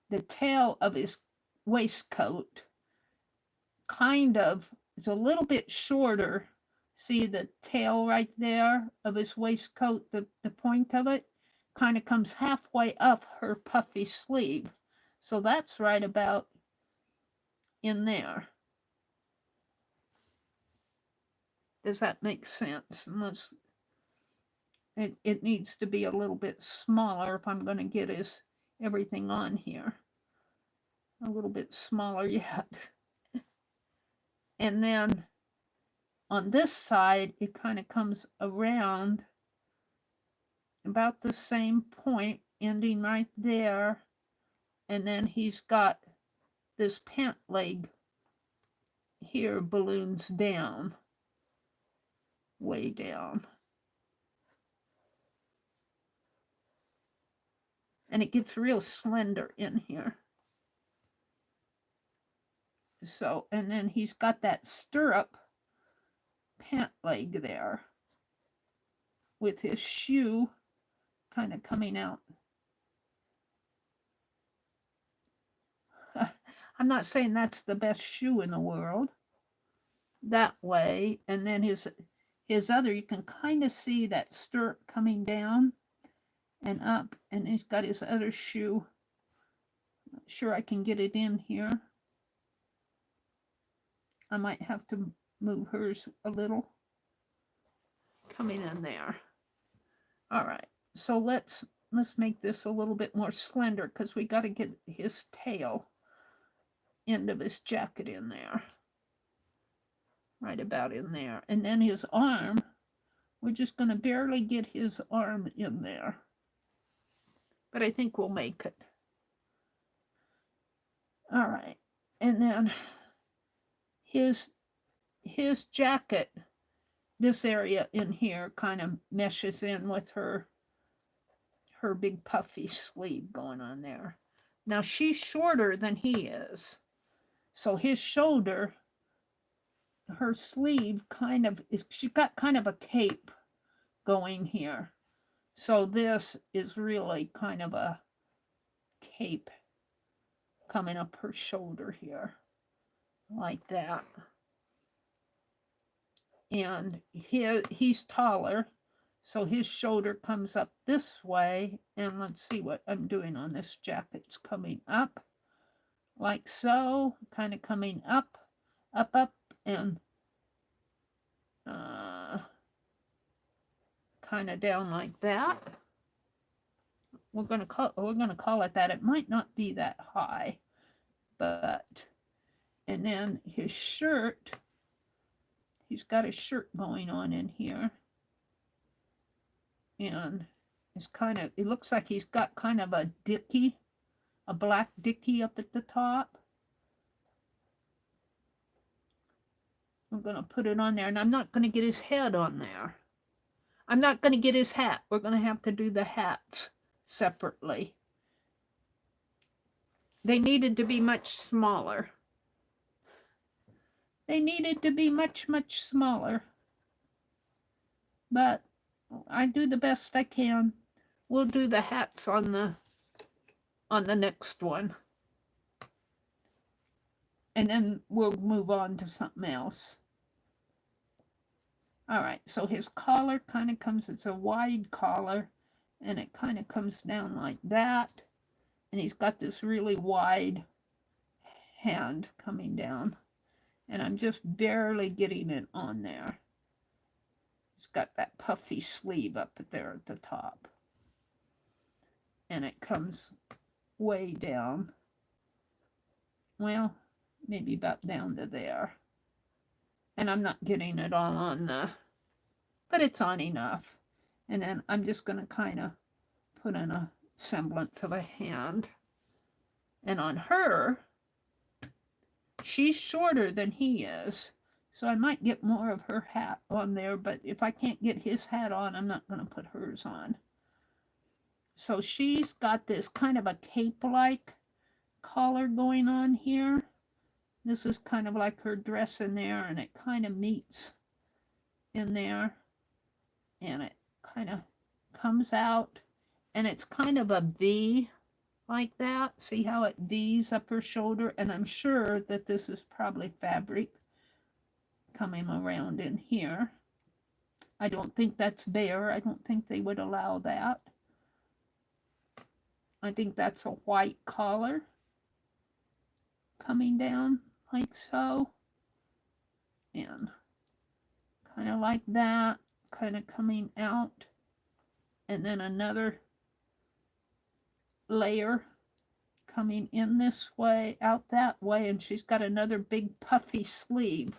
the tail of his waistcoat, kind of is a little bit shorter. See the tail right there of his waistcoat, the point of it kind of comes halfway up her puffy sleeve. So that's right about in there. Does that make sense? Unless it needs to be a little bit smaller if I'm going to get everything on here. A little bit smaller yet. And then on this side, it kind of comes around about the same point, ending right there. And then he's got this pant leg here, balloons down, way down. And it gets real slender in here. So, and then he's got that stirrup pant leg there with his shoe kind of coming out. I'm not saying that's the best shoe in the world. That way. And then his other, you can kind of see that stirrup coming down and up. And he's got his other shoe. Not sure I can get it in here. I might have to move hers a little. Coming in there. All right. So let's make this a little bit more slender, because we got to get his tail end of his jacket in there. Right about in there. And then his arm, we're just going to barely get his arm in there. But I think we'll make it. All right. And then his jacket, this area in here kind of meshes in with her big puffy sleeve going on there. Now she's shorter than he is. So his shoulder, her sleeve kind of is, she's got kind of a cape going here. So this is really kind of a cape coming up her shoulder here, like that. And he's taller, so his shoulder comes up this way. And let's see what I'm doing on this jacket. It's coming up like so, kind of coming up, and kind of down like that. We're gonna call it that. It might not be that high, but and then his shirt. He's got a shirt going on in here. And it's it looks like he's got kind of a dicky, a black dicky up at the top. I'm going to put it on there, and I'm not going to get his head on there. I'm not going to get his hat. We're going to have to do the hats separately. They needed to be much smaller. They needed to be much, much smaller. But I do the best I can. We'll do the hats on the next one. And then we'll move on to something else. All right, so his collar kind of comes, it's a wide collar, and it kind of comes down like that. And he's got this really wide hand coming down. And I'm just barely getting it on there. It's got that puffy sleeve up there at the top. And it comes way down. Well, maybe about down to there. And I'm not getting it all on but it's on enough. And then I'm just going to kind of put in a semblance of a hand. And on her, she's shorter than he is. So I might get more of her hat on there, but if I can't get his hat on, I'm not going to put hers on. So she's got this kind of a cape-like collar going on here. This is kind of like her dress in there, and it kind of meets in there. And it kind of comes out, and it's kind of a V like that. See how it V's up her shoulder? And I'm sure that this is probably fabric coming around in here. I don't think that's bare. I don't think they would allow that. I think that's a white collar coming down like so. And kind of like that, kind of coming out. And then another layer coming in this way, out that way. And she's got another big puffy sleeve.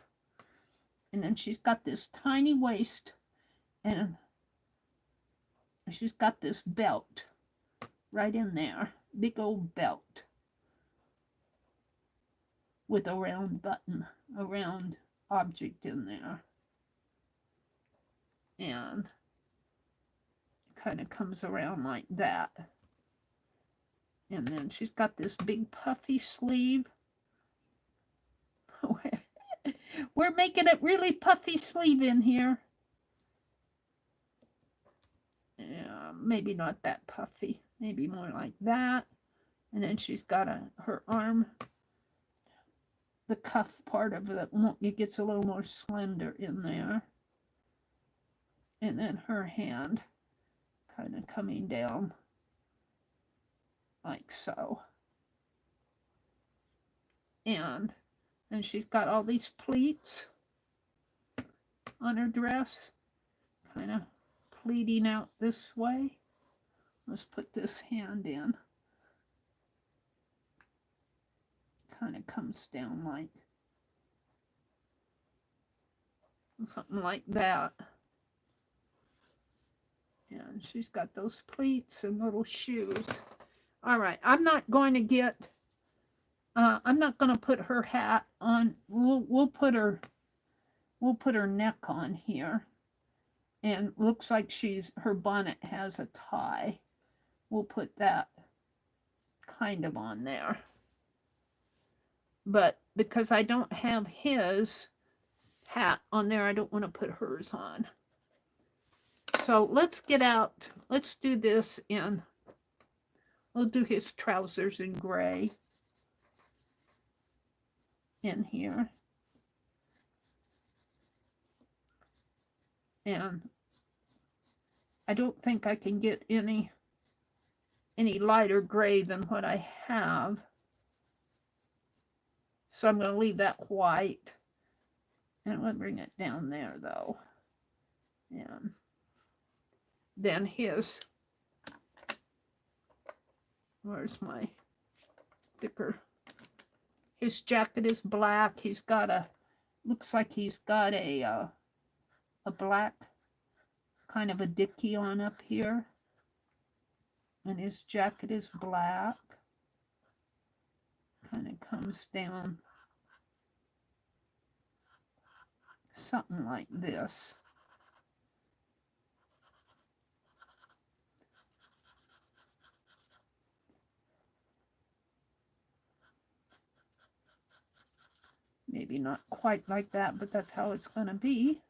And then she's got this tiny waist, and she's got this belt right in there, big old belt with a round button, a round object in there. And kind of comes around like that. And then she's got this big puffy sleeve. We're making it really puffy sleeve in here. Yeah, maybe not that puffy. Maybe more like that. And then she's got her arm, the cuff part of it gets a little more slender in there. And then her hand kind of coming down like so. And she's got all these pleats on her dress, kind of pleating out this way. Let's put this hand in. Kind of comes down like something like that. And she's got those pleats and little shoes. All right, I'm not going to put her hat on. We'll put her neck on here. And looks like her bonnet has a tie. We'll put that kind of on there. But because I don't have his hat on there, I don't want to put hers on. So let's do this in, we'll do his trousers in gray. in here. And I don't think I can get any lighter gray than what I have. So I'm going to leave that white. And I'm going to bring it down there, though. And then his, where's my thicker? His jacket is black. He's got a, looks like he's got a black kind of a dicky on up here. And his jacket is black. Kind of comes down something like this. Maybe not quite like that, but that's how it's going to be.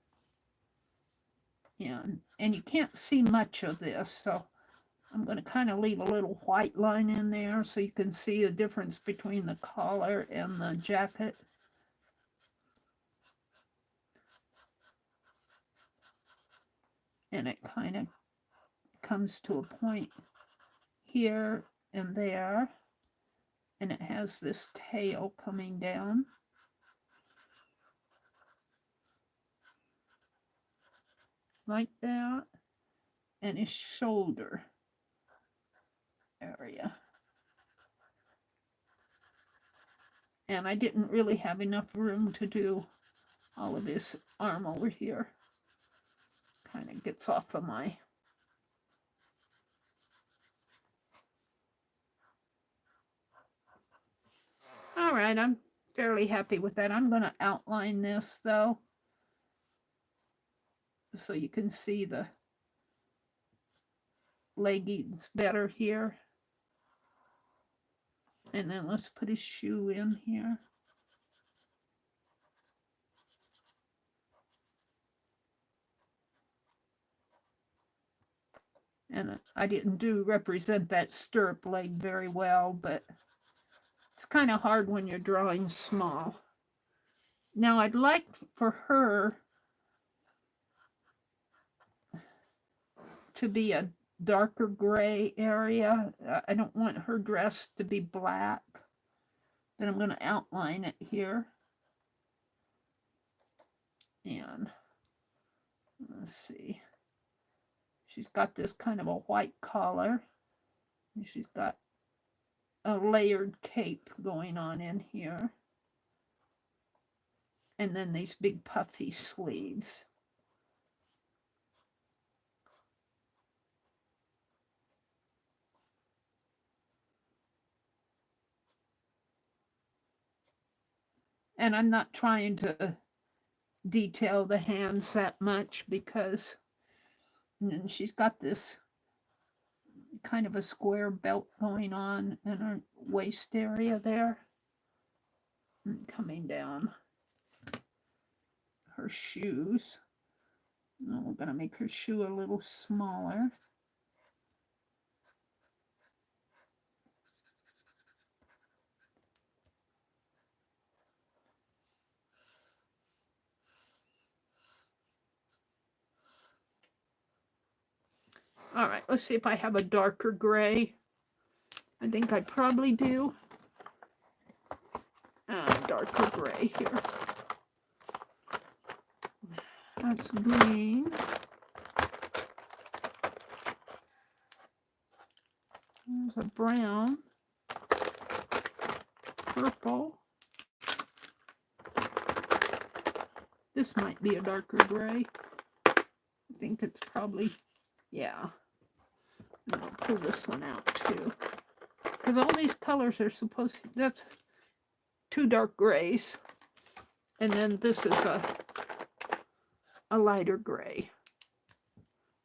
And you can't see much of this, so I'm going to kind of leave a little white line in there so you can see the difference between the collar and the jacket. And it kind of comes to a point here and there. And it has this tail coming down. Like that. And his shoulder area. And I didn't really have enough room to do all of his arm over here. Kind of gets off of my... All right, I'm fairly happy with that. I'm going to outline this, though, so you can see the leggings better here. And then let's put his shoe in here. And I didn't represent that stirrup leg very well, but it's kind of hard when you're drawing small. Now I'd like for her to be a darker gray area. I don't want her dress to be black, but I'm going to outline it here. And let's see. She's got this kind of a white collar. And she's got a layered cape going on in here. And then these big puffy sleeves. And I'm not trying to detail the hands that much because and she's got this kind of a square belt going on in her waist area there. And coming down her shoes. And we're going to make her shoe a little smaller. All right, let's see if I have a darker gray. I think I probably do. Darker gray here. That's green. There's a brown. Purple. This might be a darker gray. I think it's probably, yeah. I'm going to pull this one out too. Because all these colors are supposed to, that's two dark grays. And then this is a lighter gray.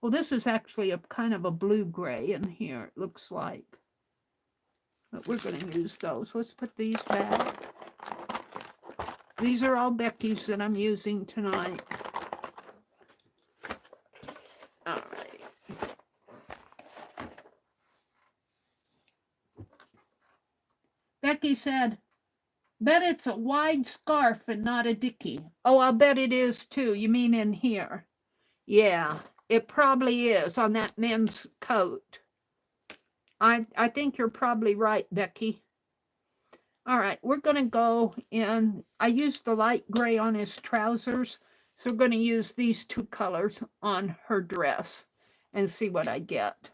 Well, this is actually a kind of a blue gray in here, it looks like. But we're going to use those. Let's put these back. These are all Becky's that I'm using tonight. All right. Becky said Bet it's a wide scarf and not a dickie. Oh, I'll bet it is too. You mean in here? Yeah, it probably is on that men's coat. I think you're probably right, Becky. All right, we're going to go in. I used the light gray on his trousers, so we're going to use these two colors on her dress and see what I get.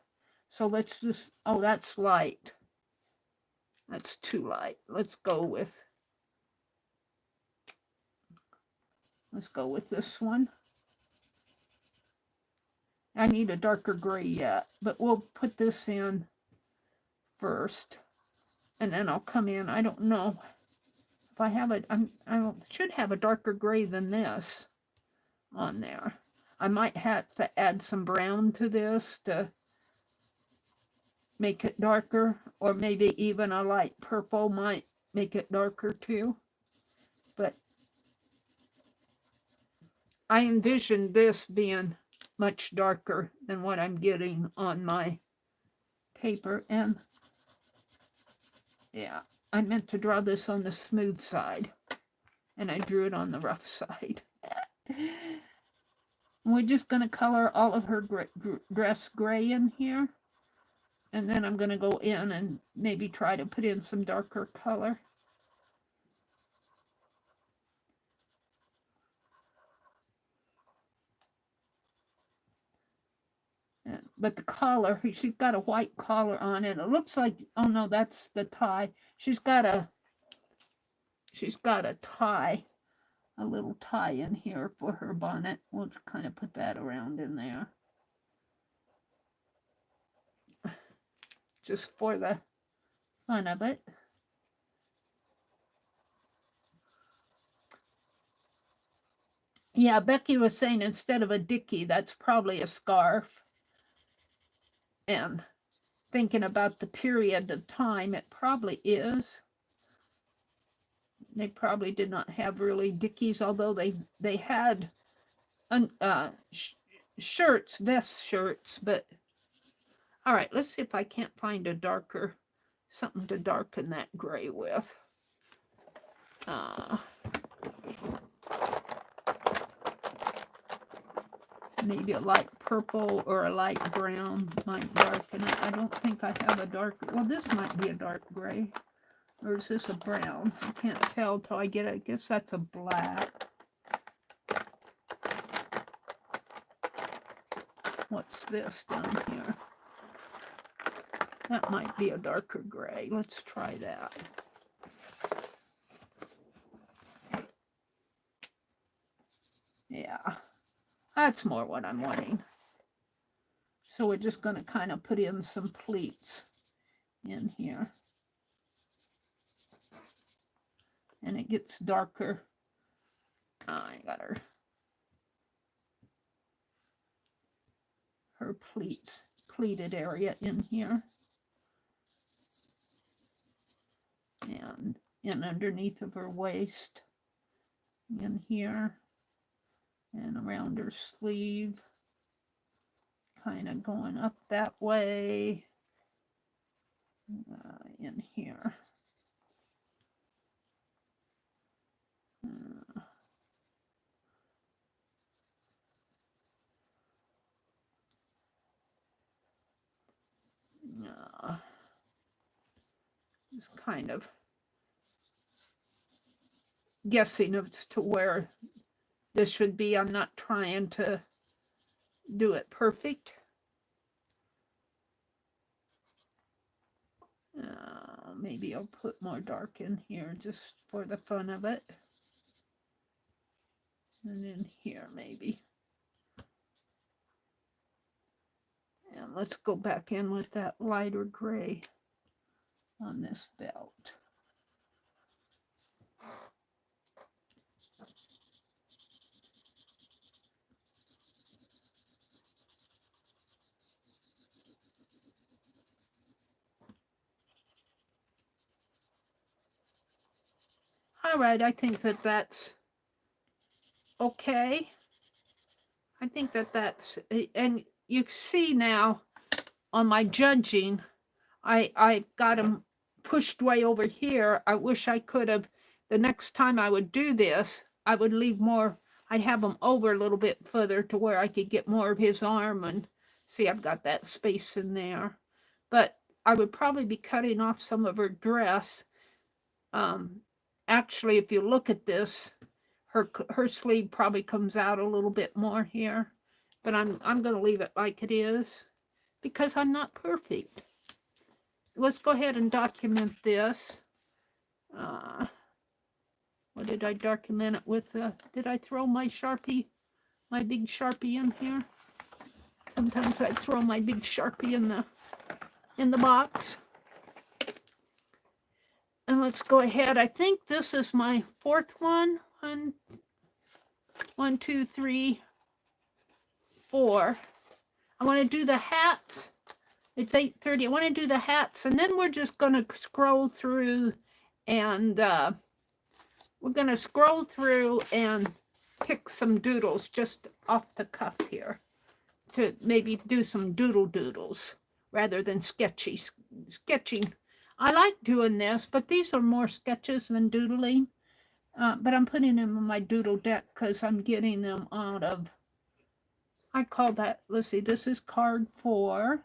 So let's just, oh, that's light. That's too light. Let's go with this one. I need a darker gray yet, but we'll put this in first, and then I'll come in. I don't know if I have it. I should have a darker gray than this on there. I might have to add some brown to this to make it darker, or maybe even a light purple might make it darker too. But I envisioned this being much darker than what I'm getting on my paper. And yeah, I meant to draw this on the smooth side, and I drew it on the rough side. We're just going to color all of her dress gray in here, and then I'm going to go in and maybe try to put in some darker color. But the collar, she's got a white collar on it. It looks like, oh no, that's the tie. She's got a tie, a little tie in here for her bonnet. We'll kind of put that around in there, just for the fun of it. Yeah, Becky was saying instead of a dickie, that's probably a scarf. And thinking about the period of time, it probably is. They probably did not have really dickies, although they had shirts, vest shirts. But all right, let's see if I can't find a darker, something to darken that gray with. Maybe a light purple or a light brown might darken it. I don't think I have a dark, well, this might be a dark gray. Or is this a brown? I can't tell till I get it. I guess that's a black. What's this down here? That might be a darker gray. Let's try that. Yeah. That's more what I'm wanting. So we're just going to kind of put in some pleats in here. And it gets darker. I got her pleated area in here. And in underneath of her waist. In here. And around her sleeve, kind of going up that way, in here. Just kind of guessing as to where this should be. I'm not trying to do it perfect. Maybe I'll put more dark in here just for the fun of it. And in here maybe. And let's go back in with that lighter gray on this belt. All right, I think that that's okay. I think that that's, and you see now on my judging, I got them pushed way over here. I wish I could have, the next time I would do this, I would leave more, I'd have them over a little bit further to where I could get more of his arm, and see, I've got that space in there. But I would probably be cutting off some of her dress. Actually, if you look at this, her sleeve probably comes out a little bit more here, but I'm going to leave it like it is because I'm not perfect. Let's go ahead and document this. What did I document it with? Did I throw my Sharpie, my big Sharpie in here? Sometimes I throw my big Sharpie in the box. And let's go ahead. I think this is my fourth one. One, two, three, four. I want to do the hats. It's 8:30. I want to do the hats, and then we're just going to scroll through, and we're going to scroll through and pick some doodles just off the cuff here to maybe do some doodles rather than sketching. I like doing this, but these are more sketches than doodling. But I'm putting them in my doodle deck because I'm getting them out of, I call that, let's see, this is card 4.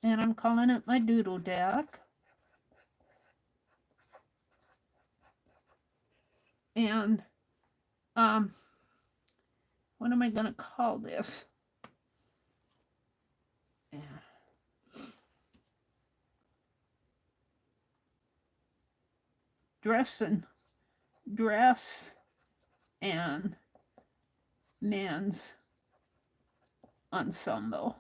And I'm calling it my doodle deck. And what am I going to call this? Yeah. Dress and men's ensemble.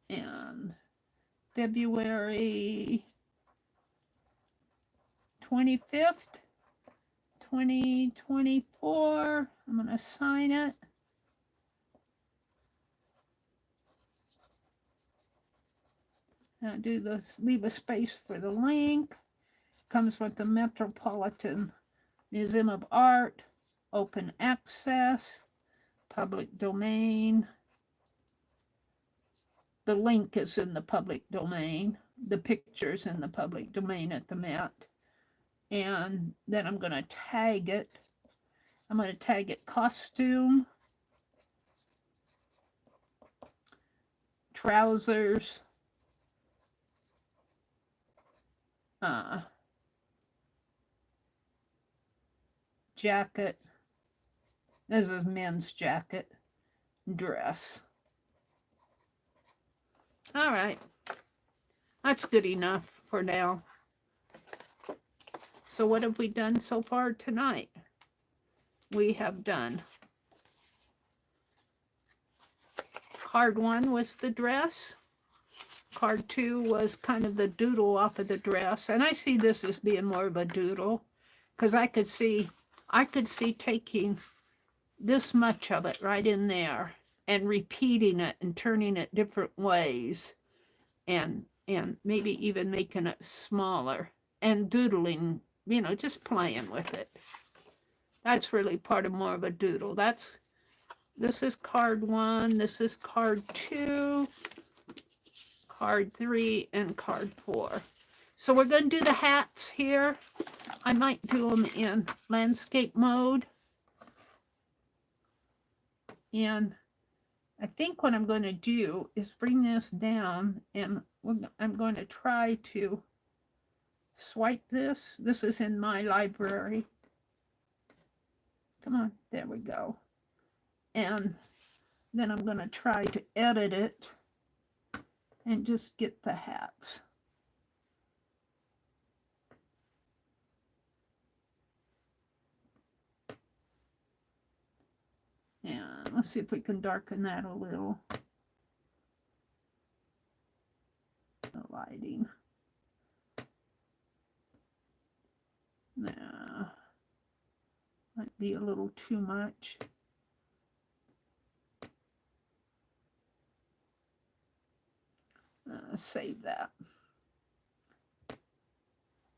And February 25th, 2024. I'm going to sign it. Do this, leave a space for the link. Comes with the Metropolitan Museum of Art, open access, public domain. The link is in the public domain. The picture's in the public domain at the Met. And then I'm going to tag it. I'm going to tag it costume, trousers, jacket. This is men's jacket, dress. All right. That's good enough for now. So what have we done so far tonight? We have done card 1 was the dress. Card 2 was kind of the doodle off of the dress. And I see this as being more of a doodle because I could see taking this much of it right in there and repeating it and turning it different ways and maybe even making it smaller and doodling, you know, just playing with it. That's really part of more of a doodle. This is card 1, this is card 2, card 3, and card 4. So we're going to do the hats here. I might do them in landscape mode. And I think what I'm going to do is bring this down, and I'm going to try to swipe this. This is in my library. Come on, there we go. And then I'm going to try to edit it and just get the hats. And let's see if we can darken that a little. The lighting. Nah, might be a little too much. Save that.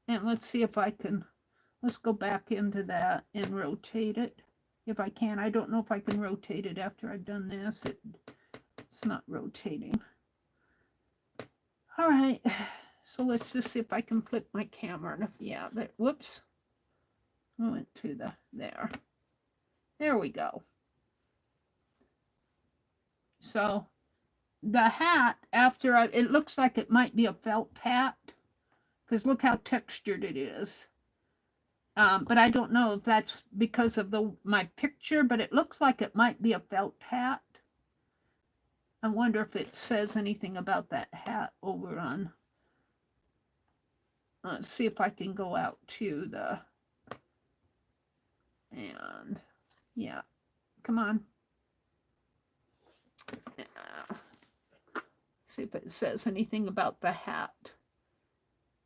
And let's see if I can, let's go back into that and rotate it. If I can, I don't know if I can rotate it after I've done this. It's not rotating. All right. So let's just see if I can flip my camera. Yeah, that, whoops. I went to the, there. There we go. So the hat, after it looks like it might be a felt hat, because look how textured it is. But I don't know if that's because of my picture, but it looks like it might be a felt hat. I wonder if it says anything about that hat over on. Let's see if I can go out to the, and yeah, come on. See if it says anything about the hat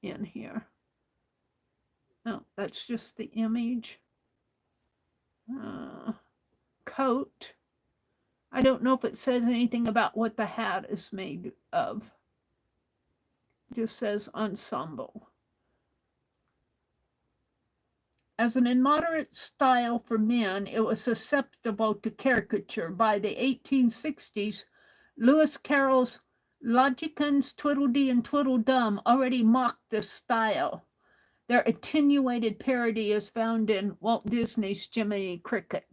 in here. No, that's just the image. Coat. I don't know if it says anything about what the hat is made of. It just says ensemble. As an immoderate style for men, it was susceptible to caricature. By the 1860s, Lewis Carroll's Logicans, Tweedledee and Tweedledum already mocked this style. Their attenuated parody is found in Walt Disney's Jiminy Cricket.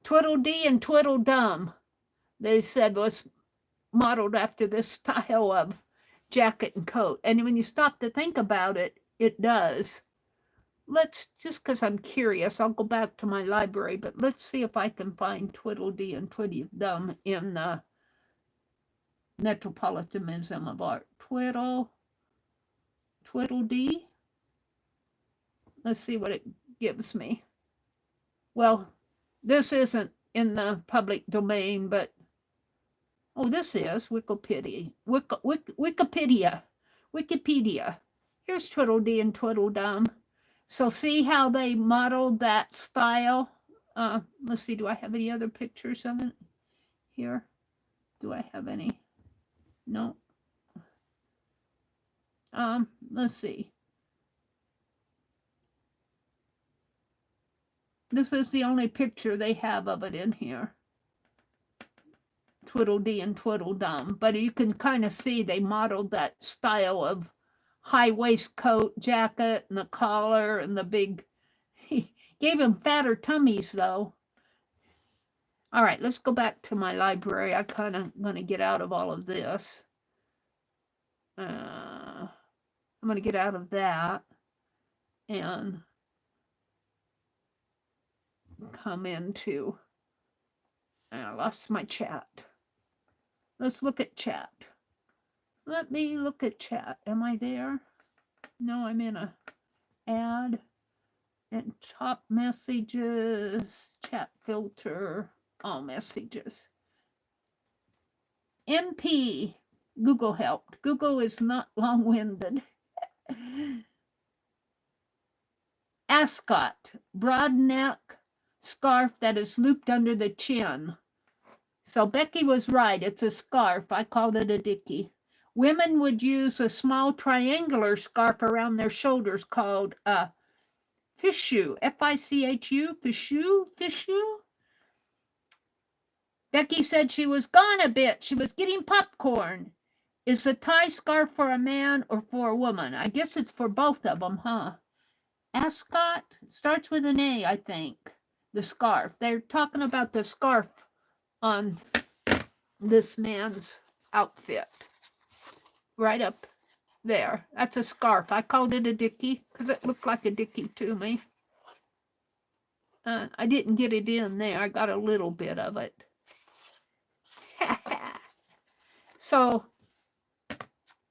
Tweedledee and Tweedledum, they said, was modeled after this style of jacket and coat. And when you stop to think about it, it does. Let's, just because I'm curious, I'll go back to my library, but let's see if I can find Tweedledee and Tweedledum in the Metropolitan Museum of Art. Tweedledee. Let's see what it gives me. Well, this isn't in the public domain, but oh, this is Wikipedia. Wikipedia. Here's Tweedledee and Tweedledum. So see how they modeled that style? Let's see, do I have any other pictures of it here? Do I have any? No. Let's see. This is the only picture they have of it in here. Tweedledee and Tweedledum. But you can kind of see they modeled that style of high waistcoat jacket and the collar and the big. He gave them fatter tummies, though. All right, let's go back to my library. I kind of going to get out of all of this. I'm going to get out of that and come into, I lost my chat. Let's look at chat. Let me look at chat. Am I there? No, I'm in a ad and top messages, chat filter, all messages. MP, Google helped. Google is not long-winded. Ascot, broad neck scarf that is looped under the chin. So Becky was right. It's a scarf. I called it a dickie. Women would use a small triangular scarf around their shoulders called a fichu. F-I-C-H-U, fichu. Becky said she was gone a bit. She was getting popcorn. Is the tie scarf for a man or for a woman? I guess it's for both of them, huh? Ascot starts with an A, I think. The scarf. They're talking about the scarf on this man's outfit. Right up there. That's a scarf. I called it a dickie because it looked like a dickie to me. I didn't get it in there. I got a little bit of it. So,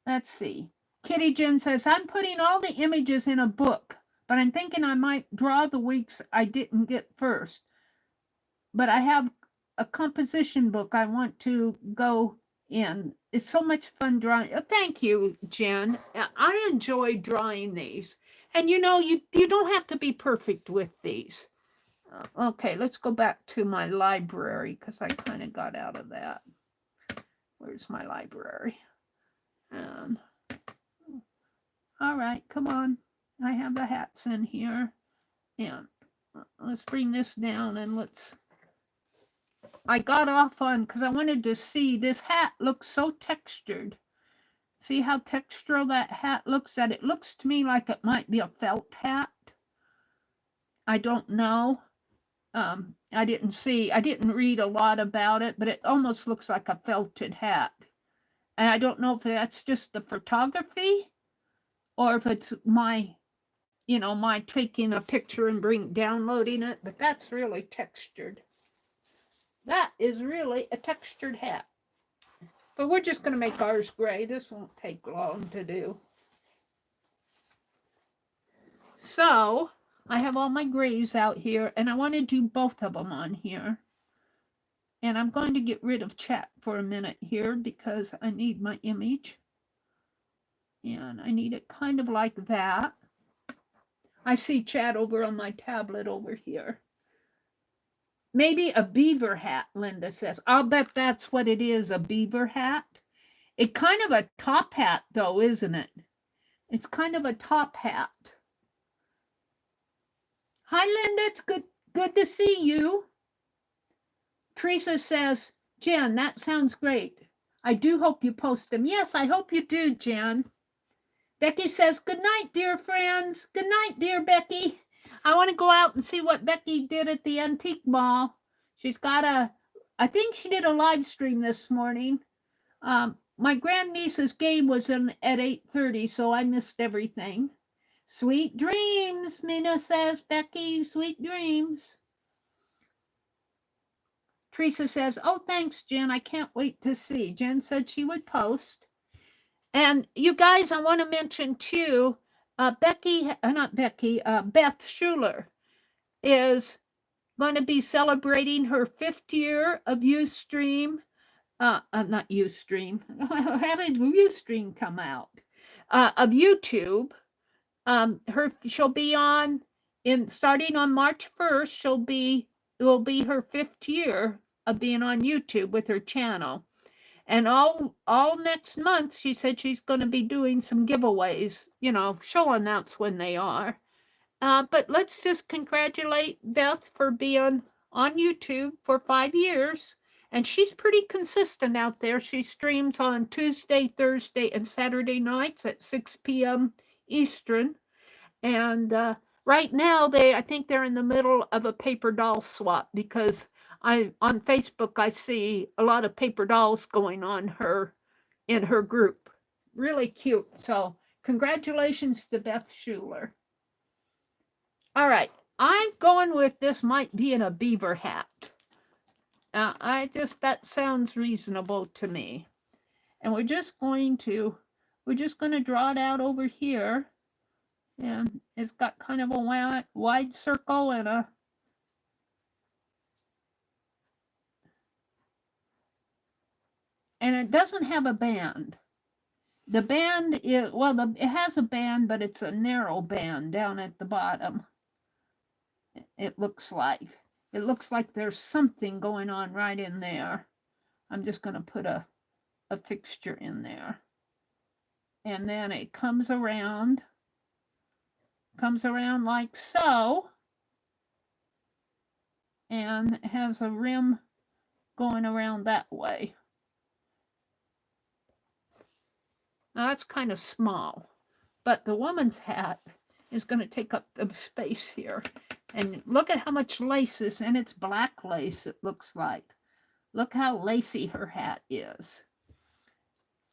let's see. Kitty Jen says, I'm putting all the images in a book, but I'm thinking I might draw the weeks I didn't get first. But I have a composition book I want to go in. It's so much fun drawing. Thank you, Jen. I enjoy drawing these. And you know, you don't have to be perfect with these. Okay, let's go back to my library because I kind of got out of that. Where's my library? All right, come on. I have the hats in here. And let's bring this down and let's I got off on because I wanted to see this hat looks so textured. See how textural that hat looks? That it looks to me like it might be a felt hat. I don't know. I didn't read a lot about it, but it almost looks like a felted hat. And I don't know if that's just the photography or if it's my, my taking a picture and downloading it, but that's really textured. That is really a textured hat. But we're just going to make ours gray. This won't take long to do. So I have all my grays out here, and I want to do both of them on here. And I'm going to get rid of chat for a minute here because I need my image. And I need it kind of like that. I see chat over on my tablet over here. Maybe a beaver hat, Linda says. I'll bet that's what it is, a beaver hat. It's kind of a top hat, though, isn't it? It's kind of a top hat. Hi, Linda. It's good to see you. Teresa says, Jen, that sounds great. I do hope you post them. Yes, I hope you do, Jen. Becky says, good night, dear friends. Good night, dear Becky. I want to go out and see what Becky did at the antique mall. She's got I think she did a live stream this morning. My grandniece's game was at 8:30, so I missed everything. Sweet dreams, Mina says. Becky, sweet dreams. Teresa says, oh, thanks, Jen. I can't wait to see. Jen said she would post. And you guys, I want to mention too, Beth Schuler is going to be celebrating her 5th year of Ustream. Not Ustream. How did Ustream come out? Of YouTube. She'll be on starting on March 1st. It will be her 5th year of being on YouTube with her channel. And all next month, she said she's going to be doing some giveaways. She'll announce when they are. But let's just congratulate Beth for being on YouTube for 5 years. And she's pretty consistent out there. She streams on Tuesday, Thursday, and Saturday nights at 6 p.m. Eastern. And right now, I think they're in the middle of a paper doll swap because on Facebook, I see a lot of paper dolls going on in her group. Really cute. So congratulations to Beth Schuler. All right. I'm going with this might be in a beaver hat. That sounds reasonable to me. And we're just going to draw it out over here. And it's got kind of a wide circle and it doesn't have a band. The band is, it has a band, but it's a narrow band down at the bottom. It looks like there's something going on right in there. I'm just going to put a fixture in there. And then it comes around like so. And has a rim going around that way. Now that's kind of small, but the woman's hat is going to take up the space here. And look at how much lace is, and it's black lace, it looks like. Look how lacy her hat is.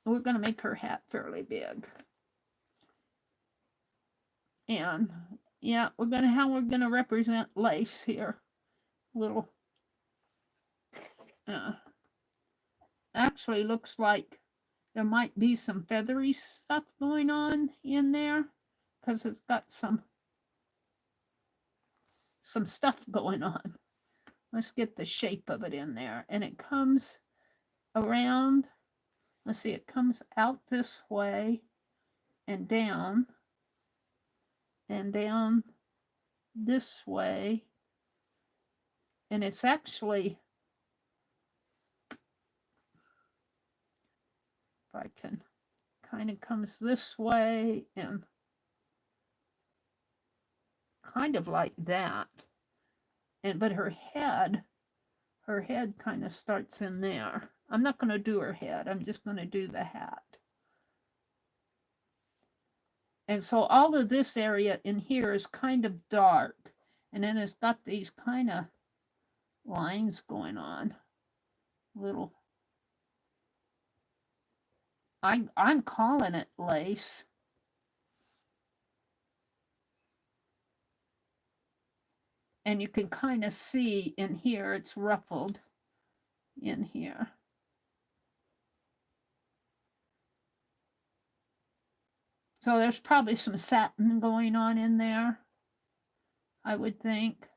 We're going to make her hat fairly big. And yeah, we're going to represent lace here. Little actually looks like there might be some feathery stuff going on in there because it's got some stuff going on. Let's get the shape of it in there. And it comes around. Let's see, it comes out this way and down this way. And it's actually, if I can, kind of comes this way and kind of like that. But her head her head kind of starts in there. I'm not going to do her head. I'm just going to do the hat. And so all of this area in here is kind of dark. And then it's got these kind of lines going on. Little. I'm calling it lace. And you can kind of see in here, it's ruffled in here. So there's probably some satin going on in there, I would think.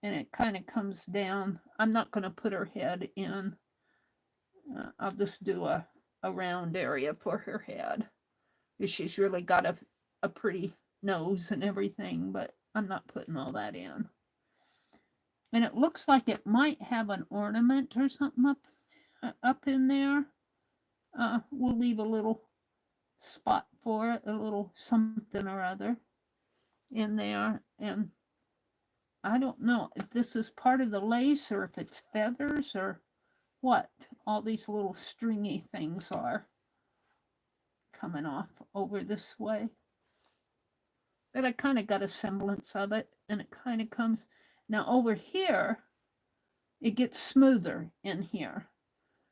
And it kind of comes down. I'm not going to put her head in. I'll just do a round area for her head. She's really got a pretty nose and everything, but I'm not putting all that in. And it looks like it might have an ornament or something up in there. We'll leave a little spot for it, a little something or other in there. And I don't know if this is part of the lace or if it's feathers or what all these little stringy things are coming off over this way. But I kind of got a semblance of it, and it kind of comes. Now over here, it gets smoother in here.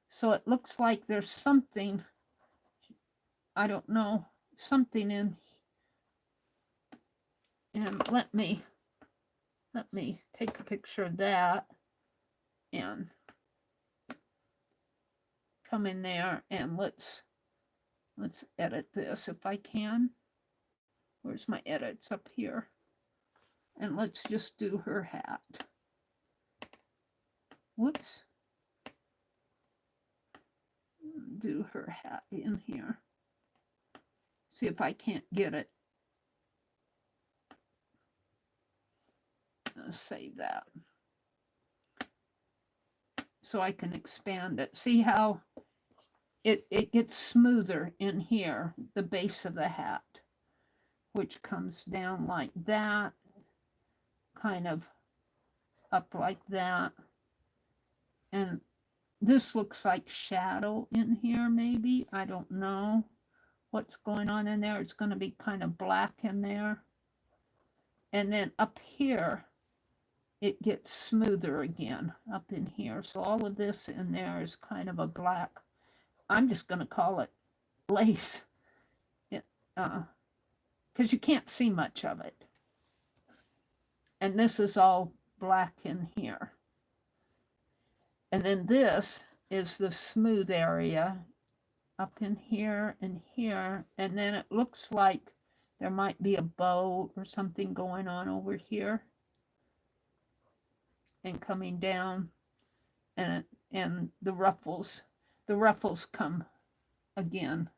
So it looks like there's something, I don't know, something in. And let me take a picture of that and come in there and let's edit this if I can. Where's my edits? Up here. And let's just do her hat. Whoops. Do her hat in here. See if I can't get it. Save that. So I can expand it. See how it gets smoother in here, the base of the hat, which comes down like that, kind of up like that. And this looks like shadow in here, maybe. I don't know what's going on in there. It's going to be kind of black in there. And then up here, it gets smoother again up in here. So all of this in there is kind of a black. I'm just going to call it lace, because you can't see much of it. And this is all black in here. And then this is the smooth area up in here and here. And then it looks like there might be a bow or something going on over here and coming down, and the ruffles come again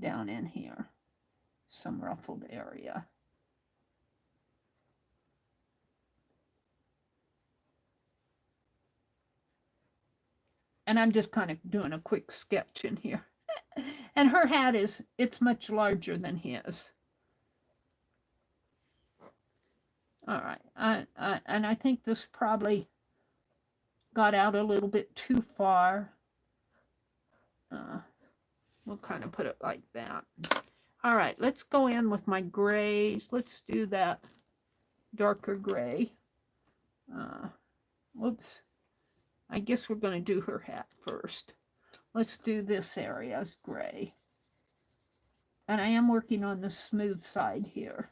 down in here, some ruffled area. And I'm just kind of doing a quick sketch in here. And her hat it's much larger than his. All right, and I think this probably got out a little bit too far. We'll kind of put it like that. All right, let's go in with my grays. Let's do that darker gray. Whoops. I guess we're going to do her hat first. Let's do this area as gray. And I am working on the smooth side here.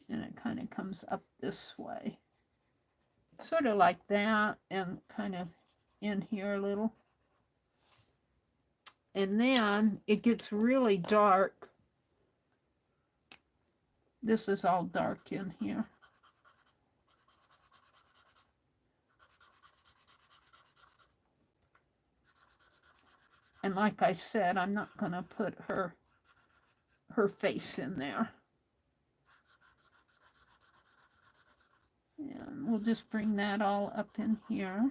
And it kind of comes up this way. Sort of like that, and kind of in here a little. And then it gets really dark. This is all dark in here. And like I said, I'm not going to put her face in there. And we'll just bring that all up in here.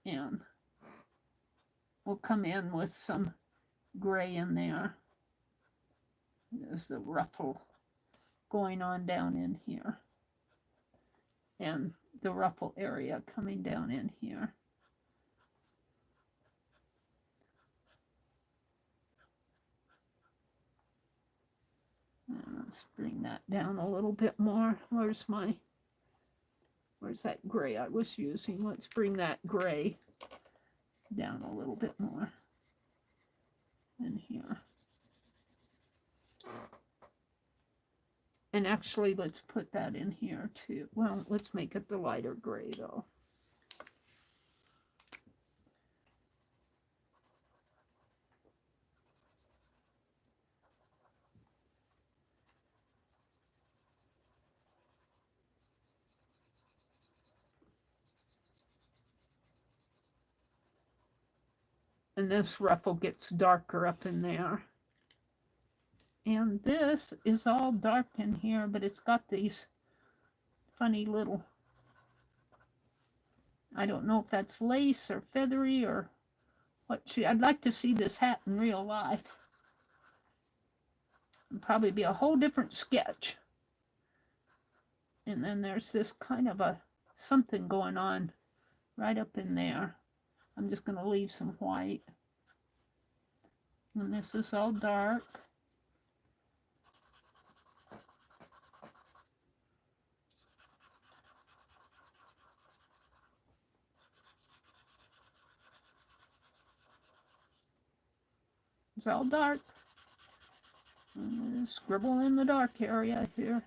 And we'll come in with some gray in there. There's the ruffle going on down in here. And the ruffle area coming down in here. And let's bring that down a little bit more. Where's that gray I was using? Let's bring that gray down a little bit more in here. And actually, let's put that in here too. Well, let's make it the lighter gray though. And this ruffle gets darker up in there. And this is all dark in here, but it's got these funny little, I don't know if that's lace or feathery or what. I'd like to see this hat in real life. It'd probably be a whole different sketch. And then there's this kind of a something going on right up in there. I'm just going to leave some white. And this is all dark. It's all dark. Scribble in the dark area here.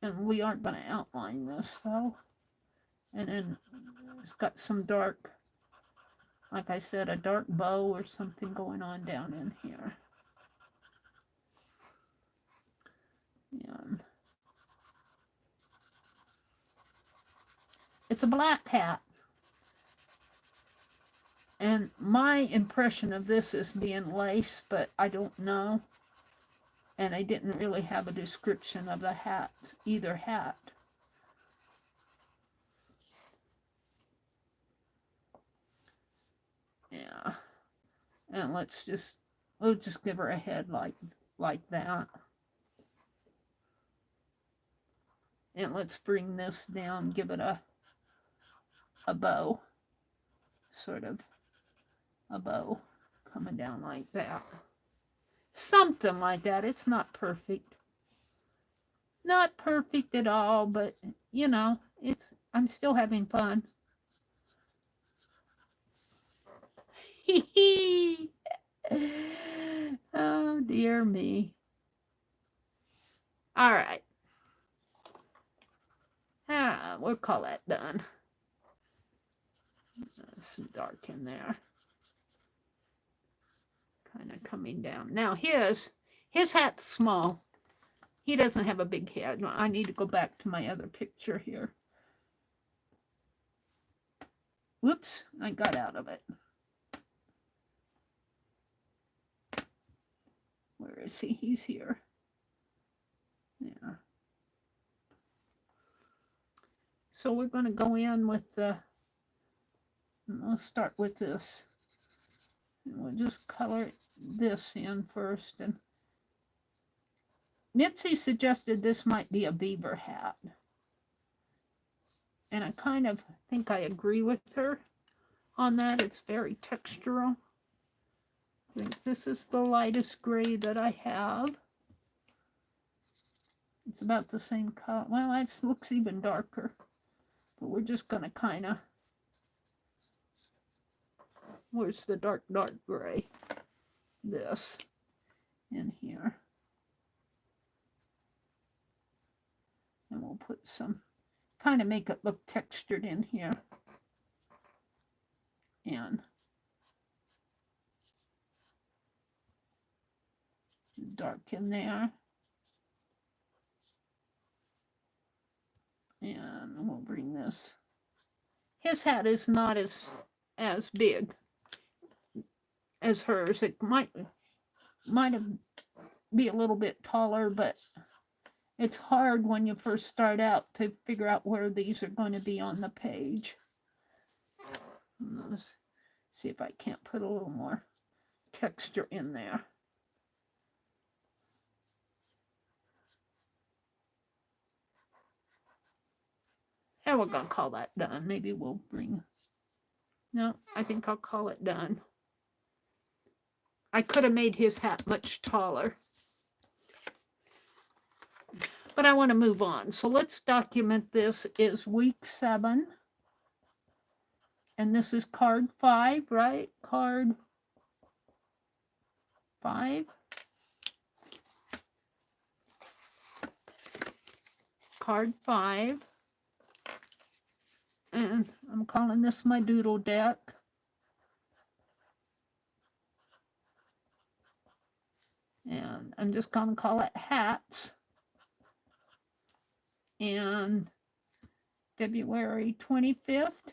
And we aren't going to outline this though. And then it's got some dark, like I said, a dark bow or something going on down in here. And it's a black hat. And my impression of this is being lace, but I don't know. And I didn't really have a description of the hat, either hat. Yeah. And we'll just give her a head like that. And let's bring this down, give it a bow. Sort of a bow coming down like that. Something like that. It's not perfect. Not perfect at all, but you know, I'm still having fun. Oh dear me. All right. We'll call that done. Some dark in there. Kind of coming down. Now his hat's small. He doesn't have a big head. I need to go back to my other picture here. Whoops, I got out of it. Where is he? He's here. Yeah. So we're going to go in with the, let's start with this. And we'll just color this in first. And Mitzi suggested this might be a beaver hat. And I kind of think I agree with her on that. It's very textural. I think this is the lightest gray that I have. It's about the same color. Well, that looks even darker. But we're just going to kind of, where's the dark gray? This in here. And we'll put some, kind of make it look textured in here. And dark in there. And we'll bring this. His hat is not as big as hers. It might have be a little bit taller, but it's hard when you first start out to figure out where these are going to be on the page. See if I can't put a little more texture in there. And we're going to call that done. Maybe we'll bring... No, I think I'll call it done. I could have made his hat much taller. But I want to move on. So let's document this is week 7. And this is card 5, right? Card 5. Card 5. And I'm calling this my doodle deck. And I'm just going to call it hats. And February 25th,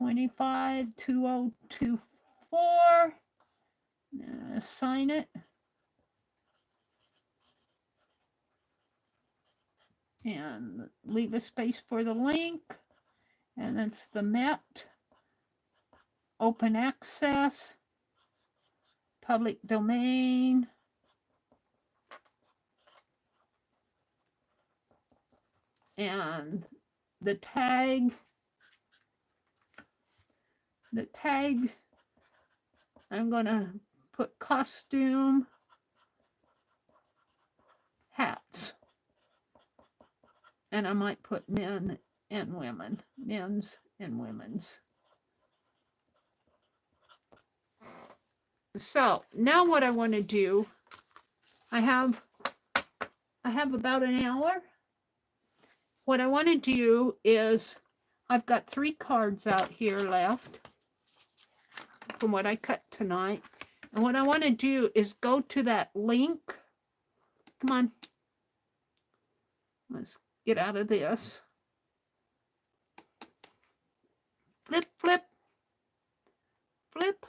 25/2024. Sign it. And leave a space for the link. And that's the Met. Open access. Public domain. And the tag. I'm going to put costume hats. And I might put men and women, men's and women's. So now what I want to do, I have about an hour. What I want to do is, I've got 3 cards out here left from what I cut tonight. And what I want to do is go to that link. Come on. Let's get out of this. Flip, flip, flip.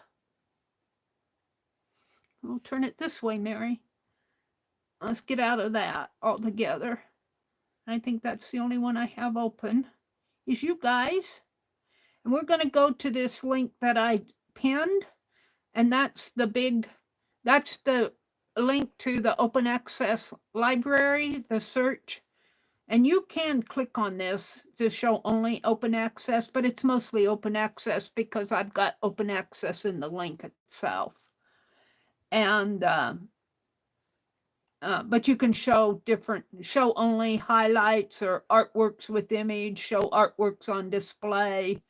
We'll turn it this way, Mary. Let's get out of that altogether. I think that's the only one I have open. Is you guys. And we're going to go to this link that I pinned. And that's the link to the open access library, the search. And you can click on this to show only open access, but it's mostly open access because I've got open access in the link itself. And, but you can show only highlights or artworks with image, show artworks on display.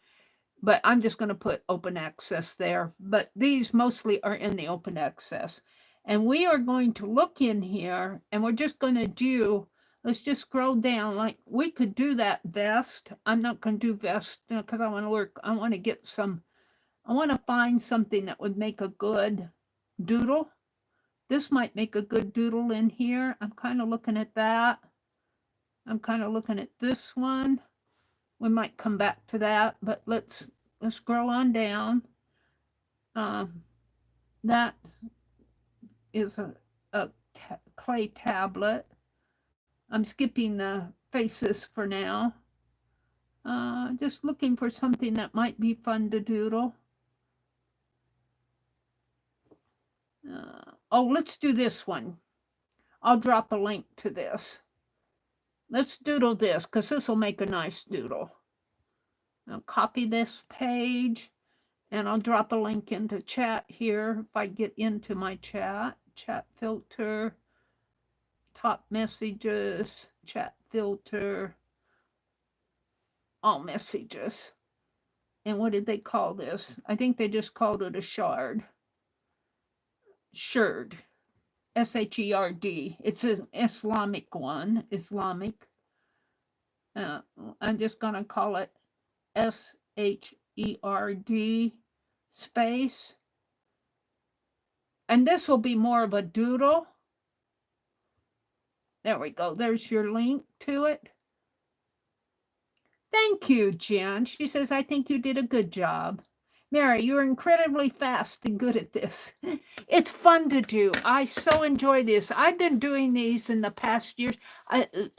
But I'm just going to put open access there. But these mostly are in the open access. And we are going to look in here and we're just going to do, let's just scroll down. Like we could do that vest. I'm not going to do vest because I want to work. I want to get some, I want to find something that would make a good doodle. This might make a good doodle in here. I'm kind of looking at that. I'm kind of looking at this one. We might come back to that, but let's scroll on down. That is a clay tablet. I'm skipping the faces for now. Just looking for something that might be fun to doodle. Oh, let's do this one. I'll drop a link to this. Let's doodle this because this will make a nice doodle. I'll copy this page and I'll drop a link into chat here if I get into my chat. Chat filter, top messages, chat filter, all messages. And what did they call this? I think they just called it a shard. Sherd. S-H-E-R-D. It's an Islamic one. Islamic. I'm just going to call it S-H-E-R-D space. And this will be more of a doodle. There we go. There's your link to it. Thank you, Jen. She says, I think you did a good job. Meri, you're incredibly fast and good at this. It's fun to do. I so enjoy this. I've been doing these in the past years.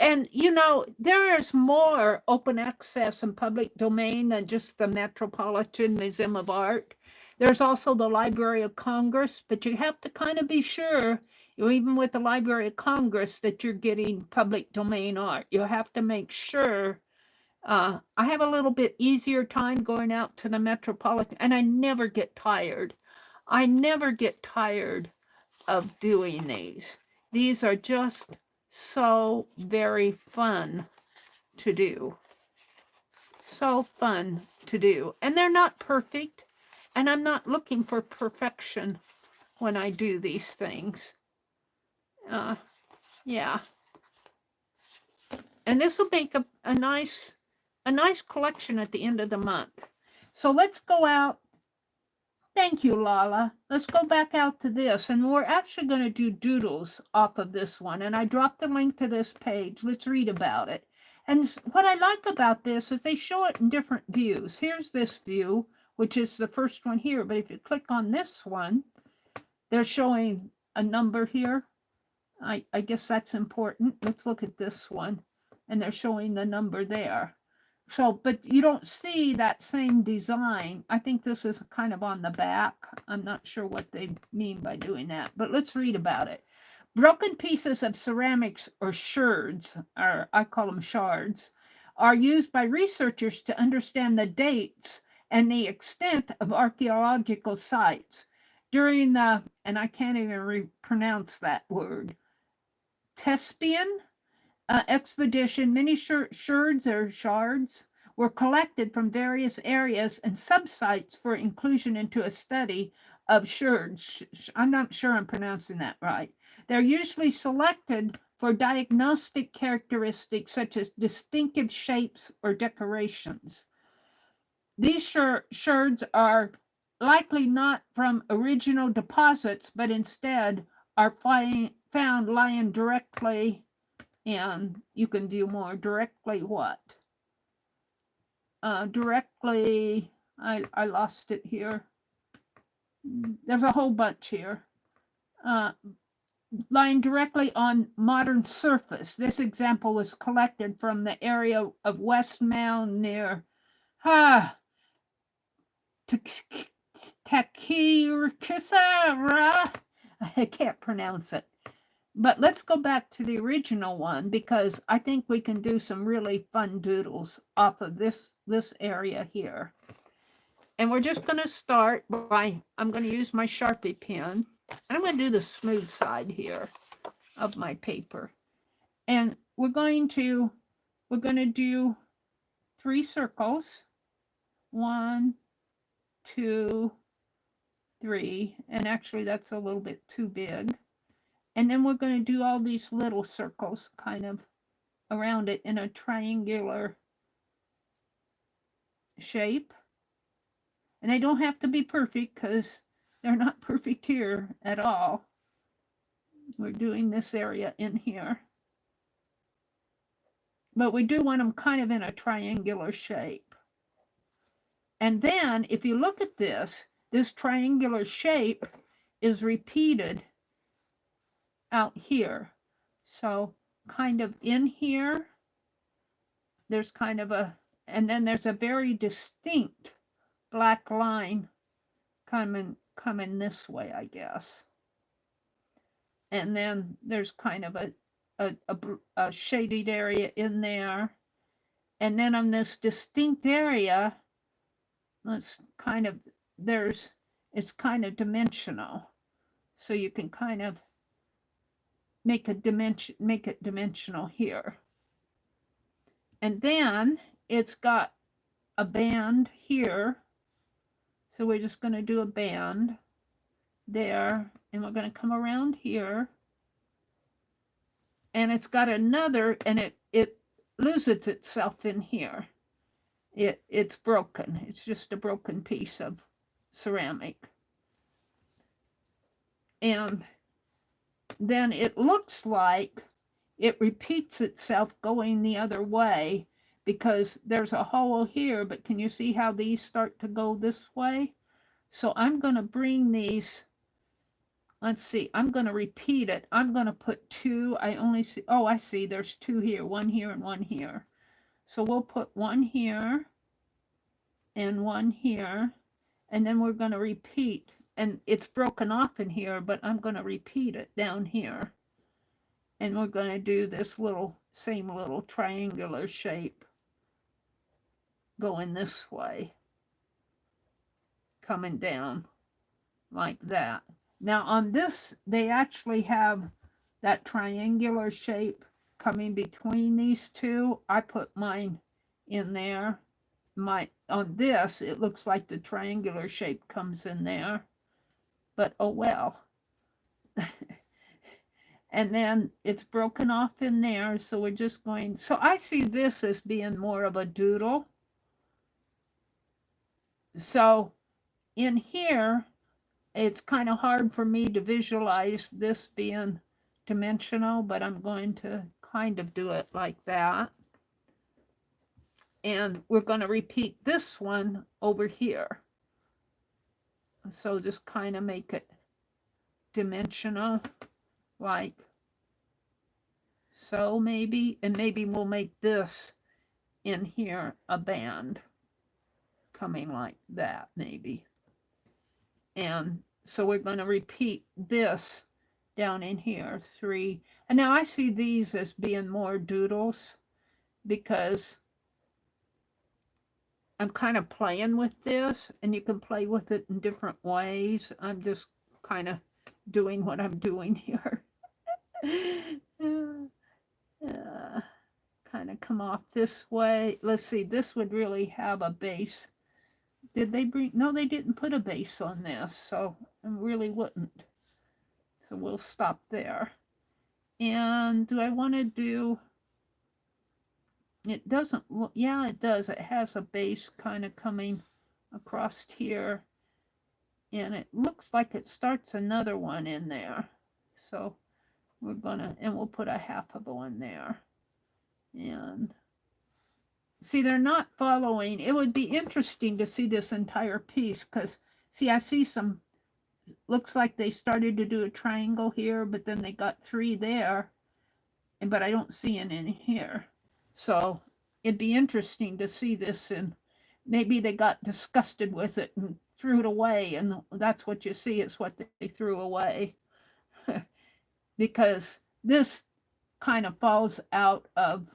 And, you know, there is more open access and public domain than just the Metropolitan Museum of Art. There's also the Library of Congress, but you have to kind of be sure, even with the Library of Congress, that you're getting public domain art. You have to make sure. I have a little bit easier time going out to the Metropolitan, and I never get tired. I never get tired of doing these. These are just so very fun to do. So fun to do. And they're not perfect, and I'm not looking for perfection when I do these things. Yeah. And this will make a nice collection at the end of the month. So let's go out. Thank you, Lala. Let's go back out to this. And we're actually going to do doodles off of this one. And I dropped the link to this page. Let's read about it. And what I like about this is they show it in different views. Here's this view, which is the first one here. But if you click on this one, they're showing a number here. I guess that's important. Let's look at this one. And they're showing the number there. So, but you don't see that same design. I think this is kind of on the back. I'm not sure what they mean by doing that, but let's read about it. Broken pieces of ceramics, or sherds, or I call them shards, are used by researchers to understand the dates and the extent of archaeological sites. During the, and I can't even pronounce that word, Thespian expedition, many sherds or shards were collected from various areas and subsites for inclusion into a study of sherds. I'm not sure I'm pronouncing that right. They're usually selected for diagnostic characteristics such as distinctive shapes or decorations. These sherds are likely not from original deposits, but instead are found lying directly. And you can view more directly what? Directly, I lost it here. There's a whole bunch here. Lying directly on modern surface. This example was collected from the area of West Mound near Takirkisara. I can't pronounce it. But let's go back to the original one, because I think we can do some really fun doodles off of this area here. And we're just going to start by, I'm going to use my Sharpie pen. And I'm going to do the smooth side here of my paper. And we're going to do 3 circles. 1, 2, 3. And actually that's a little bit too big. And then we're going to do all these little circles kind of around it in a triangular shape. And they don't have to be perfect, because they're not perfect here at all. We're doing this area in here. But we do want them kind of in a triangular shape. And then if you look at this triangular shape is repeated out here. So kind of in here, there's kind of a, and then there's a very distinct black line coming this way, I guess. And then there's kind of a shaded area in there. And then on this distinct area, let's kind of, it's kind of dimensional. So you can kind of make it dimensional here. And then it's got a band here. So we're just going to do a band there, and we're going to come around here. And it's got another, and it loses itself in here. It's broken. It's just a broken piece of ceramic. And then it looks like it repeats itself going the other way, because there's a hole here, but can you see how these start to go this way? So I'm going to bring these, let's see, I'm going to repeat it. I'm going to put 2. I only see, oh, I see, there's 2 here, 1 here and 1 here. So we'll put 1 here and 1 here, and then we're going to repeat, and it's broken off in here, but I'm going to repeat it down here. And we're going to do this little, same little triangular shape going this way, coming down like that. Now on this, they actually have that triangular shape coming between these two. I put mine in there. On this, it looks like the triangular shape comes in there, but oh well. And then it's broken off in there, so we're just going, so I see this as being more of a doodle. So in here, it's kind of hard for me to visualize this being dimensional, but I'm going to kind of do it like that. And we're going to repeat this one over here. So just kind of make it dimensional, like so maybe, and maybe we'll make this in here a band coming like that maybe. And so we're going to repeat this down in here, 3. And now I see these as being more doodles because I'm kind of playing with this, and you can play with it in different ways. I'm just kind of doing what I'm doing here. Kind of come off this way. Let's see, this would really have a base. Did they bring, no, they didn't put a base on this, so it really wouldn't. So we'll stop there. And do I want to do, it doesn't look, yeah, it does. It has a base kind of coming across here. And it looks like it starts another one in there. So we're gonna, and we'll put a half of one there. And see, they're not following. It would be interesting to see this entire piece because, see, I see some, looks like they started to do a triangle here, but then they got 3 there, but I don't see it in here. So it'd be interesting to see this, and maybe they got disgusted with it and threw it away, and that's what you see is what they threw away. Because this kind of falls out of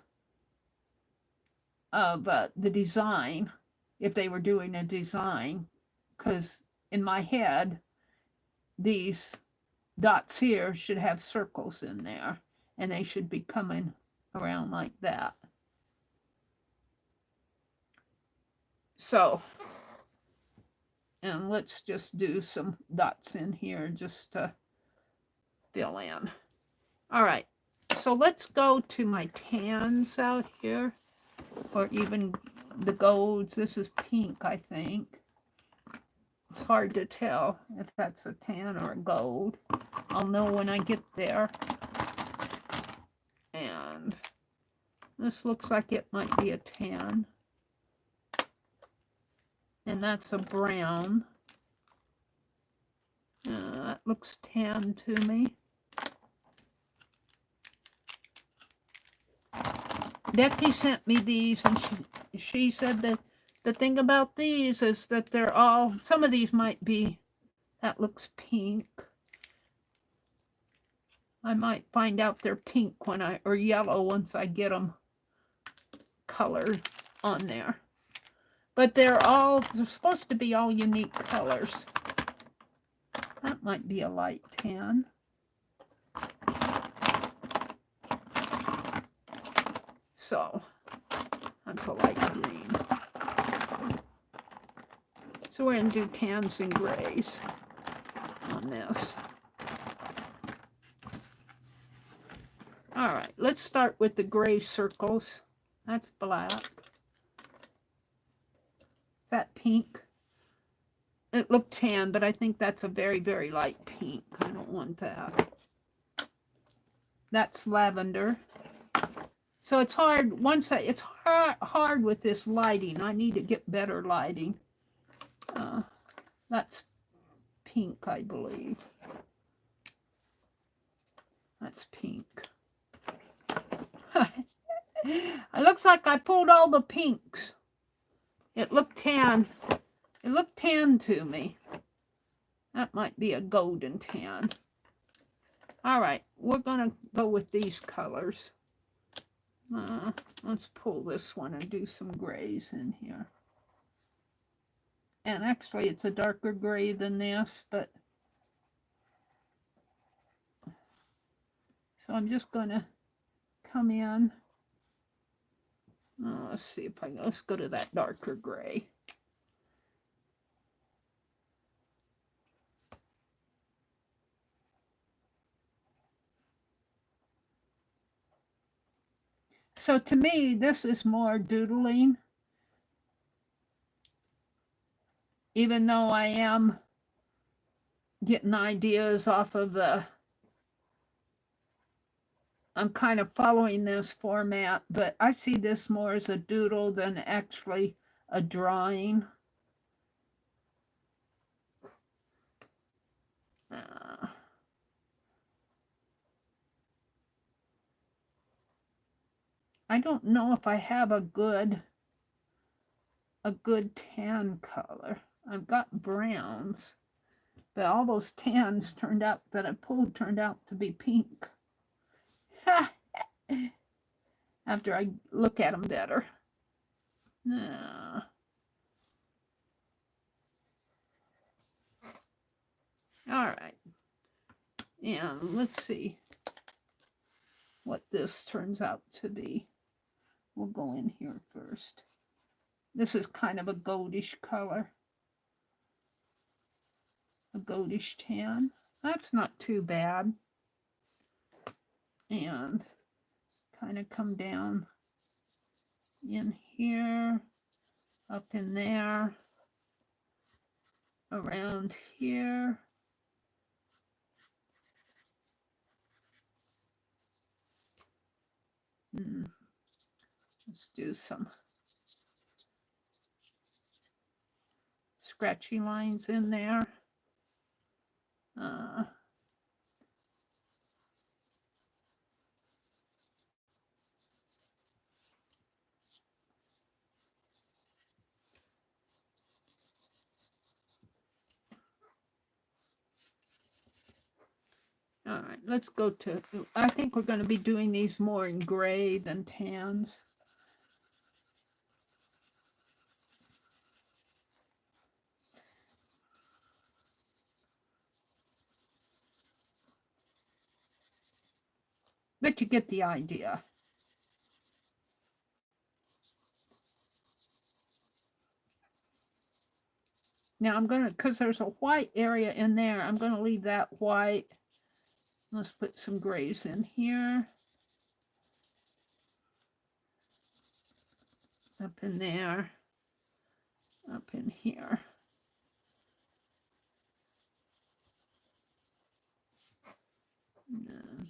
the design, if they were doing a design, because in my head, these dots here should have circles in there, and they should be coming around like that. So, and let's just do some dots in here just to fill in. All right, so let's go to my tans out here, or even the golds. This is pink, I think. It's hard to tell if that's a tan or a gold. I'll know when I get there. And this looks like it might be a tan. And that's a brown. That looks tan to me. Becky sent me these, and she said that the thing about these is that they're all, some of these might be, that looks pink. I might find out they're pink when or yellow once I get them colored on there. But they're supposed to be all unique colors. That might be a light tan. So that's a light green. So we're going to do tans and grays on this. All right, let's start with the gray circles. That's black. Is that pink? It looked tan, but I think that's a very, very light pink. I don't want that. That's lavender. So it's hard, it's hard with this lighting. I need to get better lighting. That's pink, I believe. That's pink. It looks like I pulled all the pinks. It looked tan. It looked tan to me. That might be a golden tan. All right, we're going to go with these colors. Let's pull this one and do some grays in here. And actually, it's a darker gray than this, but... So I'm just going to come in. Let's see if I... Let's go to that darker gray. So to me, this is more doodling, even though I am getting ideas off of the, I'm kind of following this format, but I see this more as a doodle than actually a drawing. I don't know if I have a good tan color. I've got browns, but all those tans turned out that I pulled turned out to be pink. After I look at them better. All right. And let's see what this turns out to be. We'll go in here first. This is kind of a goldish color. A goldish tan. That's not too bad. And kind of come down in here, up in there, around here. Let's do some scratchy lines in there. All right, let's go to, I think we're going to be doing these more in gray than tans. But you get the idea. Now I'm going to, because there's a white area in there, I'm going to leave that white. Let's put some grays in here. Up in there. Up in here. And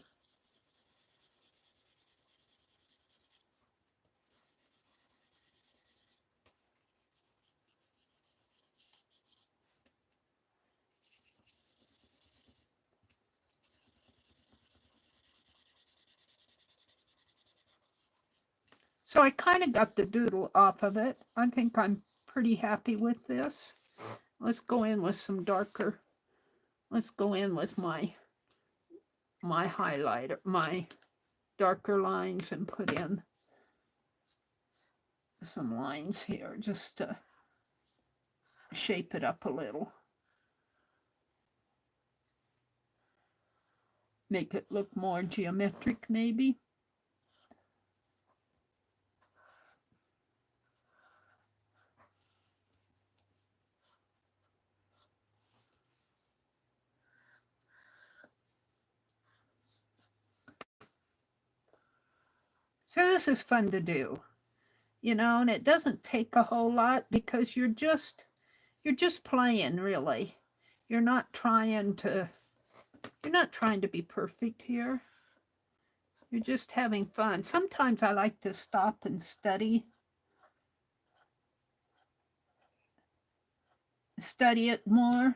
so I kind of got the doodle off of it. I think I'm pretty happy with this. Let's go in with some darker. Let's go in with my highlighter, my darker lines, and put in some lines here just to shape it up a little. Make it look more geometric, maybe. So this is fun to do, you know, and it doesn't take a whole lot because you're just playing, really. You're not trying to be perfect here. You're just having fun. Sometimes I like to stop and study it more.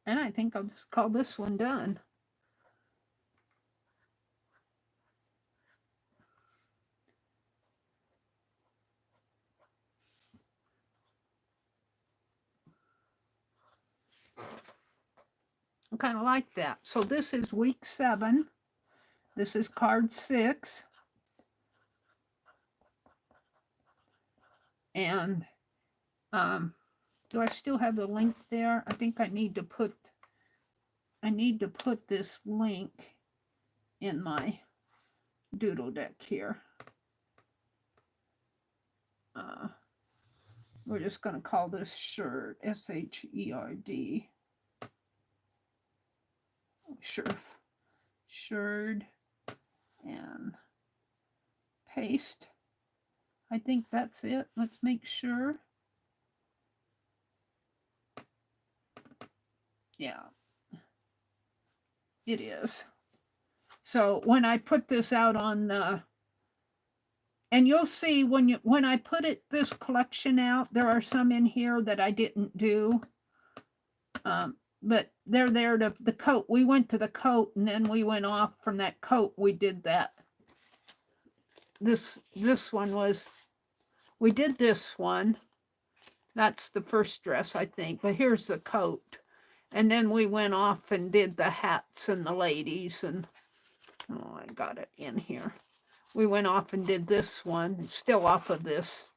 And I think I'll just call this one done. I kind of like that. So this is week 7. This is card 6. And do I still have the link there? I think I need to put this link in my doodle deck here. We're just going to call this Sherd, S-H-E-R-D. Sherd, and paste. I think that's it. Let's make sure. Yeah, it is. So when I put this out on the, and you'll see when I put this collection out, there are some in here that I didn't do. But they're there to the coat. We went to the coat, and then we went off from that coat. We did that. This one was, we did this one. That's the first dress, I think. But here's the coat. And then we went off and did the hats and the ladies. And, oh, I got it in here. We went off and did this one, still off of this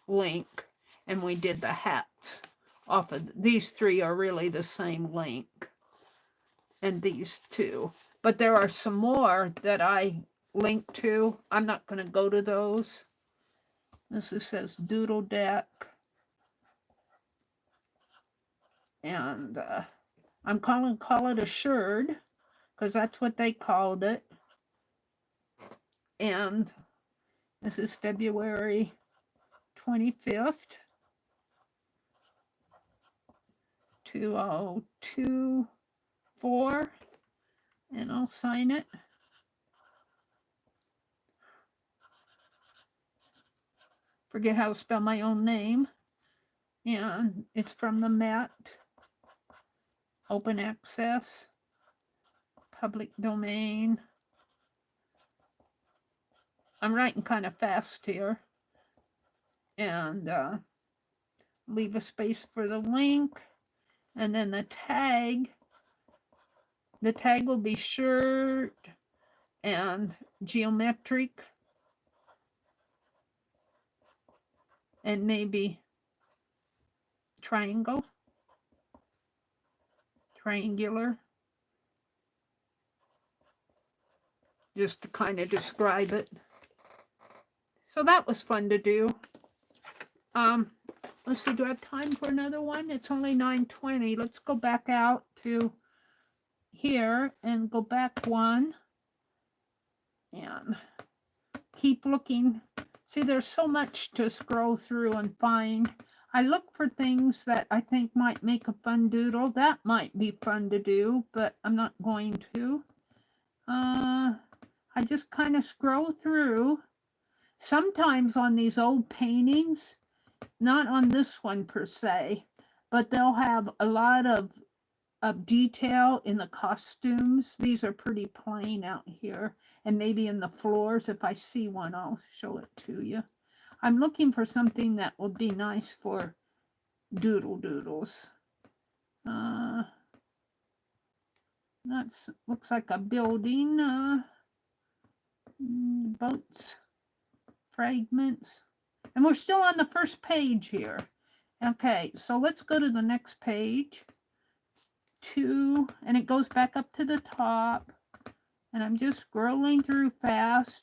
link. And we did the hats. Off of these 3 are really the same link, and these 2, but there are some more that I linked to. I'm not going to go to those. This says Doodle Deck, and I'm call it a Sherd because that's what they called it. And this is February 25th. 2024, and I'll sign it. Forget how to spell my own name. And it's from the Met. Open access. Public domain. I'm writing kind of fast here. And leave a space for the link. And then the tag will be Sherd and geometric and maybe triangular, just to kind of describe it. So that was fun to do. Let's see, do I have time for another one? It's only 9:20. Let's go back out to here and go back one and keep looking. See, there's so much to scroll through and find. I look for things that I think might make a fun doodle. That might be fun to do, but I'm not going to. I just kind of scroll through. Sometimes on these old paintings, not on this one per se, but they'll have a lot of detail in the costumes. These are pretty plain out here, and maybe in the floors. If I see one, I'll show it to you. I'm looking for something that would be nice for doodles. That's looks like a building. Boats, fragments. And we're still on the first page here. Okay, so let's go to the next page. 2, and it goes back up to the top. And I'm just scrolling through fast.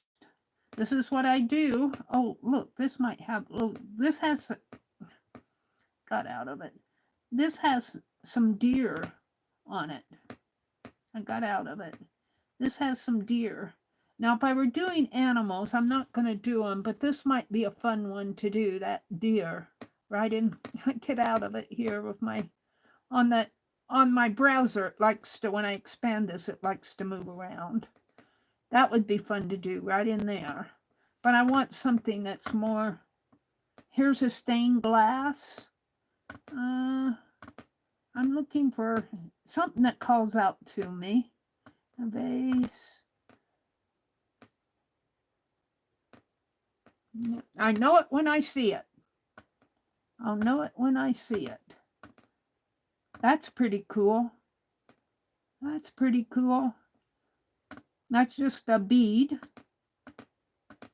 This is what I do. Oh, look, this might have, oh, this has, got out of it. This has some deer on it. I got out of it. This has some deer. Now, if I were doing animals, I'm not going to do them, but this might be a fun one to do, that deer. Right in, get out of it here with my, on my browser, it likes to, when I expand this, it likes to move around. That would be fun to do right in there. But I want something that's more, here's a stained glass. I'm looking for something that calls out to me. A vase. I know it when I see it. I'll know it when I see it. That's pretty cool. That's pretty cool. That's just a bead.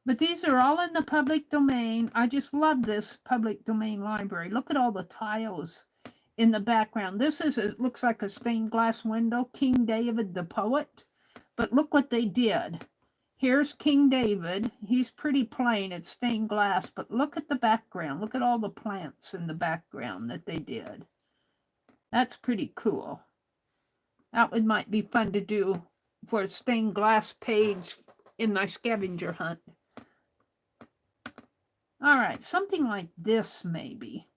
But these are all in the public domain. I just love this public domain library. Look at all the tiles in the background. This is, it looks like a stained glass window, King David the poet. But look what they did. Here's King David. He's pretty plain. It's stained glass. But look at the background. Look at all the plants in the background that they did. That's pretty cool. That one might be fun to do for a stained glass page in my scavenger hunt. All right, something like this maybe.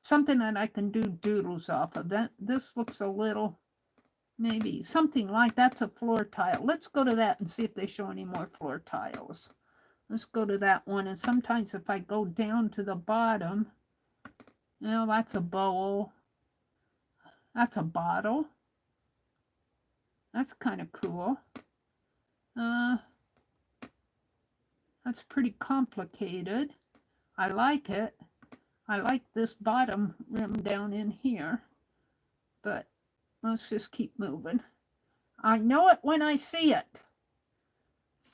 Something that I can do doodles off of. That this looks a little, maybe something like that's a floor tile. Let's go to that and see if they show any more floor tiles. Let's go to that one. And sometimes if I go down to the bottom, well, that's a bowl. That's a bottle. That's kind of cool. That's pretty complicated. I like it. I like this bottom rim down in here. But let's just keep moving. I know it when I see it.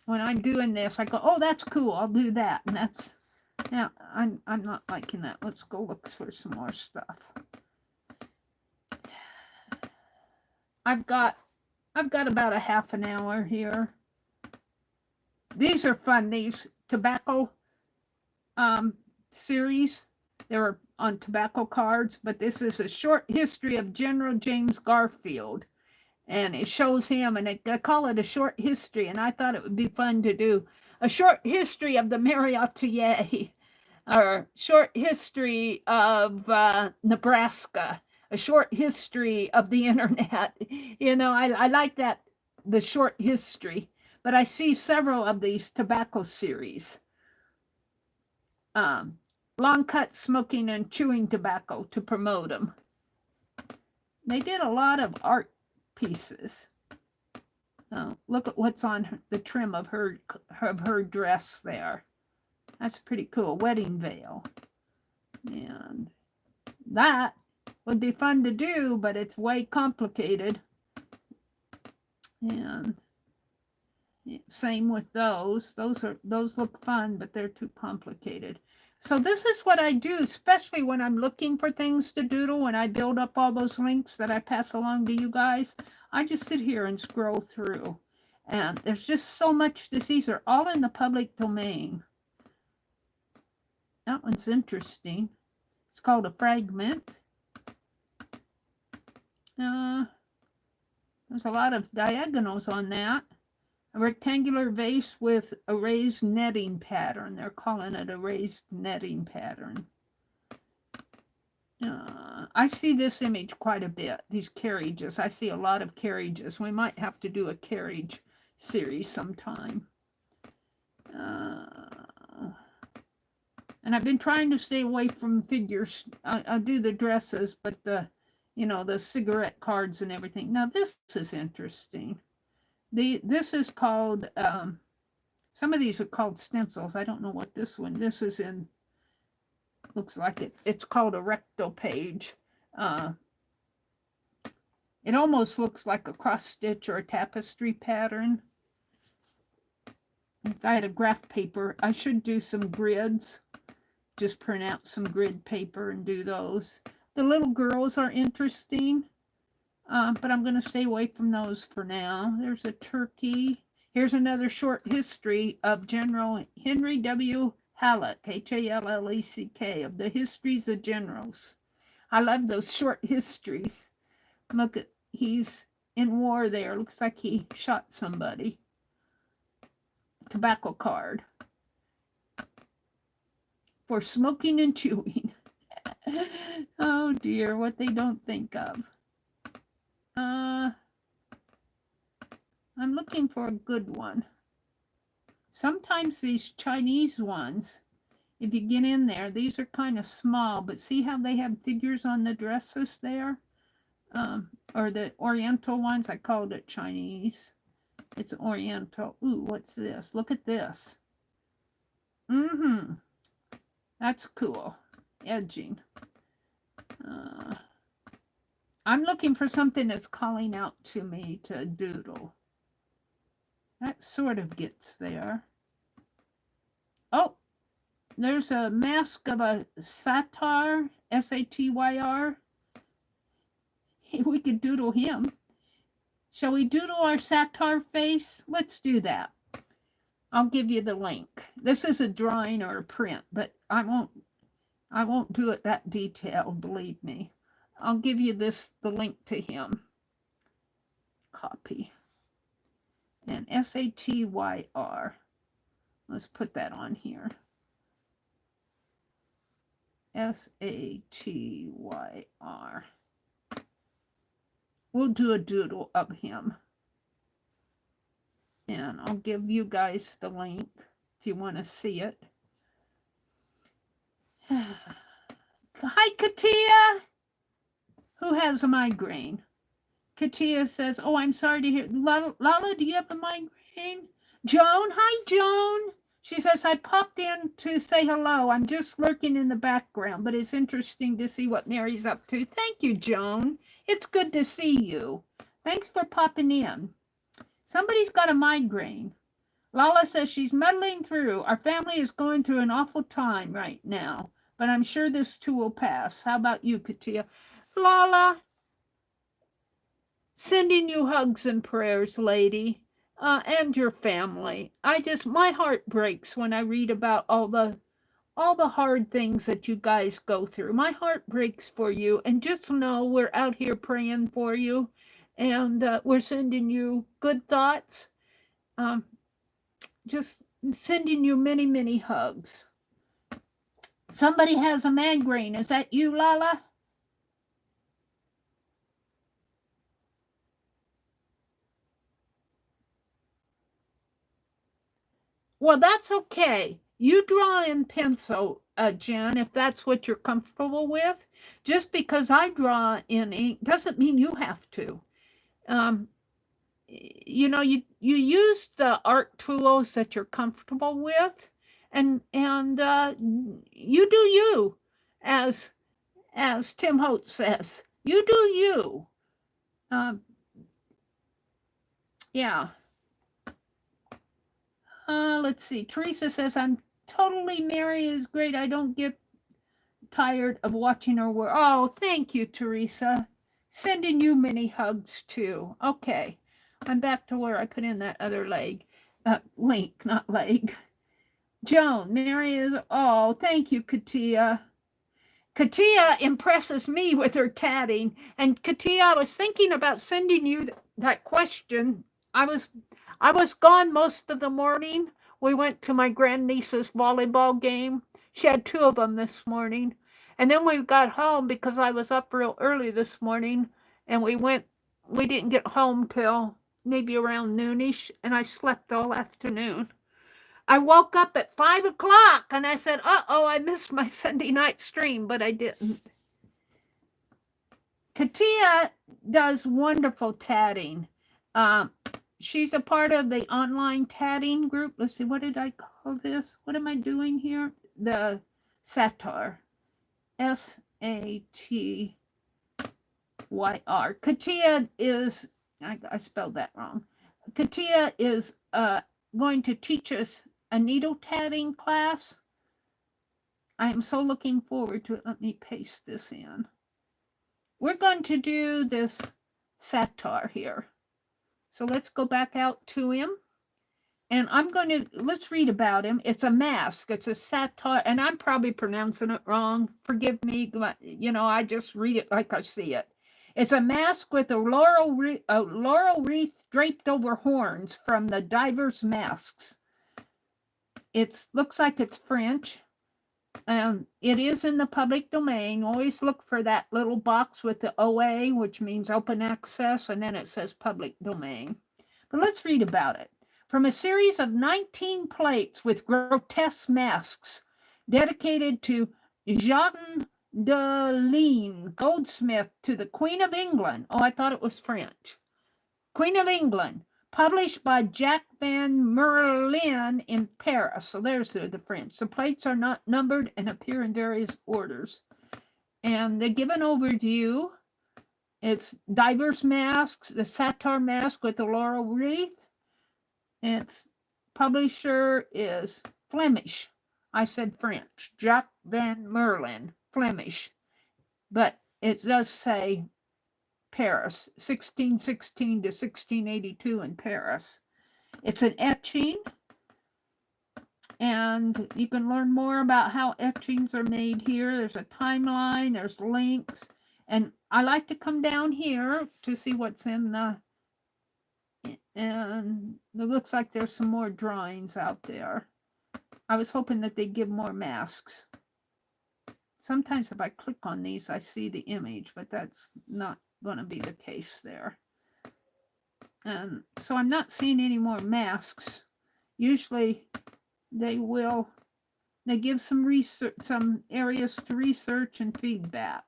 When I'm doing this, I go, oh, that's cool. I'll do that. And that's, yeah, I'm not liking that. Let's go look for some more stuff. I've got about a half an hour here. These are fun. These tobacco series. They were on tobacco cards, but this is a short history of General James Garfield. And it shows him, and I call it a short history, and I thought it would be fun to do a short history of the Meri Atelier, or short history of Nebraska, a short history of the internet. You know, I like that, the short history. But I see several of these tobacco series. Long cut smoking and chewing tobacco to promote them. They did a lot of art pieces. Look at what's on the trim of her dress there. That's pretty cool. Wedding veil. And that would be fun to do, but it's way complicated. And same with those. Those look fun, but they're too complicated. So this is what I do, especially when I'm looking for things to doodle, when I build up all those links that I pass along to you guys. I just sit here and scroll through. And there's just so much. These are all in the public domain. That one's interesting. It's called a fragment. There's a lot of diagonals on that. A rectangular vase with a raised netting pattern. They're calling it a raised netting pattern. I see this image quite a bit, these carriages. I see a lot of carriages. We might have to do a carriage series sometime. And I've been trying to stay away from figures. I'll do the dresses, but the cigarette cards and everything. Now this is interesting. This is called, some of these are called stencils. I don't know what this one, this is in, looks like it's called a recto page. It almost looks like a cross stitch or a tapestry pattern. If I had a graph paper, I should do some grids. Just print out some grid paper and do those. The little girls are interesting. But I'm going to stay away from those for now. There's a turkey. Here's another short history of General Henry W. Halleck, H-A-L-L-E-C-K, of the histories of generals. I love those short histories. Look at, he's in war there. Looks like he shot somebody. Tobacco card. For smoking and chewing. Oh dear, what they don't think of. I'm looking for a good one. Sometimes these Chinese ones, if you get in there, these are kind of small, but see how they have figures on the dresses there? or the Oriental ones. I called it Chinese. It's Oriental. Ooh, what's this? Look at this. That's cool. Edging. I'm looking for something that's calling out to me to doodle. That sort of gets there. Oh, there's a mask of a satyr, S-A-T-Y-R. We could doodle him. Shall we doodle our satyr face? Let's do that. I'll give you the link. This is a drawing or a print, but I won't do it that detailed, believe me. I'll give you the link to him. Copy. And S-A-T-Y-R. Let's put that on here. S-A-T-Y-R. We'll do a doodle of him. And I'll give you guys the link if you want to see it. Hi, Katia. Who has a migraine? Katia says, oh, I'm sorry to hear. Lala, do you have a migraine? Joan, hi, Joan. She says, I popped in to say hello. I'm just lurking in the background, but it's interesting to see what Mary's up to. Thank you, Joan. It's good to see you. Thanks for popping in. Somebody's got a migraine. Lala says she's muddling through. Our family is going through an awful time right now, but I'm sure this too will pass. How about you, Katia? Lala, sending you hugs and prayers, lady, and your family. My heart breaks when I read about all the hard things that you guys go through. My heart breaks for you, and just know we're out here praying for you, and we're sending you good thoughts. Just sending you many, many hugs. Somebody has a migraine. Is that you, Lala? Well, that's okay. You draw in pencil, Jen, if that's what you're comfortable with. Just because I draw in ink doesn't mean you have to. You know, you use the art tools that you're comfortable with, and you do you, as Tim Holt says. You do you. Yeah. Let's see. Teresa says, I'm totally, Mary is great. I don't get tired of watching her work. Oh, thank you, Teresa. Sending you many hugs, too. Okay. I'm back to where I put in that other link, not leg. Joan, Mary is, oh, thank you, Katia. Katia impresses me with her tatting. And Katia, I was thinking about sending you that question. I was gone most of the morning. We went to my grandniece's volleyball game. She had 2 of them this morning. And then we got home because I was up real early this morning. And we didn't get home till maybe around noonish. And I slept all afternoon. I woke up at 5 o'clock and I said, uh-oh, I missed my Sunday night stream, but I didn't. Katia does wonderful tatting. She's a part of the online tatting group. Let's see, what did I call this? What am I doing here? The satyr. S-A-T-Y-R. Katia is, I spelled that wrong. Katia is going to teach us a needle tatting class. I am so looking forward to it. Let me paste this in. We're going to do this satyr here. So let's go back out to him. And let's read about him. It's a mask. It's a satyr. And I'm probably pronouncing it wrong. Forgive me. You know, I just read it like I see it. It's a mask with a laurel wreath draped over horns from the Divers Masks. It looks like it's French. It is in the public domain. Always look for that little box with the OA, which means open access, and then it says public domain. But let's read about it. From a series of 19 plates with grotesque masks dedicated to Jean Doodle, Goldsmith to the Queen of England. Oh, I thought it was French. Queen of England, published by Jack Van Merlin in Paris. So there's the French. The plates are not numbered and appear in various orders. And they give an overview. It's diverse masks, the satyr mask with the laurel wreath. Its publisher is Flemish. I said French. Jack Van Merlin, Flemish. But it does say Paris, 1616 to 1682 in Paris. It's an etching, and you can learn more about how etchings are made here. There's a timeline, there's links, and I like to come down here to see what's in the, and it looks like there's some more drawings out there. I was hoping that they'd give more masks. Sometimes if I click on these, I see the image, but that's not going to be the case there. And so I'm not seeing any more masks. Usually they give some research, some areas to research and feedback.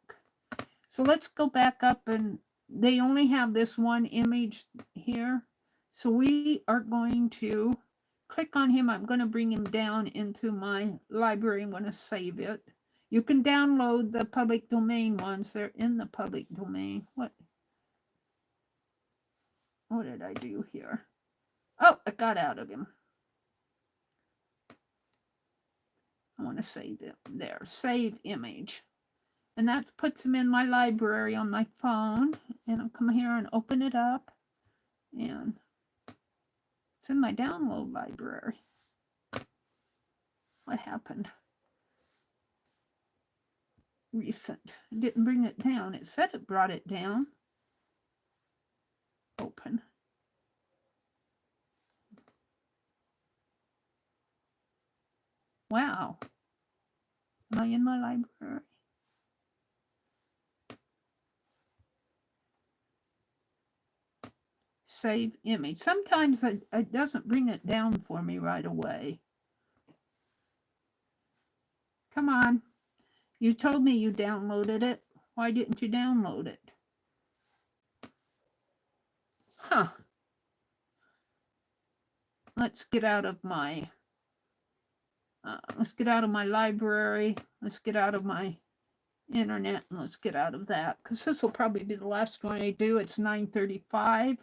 So let's go back up, and they only have this one image here. So we are going to click on him. I'm going to bring him down into my library. I'm going to save it. You can download the public domain ones. They're in the public domain. What did I do here? Oh, I got out of him. I want to save it. There, save image. And that puts him in my library on my phone. And I'll come here and open it up. And it's in my download library. What happened? Recent. It didn't bring it down. It said it brought it down. Open. Wow. Am I in my library? Save image. Sometimes it doesn't bring it down for me right away. Come on. You told me you downloaded it. Why didn't you download it? Huh. Let's get out of my library. Let's get out of my internet, and let's get out of that, because this will probably be the last one I do. It's 9:35.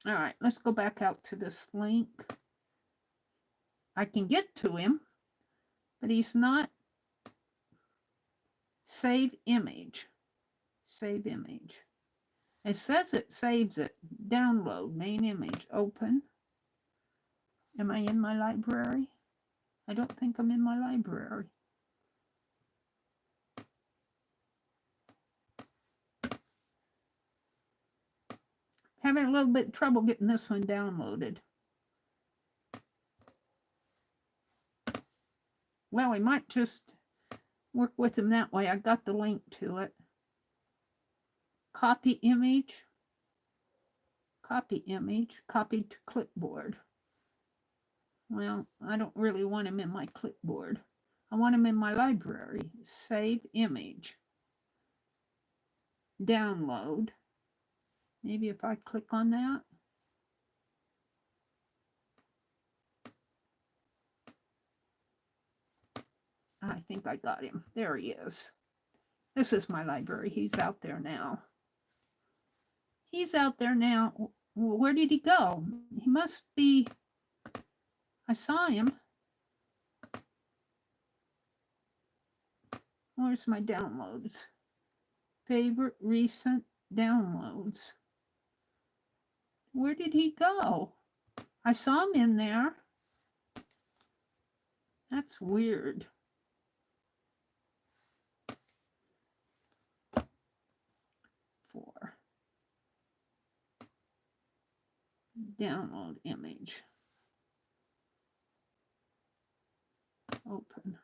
All right, let's go back out to this link. I can get to him, but he's not. Save image. Save image. It says it saves it. Download main image. Open. Am I in my library? I don't think I'm in my library. Having a little bit of trouble getting this one downloaded. Well, we might just work with him that way. I got the link to it. Copy image. Copy image. Copy to clipboard. Well, I don't really want him in my clipboard. I want him in my library. Save image. Download. Maybe if I click on that. I think I got him. There he is. This is my library. He's out there now. He's out there now. Where did he go? He must be. I saw him. Where's my downloads? Favorite recent downloads. Where did he go? I saw him in there. That's weird. For download image. Open.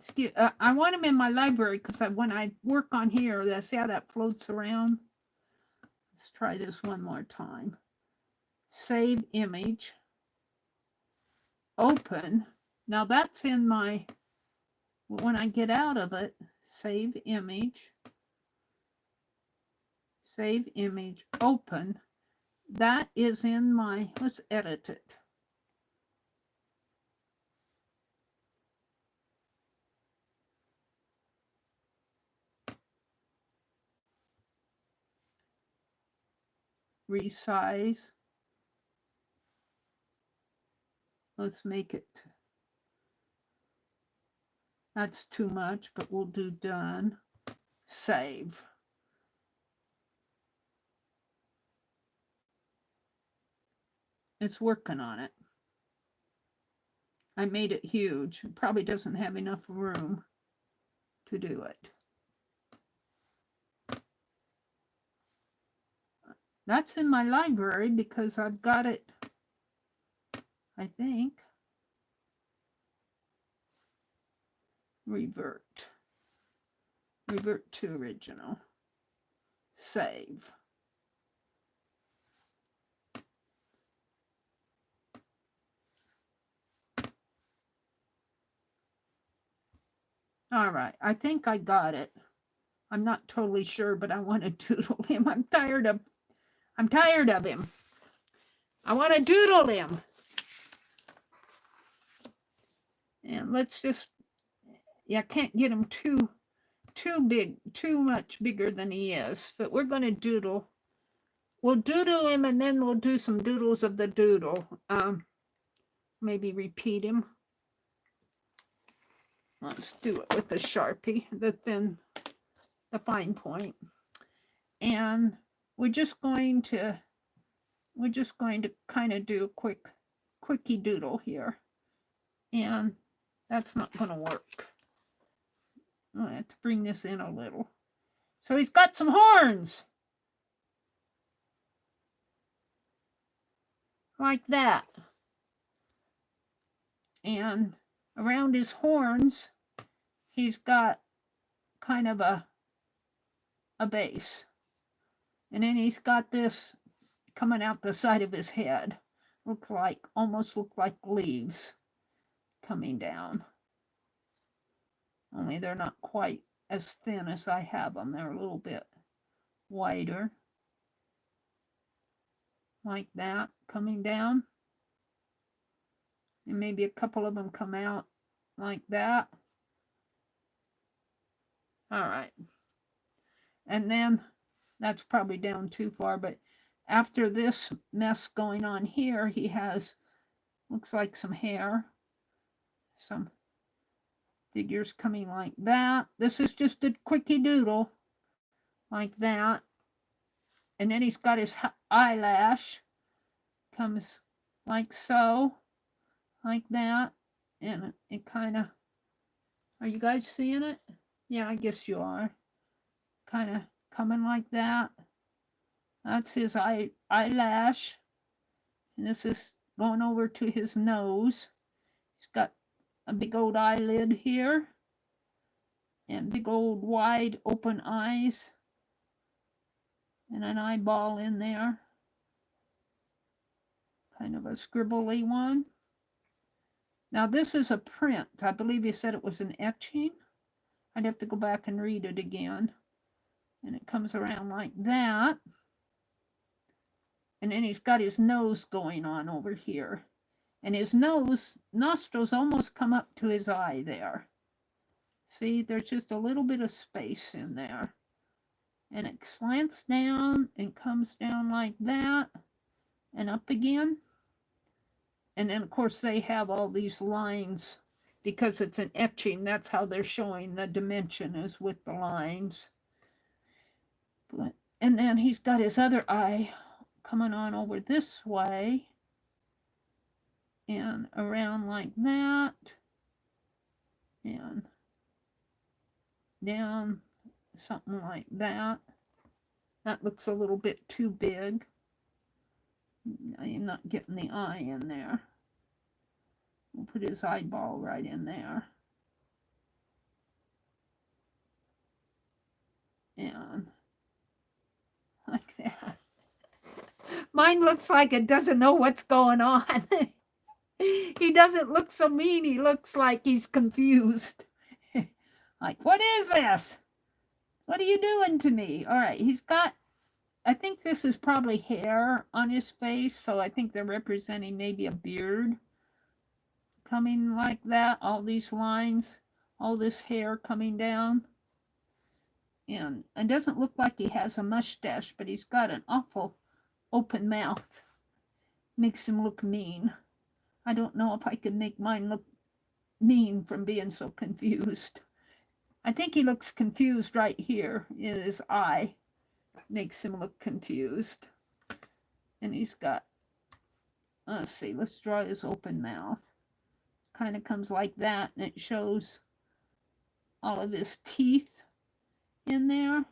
Excuse, I want them in my library because when I work on here, see how that floats around? Let's try this one more time. Save image. Open. Now that's in my, when I get out of it, save image. Save image. Open. That is in my, let's edit it. Resize. Let's make it. That's too much, but we'll do done. Save. It's working on it. I made it huge. It probably doesn't have enough room to do it. That's in my library because I've got it, I think. Revert. Revert to original. Save. All right, I think I got it. I'm not totally sure, but I want to doodle him. I'm tired of him. I want to doodle him. And let's just, yeah, I can't get him too big, too much bigger than he is, but we're going to doodle. We'll doodle him and then we'll do some doodles of the doodle. Maybe repeat him. Let's do it with the Sharpie, the fine point. And we're just going to kind of do a quickie doodle here. And that's not going to work. I have to bring this in a little. So he's got some horns. Like that. And around his horns, he's got kind of a base. And then he's got this coming out the side of his head. Almost look like leaves coming down. Only they're not quite as thin as I have them. They're a little bit wider. Like that, coming down. And maybe a couple of them come out like that. All right. And then that's probably down too far, but after this mess going on here, he has, looks like some hair, some figures coming like that. This is just a quickie doodle like that. And then he's got his eyelash, comes like so, like that. And it kind of, are you guys seeing it? Yeah, I guess you are. Kind of coming like that. That's his eyelash. And this is going over to his nose. He's got a big old eyelid here. And big old wide open eyes. And an eyeball in there. Kind of a scribbly one. Now this is a print. I believe you said it was an etching. I'd have to go back and read it again. And it comes around like that. And then he's got his nose going on over here. And his nostrils almost come up to his eye there. See, there's just a little bit of space in there. And it slants down and comes down like that. And up again. And then, of course, they have all these lines. Because it's an etching, that's how they're showing the dimension is with the lines. And then he's got his other eye coming on over this way. And around like that. And down something like that. That looks a little bit too big. I am not getting the eye in there. We'll put his eyeball right in there. And like that. Mine looks like it doesn't know what's going on. He doesn't look so mean. He looks like he's confused. Like, what is this? What are you doing to me? All right, he's got, I think this is probably hair on his face, so I think they're representing maybe a beard coming like that. All these lines, all this hair coming down. And it doesn't look like he has a mustache, but he's got an awful open mouth. Makes him look mean. I don't know if I can make mine look mean from being so confused. I think he looks confused right here in his eye. Makes him look confused. And he's got, let's see, let's draw his open mouth. Kind of comes like that, and it shows all of his teeth in there.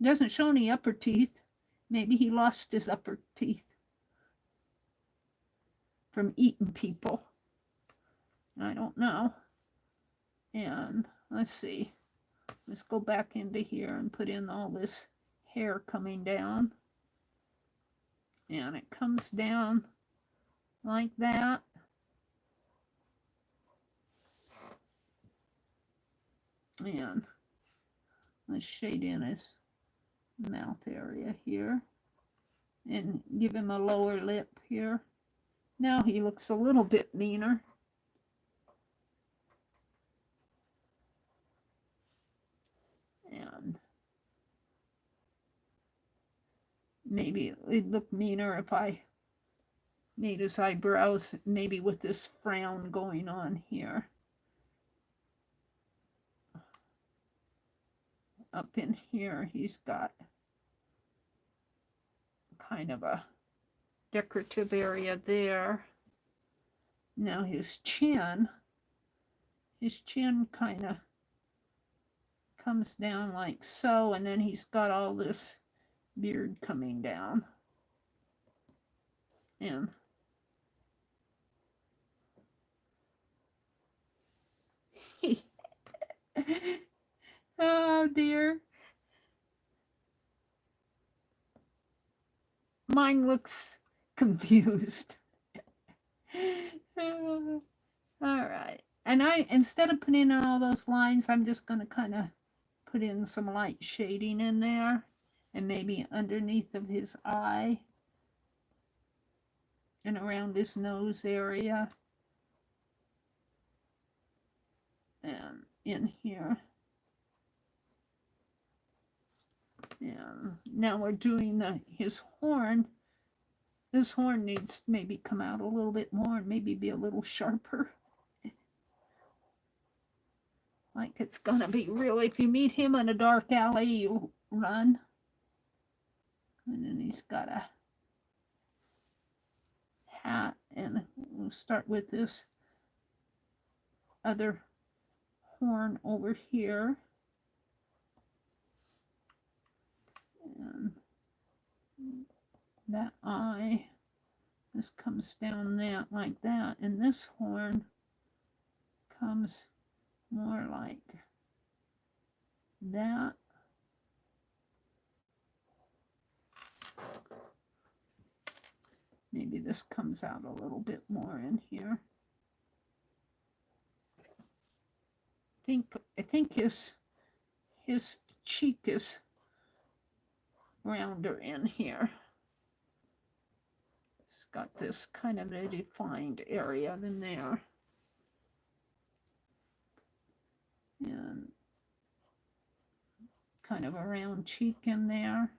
It doesn't show any upper teeth. Maybe he lost his upper teeth from eating people. I don't know. And let's see. Let's go back into here and put in all this hair coming down. And it comes down like that. And let's shade in his mouth area here. And give him a lower lip here. Now he looks a little bit meaner. And maybe it'd look meaner if I made his eyebrows maybe with this frown going on here. Up in here, he's got kind of a decorative area there. Now his chin kind of comes down like so, and then he's got all this beard coming down. And oh dear. Mine looks confused. All right. And instead of putting in all those lines, I'm just going to kind of put in some light shading in there, and maybe underneath of his eye and around his nose area and in here. And now we're doing his horn. This horn needs to maybe come out a little bit more and maybe be a little sharper. Like it's gonna be real. If you meet him in a dark alley, you run. And then he's got a hat, and we'll start with this other horn over here. And that eye, this comes down that like that, and this horn comes more like that. Maybe this comes out a little bit more in here. I think his cheek is rounder in here. It's got this kind of a defined area than there. And kind of a round cheek in there.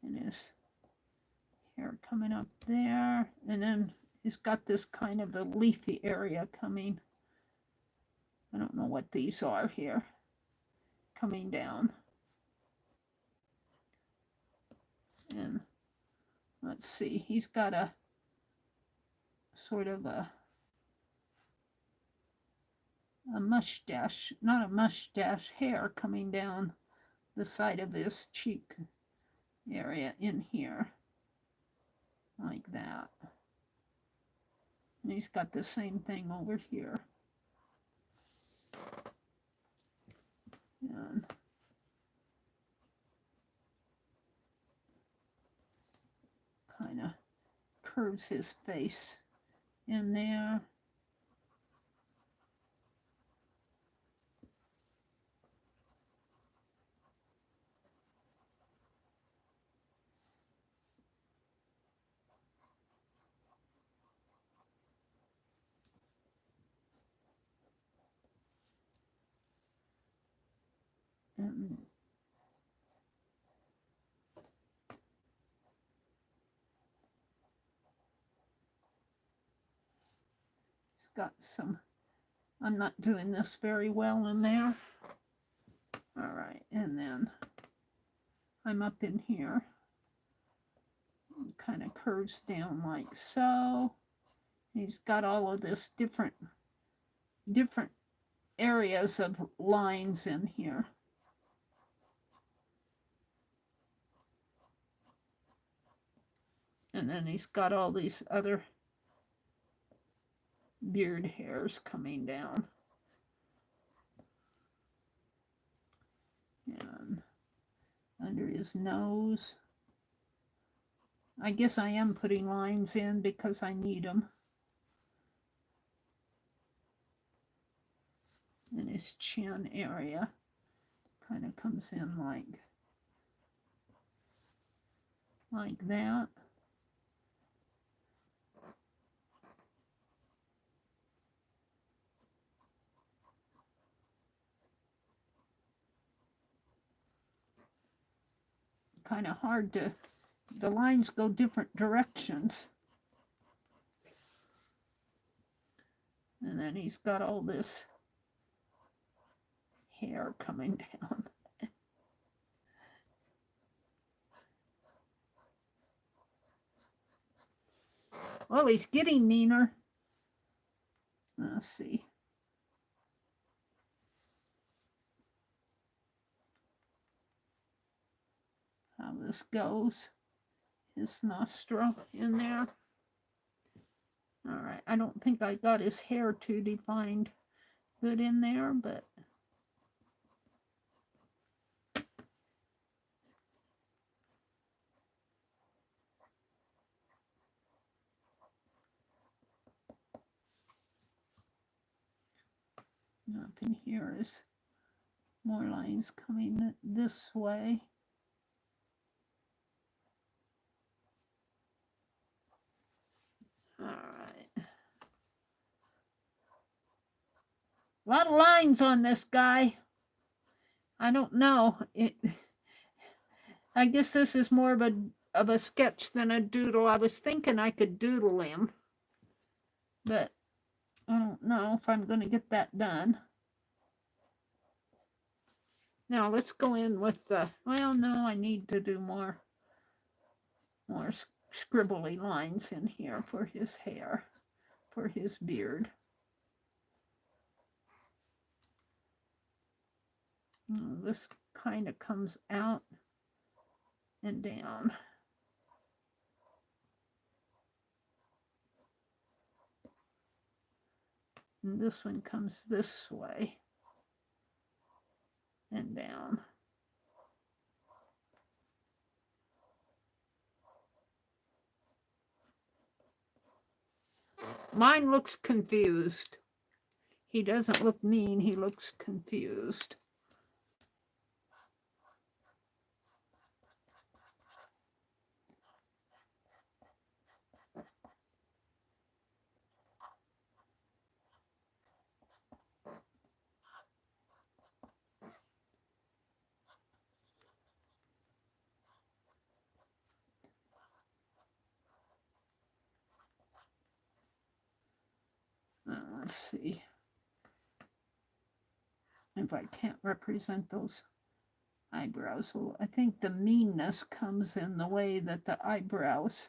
And his hair coming up there. And then he's got this kind of a leafy area coming. I don't know what these are here. Coming down. And let's see, he's got a sort of a mustache, not a mustache, hair coming down the side of his cheek area in here, like that. And he's got the same thing over here. And curves his face in there. And he's got some, I'm not doing this very well in there. All right, and then I'm up in here. Kind of curves down like so. He's got all of this different areas of lines in here. And then he's got all these other beard hairs coming down. And under his nose. I guess I am putting lines in because I need them. And his chin area kind of comes in like that. Kind of hard to, the lines go different directions. And then he's got all this hair coming down. Well, he's getting meaner. Let's see. How this goes. His nostril in there. All right, I don't think I got his hair too defined good in there, but up in here is more lines coming this way. All right. A lot of lines on this guy. I don't know. I guess this is more of a sketch than a doodle. I was thinking I could doodle him, but I don't know if I'm going to get that done. Now let's go in with the, well, no, I need to do more scribbly lines in here for his hair, for his beard. This kind of comes out and down. And this one comes this way and down. Mine looks confused. He doesn't look mean, he looks confused. Let's see if I can't represent those eyebrows. Well, I think the meanness comes in the way that the eyebrows.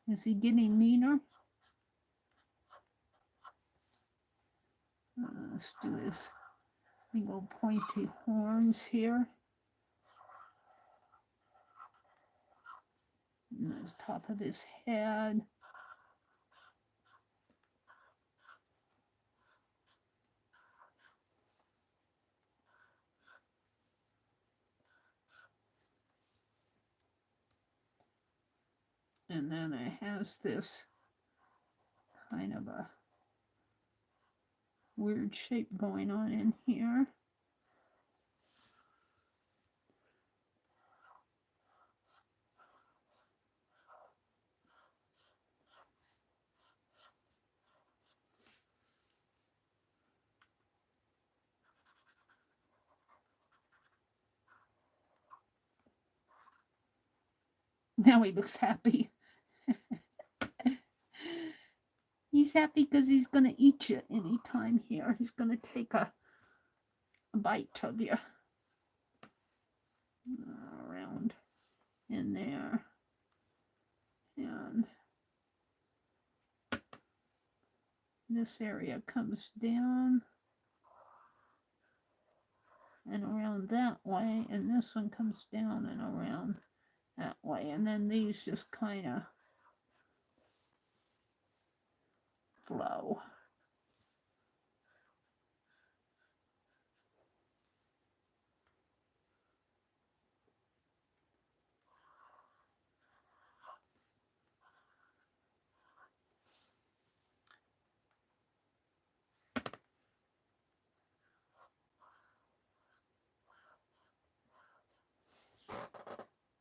Is he getting meaner? Let's do his big old pointy horns here. And the top of his head. And then it has this kind of a weird shape going on in here. Now he looks happy. He's happy because he's going to eat you anytime here. He's going to take a bite of you. Around in there. And this area comes down and around that way. And this one comes down and around that way. And then these just kind of flow.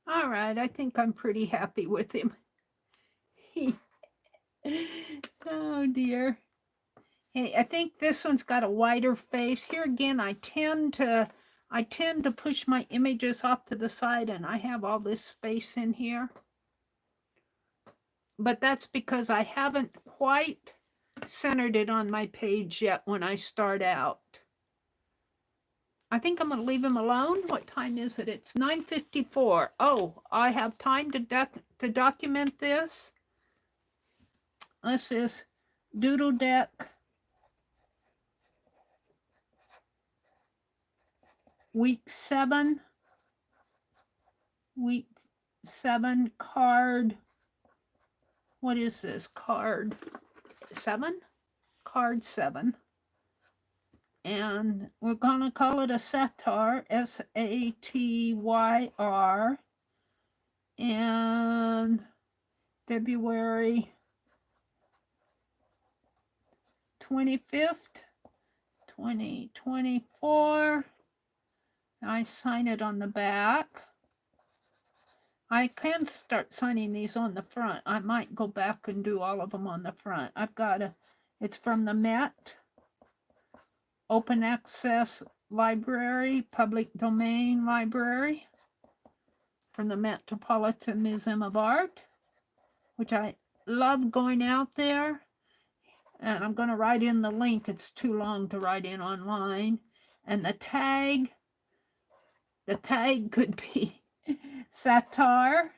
All right, I think I'm pretty happy with him. Oh dear. Hey, I think this one's got a wider face. Here again, I tend to push my images off to the side, and I have all this space in here. But that's because I haven't quite centered it on my page yet when I start out. I think I'm going to leave him alone. What time is it? It's 9:54. Oh, I have time to document this. This is Doodle Deck week 7 card. What is this? Card 7? Card 7. And we're going to call it a satyr, S-A-T-Y-R. And February 25th, 2024. I sign it on the back. I can start signing these on the front. I might go back and do all of them on the front. It's from the Met Open Access Library, Public Domain Library, from the Metropolitan Museum of Art, which I love going out there. And I'm going to write in the link. It's too long to write in online. And the tag could be satyr,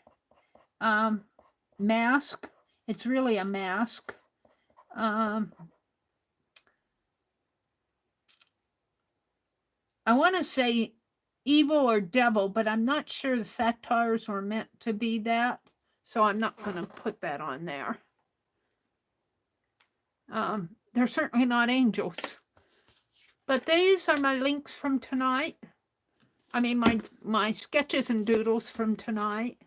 mask. It's really a mask. I want to say evil or devil, but I'm not sure the satyrs were meant to be that, so I'm not going to put that on there. They're certainly not angels. But these are my links from tonight. I mean, my sketches and doodles from tonight.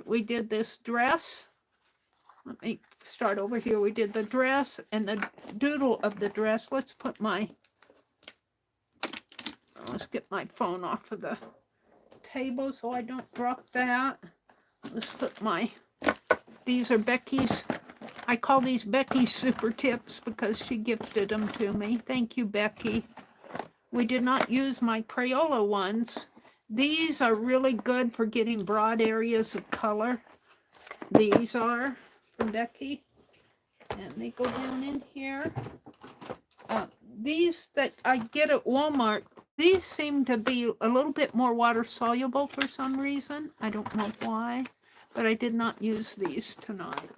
We did this dress. Let me start over here. We did the dress and the doodle of the dress. Let's get my phone off of the table so I don't drop that. Let's put these are Becky's. I call these Becky's super tips because she gifted them to me. Thank you, Becky. We did not use my Crayola ones. These are really good for getting broad areas of color. These are from Becky. And they go down in here. These that I get at Walmart, these seem to be a little bit more water soluble for some reason. I don't know why, but I did not use these tonight.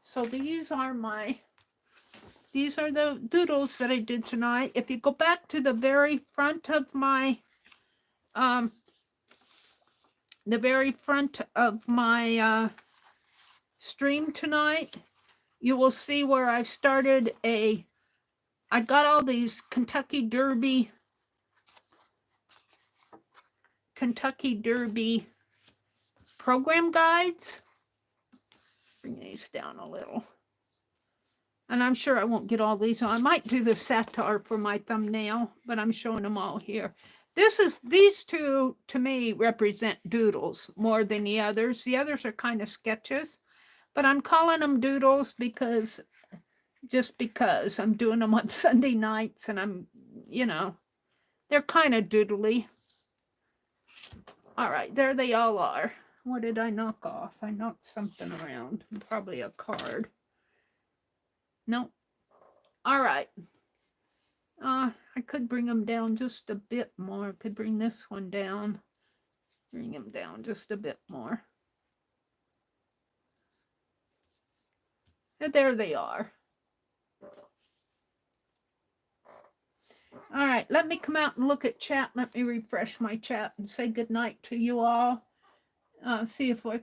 So these are the doodles that I did tonight. If you go back to the very front of my stream tonight, you will see where I've started I got all these Kentucky Derby program guides. Bring these down a little. And I'm sure I won't get all these on. I might do the satire for my thumbnail, but I'm showing them all here. These two, to me, represent doodles more than the others. The others are kind of sketches, but I'm calling them doodles because, just because I'm doing them on Sunday nights and I'm, you know, they're kind of doodly. All right, there they all are. What did I knock off? I knocked something around, probably a card. No. All right. I could bring them down just a bit more. I could bring this one down. Bring him down just a bit more. And there they are. All right, let me come out and look at chat. Let me refresh my chat and say goodnight to you all. See if I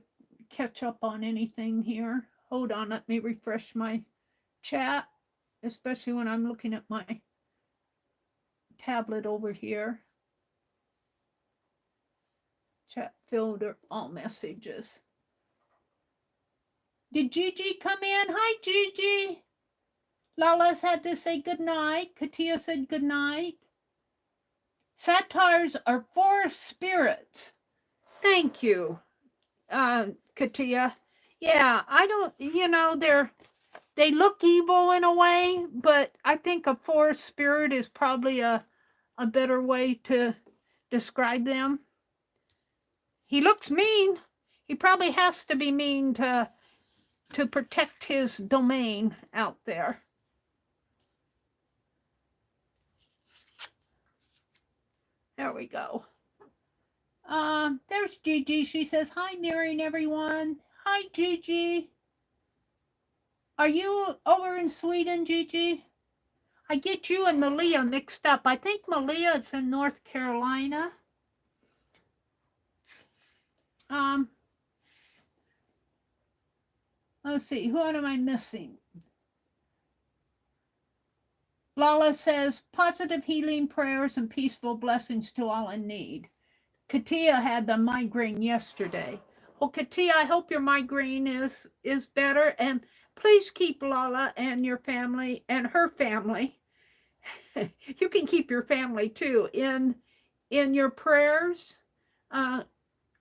catch up on anything here. Hold on, let me refresh my chat, especially when I'm looking at my tablet over here. Chat filter, all messages. Did Gigi come in? Hi, Gigi. Lala's had to say goodnight. Katia said goodnight. Satires are for spirits. Thank you, Katia. Yeah, I don't, you know, they look evil in a way, but I think a forest spirit is probably a better way to describe them. He looks mean. He probably has to be mean to protect his domain out there. There we go. There's Gigi. She says, hi, Meri and everyone. Hi, Gigi. Are you over in Sweden, Gigi? I get you and Malia mixed up. I think Malia is in North Carolina. Let's see. Who am I missing? Lala says, positive healing prayers and peaceful blessings to all in need. Katia had the migraine yesterday. Well, Katia, I hope your migraine is better. And please keep Lala and your family and her family. You can keep your family too in your prayers.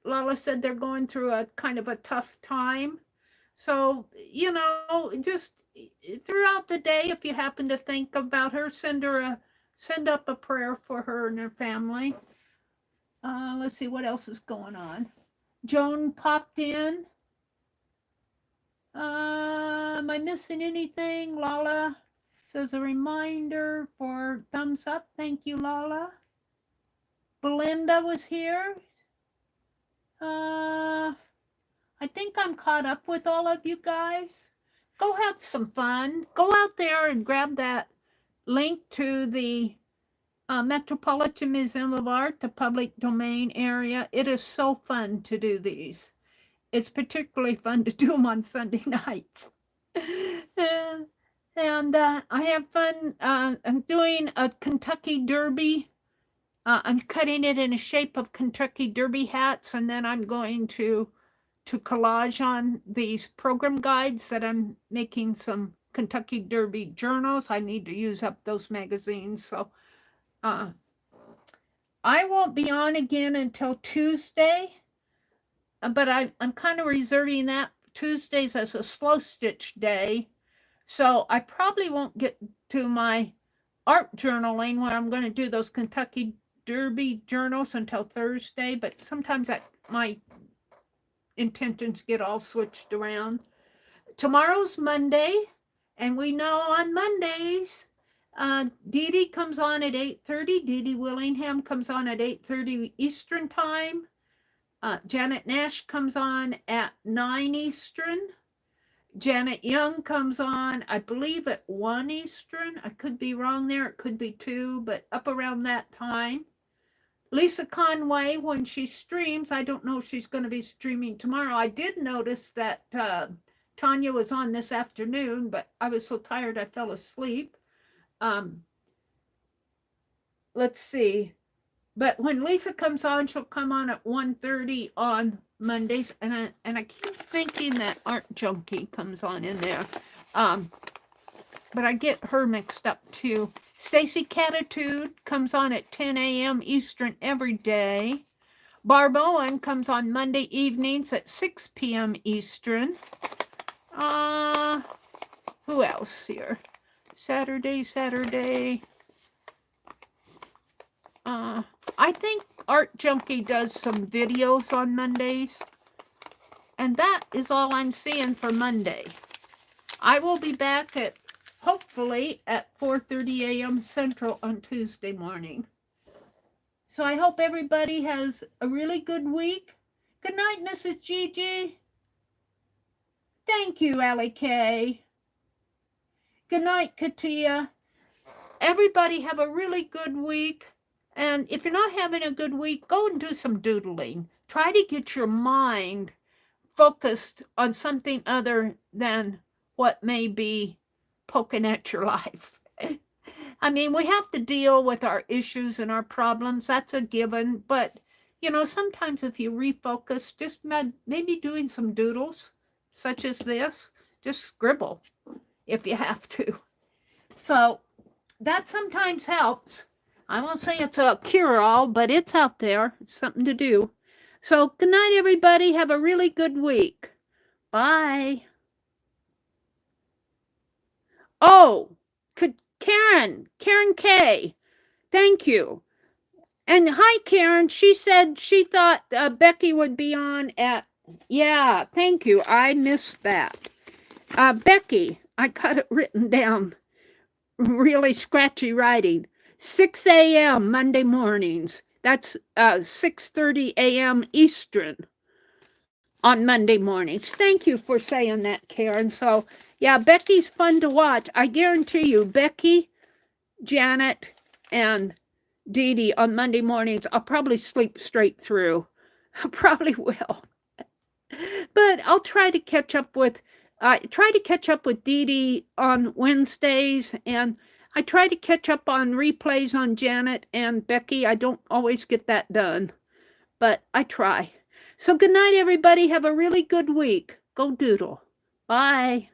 Lala said they're going through a kind of a tough time. So, you know, just throughout the day, if you happen to think about her, send up a prayer for her and her family. Let's see what else is going on. Joan popped in. Am I missing anything? Lala says a reminder for thumbs up. Thank you, Lala. Belinda was here. I think I'm caught up with all of you guys. Go have some fun. Go out there and grab that link to the Metropolitan Museum of Art, the public domain area. It is so fun to do these. It's particularly fun to do them on Sunday nights. and I have fun. I'm doing a Kentucky Derby. I'm cutting it in a shape of Kentucky Derby hats, and then I'm going to collage on these program guides that I'm making some Kentucky Derby journals. I need to use up those magazines. So I won't be on again until Tuesday, but I'm kind of reserving that Tuesdays as a slow stitch day. So I probably won't get to my art journaling where I'm going to do those Kentucky Derby journals until Thursday, but sometimes my intentions get all switched around. Tomorrow's Monday, and we know on Mondays, Dee Dee comes on at 8:30. Dee Dee Willingham comes on at 8:30 Eastern Time. Janet Nash comes on at 9 Eastern. Janet Young comes on, I believe, at 1 Eastern. I could be wrong there. It could be 2, but up around that time. Lisa Conway, when she streams, I don't know if she's going to be streaming tomorrow. I did notice that Tanya was on this afternoon, but I was so tired I fell asleep. Let's see. But when Lisa comes on, she'll come on at 1:30 on Mondays, and I keep thinking that Art Junkie comes on in there. But I get her mixed up too. Stacy Catitude comes on at 10 a.m. Eastern every day. Barb Owen comes on Monday evenings at 6 p.m. Eastern. Who else here? Saturday. I think Art Junkie does some videos on Mondays. And that is all I'm seeing for Monday. I will be back at, hopefully, at 4:30 a.m. Central on Tuesday morning. So I hope everybody has a really good week. Good night, Mrs. Gigi. Thank you, Allie Kay. Good night, Katia. Everybody have a really good week. And if you're not having a good week, go and do some doodling. Try to get your mind focused on something other than what may be poking at your life. I mean, we have to deal with our issues and our problems. That's a given. But, you know, sometimes if you refocus, just maybe doing some doodles, such as this, just scribble if you have to. So that sometimes helps. I won't say it's a cure-all, but it's out there. It's something to do. So good night, everybody. Have a really good week. Bye. Oh, Karen K. Thank you. And hi, Karen. She said she thought Becky would be on at, yeah, thank you. I missed that. Becky, I got it written down. Really scratchy writing. 6 a.m. Monday mornings. That's 6:30 a.m. Eastern on Monday mornings. Thank you for saying that, Karen. So, yeah, Becky's fun to watch. I guarantee you, Becky, Janet, and Dee Dee on Monday mornings, I'll probably sleep straight through. I probably will. But I'll try to catch up with Dee Dee on Wednesdays, and I try to catch up on replays on Janet and Becky. I don't always get that done, but I try. So good night, everybody. Have a really good week. Go doodle. Bye.